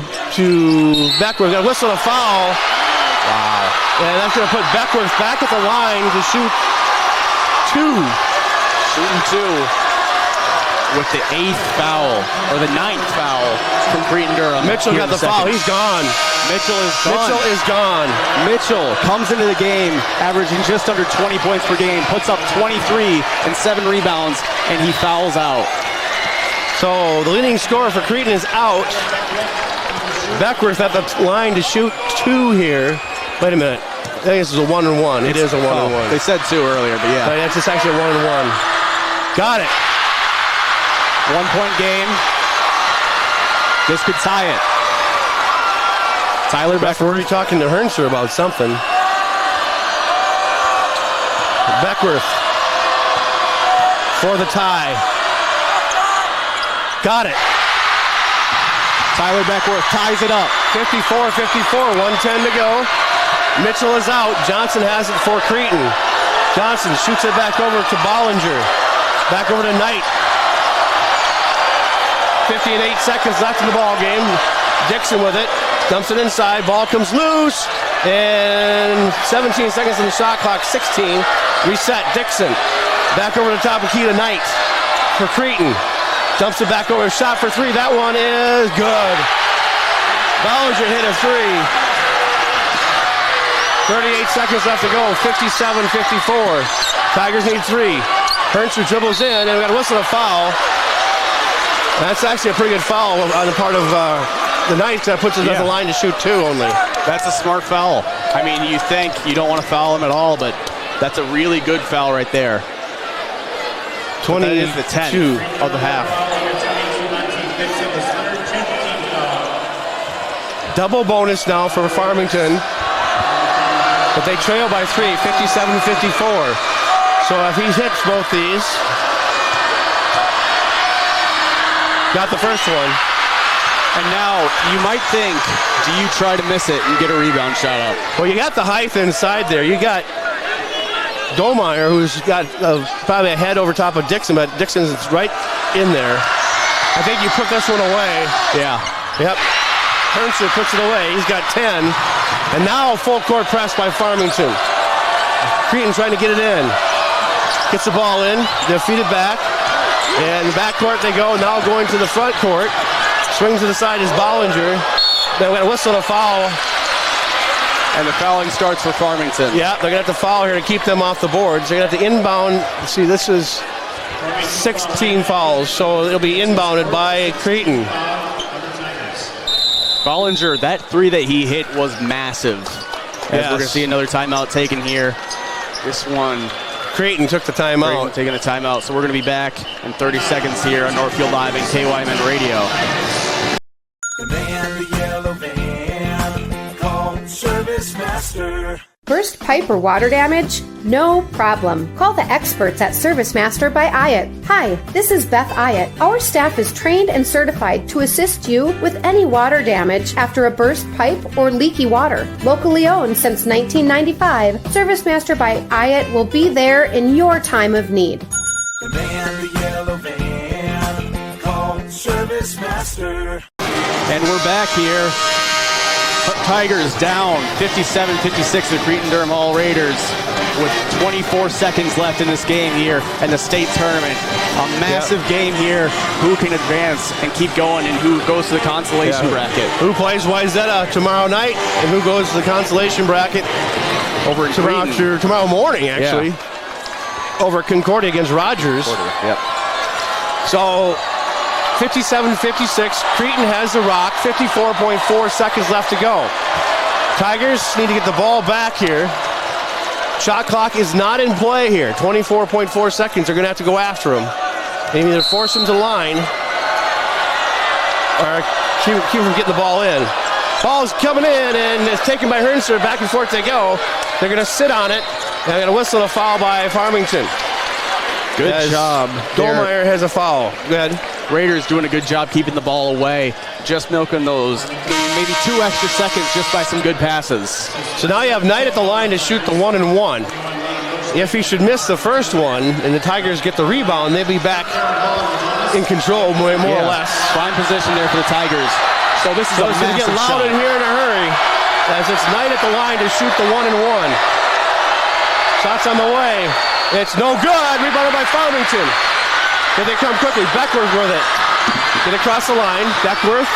Beckworth. Got a whistle and a foul. Wow. And that's going to put Beckworth back at the line to shoot 2. Shooting 2. With the 8th foul, or the 9th foul from Cretin Derham. Mitchell got the foul. He's gone. Mitchell is gone. Mitchell is gone. Mitchell comes into the game averaging just under 20 points per game, puts up 23 and 7 rebounds, and he fouls out. So the leading scorer for Cretin is out. Beckworth at the line to shoot 2 here. Wait a minute. I think this is a 1-and-1. It is a 1-and-1. They said 2 earlier, but yeah. Right, that's just actually a 1-and-1. Got it. 1-point game. This could tie it. Tyler Beckworth. We're talking to Hernser about something. Beckworth for the tie. Got it. Tyler Beckworth ties it up. 54-54, 1:10 to go. Mitchell is out. Johnson has it for Cretin. Johnson shoots it back over to Bollinger. Back over to Knight. 58 seconds left in the ball game. Dixon with it. Dumps it inside. Ball comes loose. And 17 seconds on the shot clock. 16. Reset. Dixon. Back over the top of key to Knight for Cretin. Dumps it back over. Shot for 3. That one is good. Bollinger hit a 3. 38 seconds left to go. 57-54. Tigers need 3. Hernser dribbles in, and we got a whistle and a foul. That's actually a pretty good foul on the part of the Knights. That puts us at the line to shoot 2 only. That's a smart foul. I mean, you think you don't want to foul him at all, but that's a really good foul right there. 20 is the 10th of the half. Double bonus now for Farmington. But they trail by 3, 57-54. So if he hits both these, Got the first one. And now, you might think, do you try to miss it and get a rebound shot up? Well, you got the height inside there. You got Domeyer, who's got probably a head over top of Dixon, but Dixon's right in there. I think you put this one away. Yeah. Yep. Hernster puts it away. He's got 10. And now full court press by Farmington. Cretin trying to get it in. Gets the ball in. They feed it back. And backcourt they go. Now going to the front court. Swings to the side is Bollinger. They got a whistle and a foul. And the fouling starts for Farmington. Yeah, they're going to have to foul here to keep them off the boards. They're going to have to inbound. See, this is 16 fouls, so it'll be inbounded by Cretin. Bollinger, that three that he hit was massive. As we're going to see another timeout taken here. This one, Cretin took the timeout. Taking a timeout, so we're going to be back in 30 seconds here on Northfield Live and KYMN Radio. The man, the yellow van, call Service Master. Burst pipe or water damage? No problem. Call the experts at Service Master by Ayat. Hi, this is Beth Ayat. Our staff is trained and certified to assist you with any water damage after a burst pipe or leaky water. Locally owned since 1995, Service Master by Ayat will be there in your time of need. The man, the yellow van, call Service Master. And we're back here. Tigers down 57-56 to Cretin Derham Hall Raiders with 24 seconds left in this game here in the state tournament. A massive game here. Who can advance and keep going and who goes to the consolation bracket? Who plays Wyzetta tomorrow night and who goes to the consolation bracket over tomorrow morning, actually. Over Concordia against Rogers. Yep. So 57-56, Cretin has the rock, 54.4 seconds left to go. Tigers need to get the ball back here. Shot clock is not in play here. 24.4 seconds, they're going to have to go after him. They either force him to line or keep him from getting the ball in. Ball's coming in and it's taken by Hernster. Back and forth they go. They're going to sit on it. They're going to whistle a foul by Farmington. Good job. Dolmeyer has a foul. Go ahead. Raiders doing a good job keeping the ball away, just milking those maybe 2 extra seconds just by some good passes. So now you have Knight at the line to shoot the 1-and-1. If he should miss the first one and the Tigers get the rebound, they'll be back in control more or less. Fine position there for the Tigers. So this is a massive going to get loud shot. in here in a hurry as it's Knight at the line to shoot the 1-and-1. Shots on the way. It's no good. Rebounded by Farmington. Here they come quickly. Beckworth with it. Get across the line. Beckworth.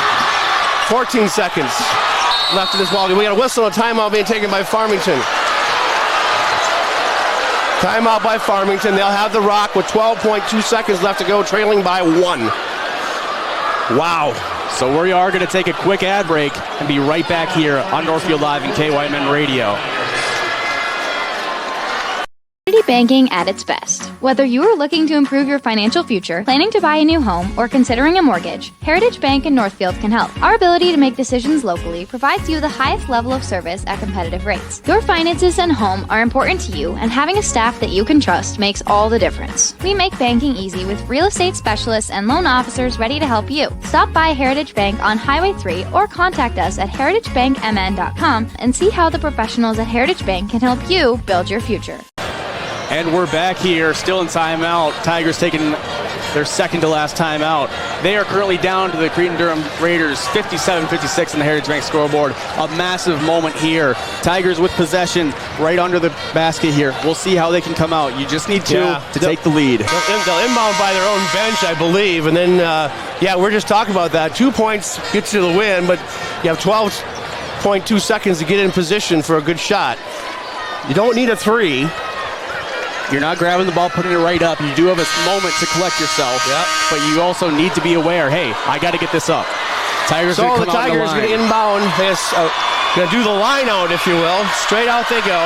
14 seconds left in this ball game. We got a whistle and a timeout being taken by Farmington. Timeout by Farmington. They'll have the rock with 12.2 seconds left to go, trailing by 1. Wow. So we are going to take a quick ad break and be right back here on Northfield Live and KYMN Radio. Banking at its best. Whether you are looking to improve your financial future, planning to buy a new home, or considering a mortgage, Heritage Bank in Northfield can help. Our ability to make decisions locally provides you the highest level of service at competitive rates. Your finances and home are important to you, and having a staff that you can trust makes all the difference. We make banking easy with real estate specialists and loan officers ready to help you. Stop by Heritage Bank on Highway 3 or contact us at heritagebankmn.com and see how the professionals at Heritage Bank can help you build your future. And we're back here, still in timeout. Tigers taking their second to last timeout. They are currently down to the Cretin Derham Raiders, 57-56 in the Heritage Bank scoreboard. A massive moment here. Tigers with possession right under the basket here. We'll see how they can come out. You just need to take the lead. They'll inbound by their own bench, I believe. And then, we're just talking about that. 2 points gets you the win, but you have 12.2 seconds to get in position for a good shot. You don't need a three. You're not grabbing the ball, putting it right up. You do have a moment to collect yourself, but you also need to be aware, hey, I got to get this up. Tigers so the Tigers going to inbound. They're going to do the line out, if you will. Straight out they go.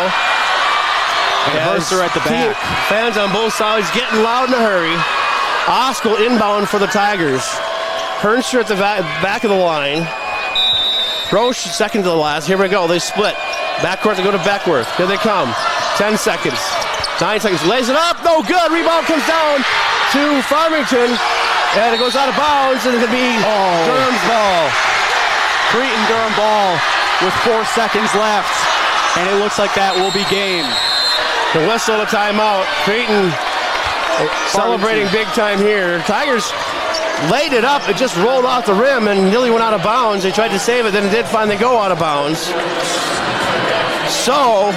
And Hernster at the back. Fans on both sides getting loud in a hurry. Oskell inbound for the Tigers. Hernster at the back of the line. Roche second to the last. Here we go. They split. Backcourt to go to Beckworth. Here they come. 10 seconds. 9 seconds. Lays it up. No good. Rebound comes down to Farmington. And it goes out of bounds, and it's going to be Durham's ball. Cretin Durham ball with 4 seconds left. And it looks like that will be game. The whistle, the timeout. Cretin celebrating big time here. Tigers laid it up. It just rolled off the rim and nearly went out of bounds. They tried to save it, then it did finally go out of bounds. So,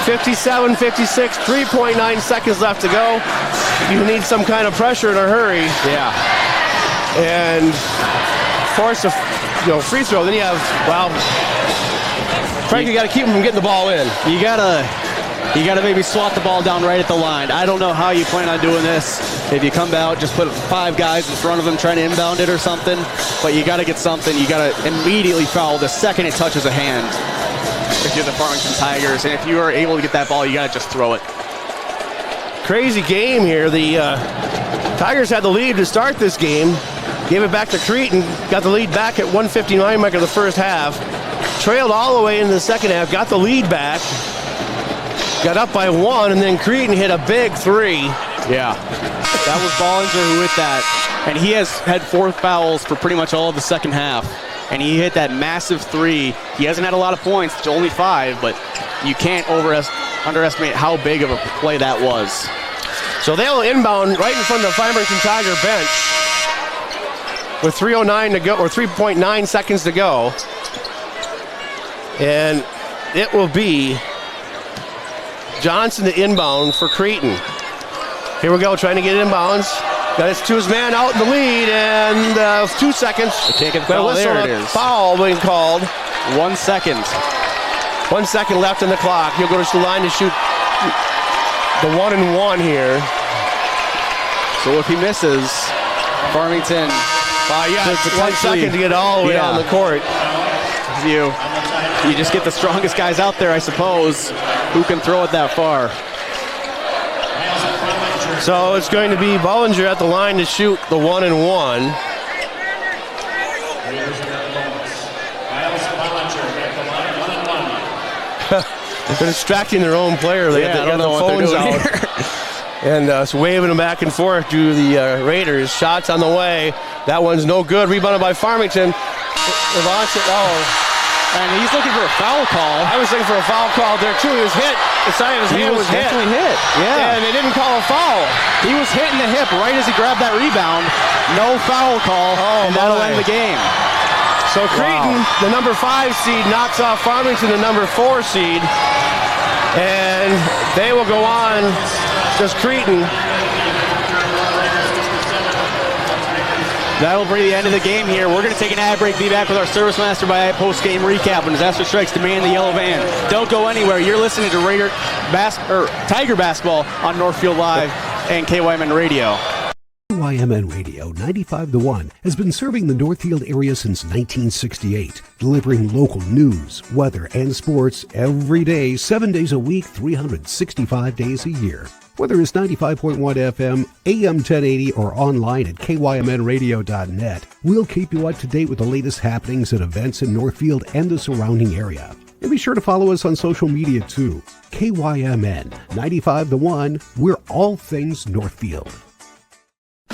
57-56, 3.9 seconds left to go. You need some kind of pressure in a hurry. Yeah. And force a free throw. Then you have, Frank, you got to keep them from getting the ball in. You gotta maybe swat the ball down right at the line. I don't know how you plan on doing this. If you come out, just put 5 guys in front of him trying to inbound it or something. But you got to get something. You got to immediately foul the second it touches a hand. If you're the Farmington Tigers, and if you are able to get that ball, you got to just throw it. Crazy game here. The Tigers had the lead to start this game. Gave it back to Cretin. Got the lead back at 1:59 mark of the first half. Trailed all the way into the second half. Got the lead back. Got up by 1, and then Cretin hit a big 3. Yeah. That was Bollinger who hit that. And he has had 4 fouls for pretty much all of the second half. And he hit that massive 3. He hasn't had a lot of points. It's only 5, but you can't underestimate how big of a play that was. So they'll inbound right in front of the Farmington Tiger bench with 3:09 to go, or 3.9 seconds to go. And it will be Johnson to inbound for Cretin. Here we go, trying to get inbounds. Got to his man out in the lead, and 2 seconds. They can't get the foul. There it is. Foul being called. 1 second. 1 second left on the clock. He'll go to the line to shoot the 1-and-1 here. So if he misses, Farmington. 1 second to get all the way down the court. You just get the strongest guys out there, I suppose, who can throw it that far. So it's going to be Bollinger at the line to shoot the 1-and-1. They're distracting their own player. They got the phones out. And so waving them back and forth to the Raiders. Shots on the way. That one's no good. Rebounded by Farmington. And he's looking for a foul call. I was looking for a foul call there too. He was hit. The side of his hand was definitely hit. Yeah. And they didn't call a foul. He was hit in the hip right as he grabbed that rebound. No foul call, and that'll end the game. So Cretin, the number 5 seed, knocks off Farmington, the number 4 seed. And they will go on, just Cretin. That'll bring the end of the game here. We're going to take an ad break, be back with our Service Master by post-game recap when Disaster Strikes demand the yellow van. Don't go anywhere. You're listening to Tiger Basketball on Northfield Live and KYMN Radio. KYMN Radio 95-1 has been serving the Northfield area since 1968, delivering local news, weather, and sports every day, 7 days a week, 365 days a year. Whether it's 95.1 FM, AM 1080, or online at kymnradio.net, we'll keep you up to date with the latest happenings and events in Northfield and the surrounding area. And be sure to follow us on social media too. KYMN 95-1, we're all things Northfield.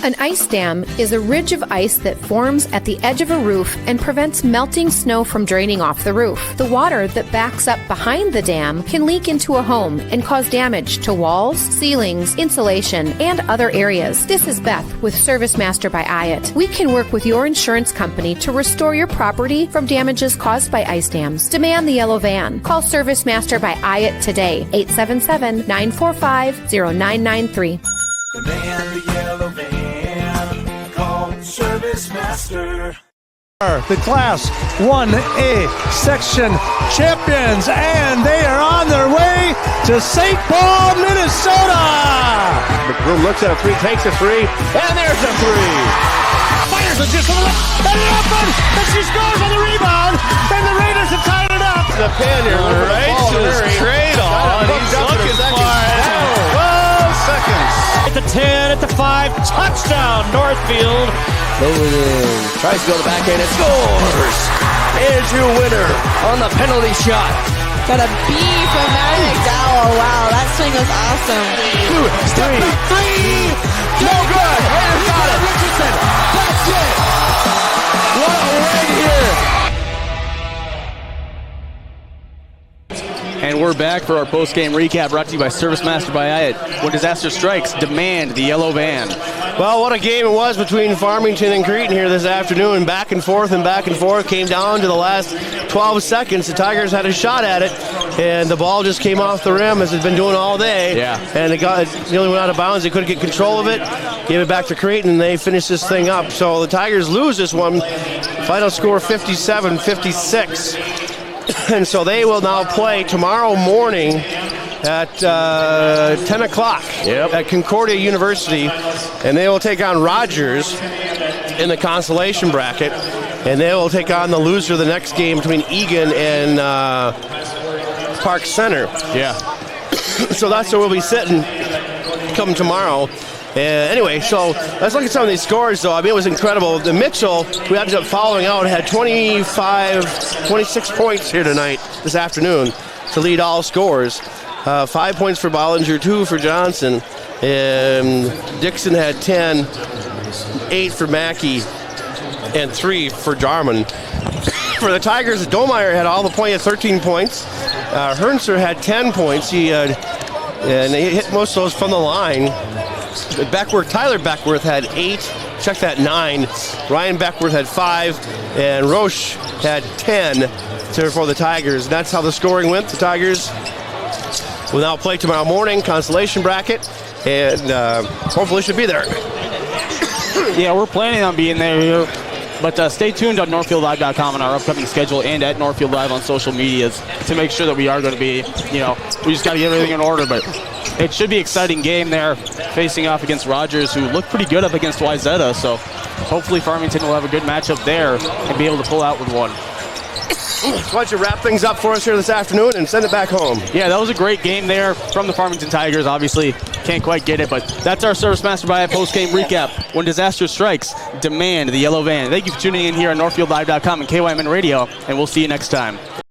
An ice dam is a ridge of ice that forms at the edge of a roof and prevents melting snow from draining off the roof. The water that backs up behind the dam can leak into a home and cause damage to walls, ceilings, insulation, and other areas. This is Beth with Service Master by Hyatt. We can work with your insurance company to restore your property from damages caused by ice dams. Demand the yellow van. Call Service Master by Hyatt today, 877-945-0993. Demand the yellow van. Call Service Master. The Class 1A section champions, and they are on their way to St. Paul, Minnesota. McBroom looks at a 3, takes a 3, and there's a 3. Fires it just a little, and it up, and she scores on the rebound, and the Raiders have tied it up. The pin here, right to his trade-on. He's looking for 12 seconds. At the 10, at the 5, touchdown, Northfield. Tries to go to the backhand and scores. Here's your winner on the penalty shot. Got a B from Matt McDowell. Wow, that swing was awesome. 2, 3. No good. And got it. Richardson we're back for our post-game recap brought to you by Service Master by Hyatt. When disaster strikes, demand the yellow van. Well, what a game it was between Farmington and Cretin here this afternoon. Back and forth. Came down to the last 12 seconds. The Tigers had a shot at it, and the ball just came off the rim as it's been doing all day. Yeah. And it nearly went out of bounds. They couldn't get control of it. Gave it back to Cretin, and they finished this thing up. So the Tigers lose this one. Final score 57-56. And so they will now play tomorrow morning at 10 o'clock at Concordia University, and they will take on Rogers in the consolation bracket, and they will take on the loser of the next game between Egan and Park Center. Yeah. So that's where we'll be sitting come tomorrow. Anyway, so let's look at some of these scores, though. I mean, it was incredible. The Mitchell, who ended up following out, had 26 points here this afternoon, to lead all scores. 5 points for Bollinger, 2 for Johnson. Dixon had 10, 8 for Mackey, and 3 for Jarman. For the Tigers, Domeyer had all the points, had 13 points. Hernser had 10 points. And he hit most of those from the line. Tyler Beckworth had 8. Check that, 9. Ryan Beckworth had 5. And Roche had 10 for the Tigers. And that's how the scoring went. The Tigers will now play tomorrow morning, consolation bracket, and hopefully should be there. Yeah, we're planning on being there here. But stay tuned on NorthfieldLive.com on our upcoming schedule and at Northfield Live on social medias to make sure that we are going to be, we just got to get everything in order. But it should be an exciting game there, facing off against Rogers, who looked pretty good up against Wyzetta. So hopefully Farmington will have a good matchup there and be able to pull out with one. Why don't you wrap things up for us here this afternoon and send it back home? Yeah, that was a great game there from the Farmington Tigers. Obviously, can't quite get it, but that's our Service Master by post-game recap. When disaster strikes, demand the yellow van. Thank you for tuning in here on NorthfieldLive.com and KYMN Radio, and we'll see you next time.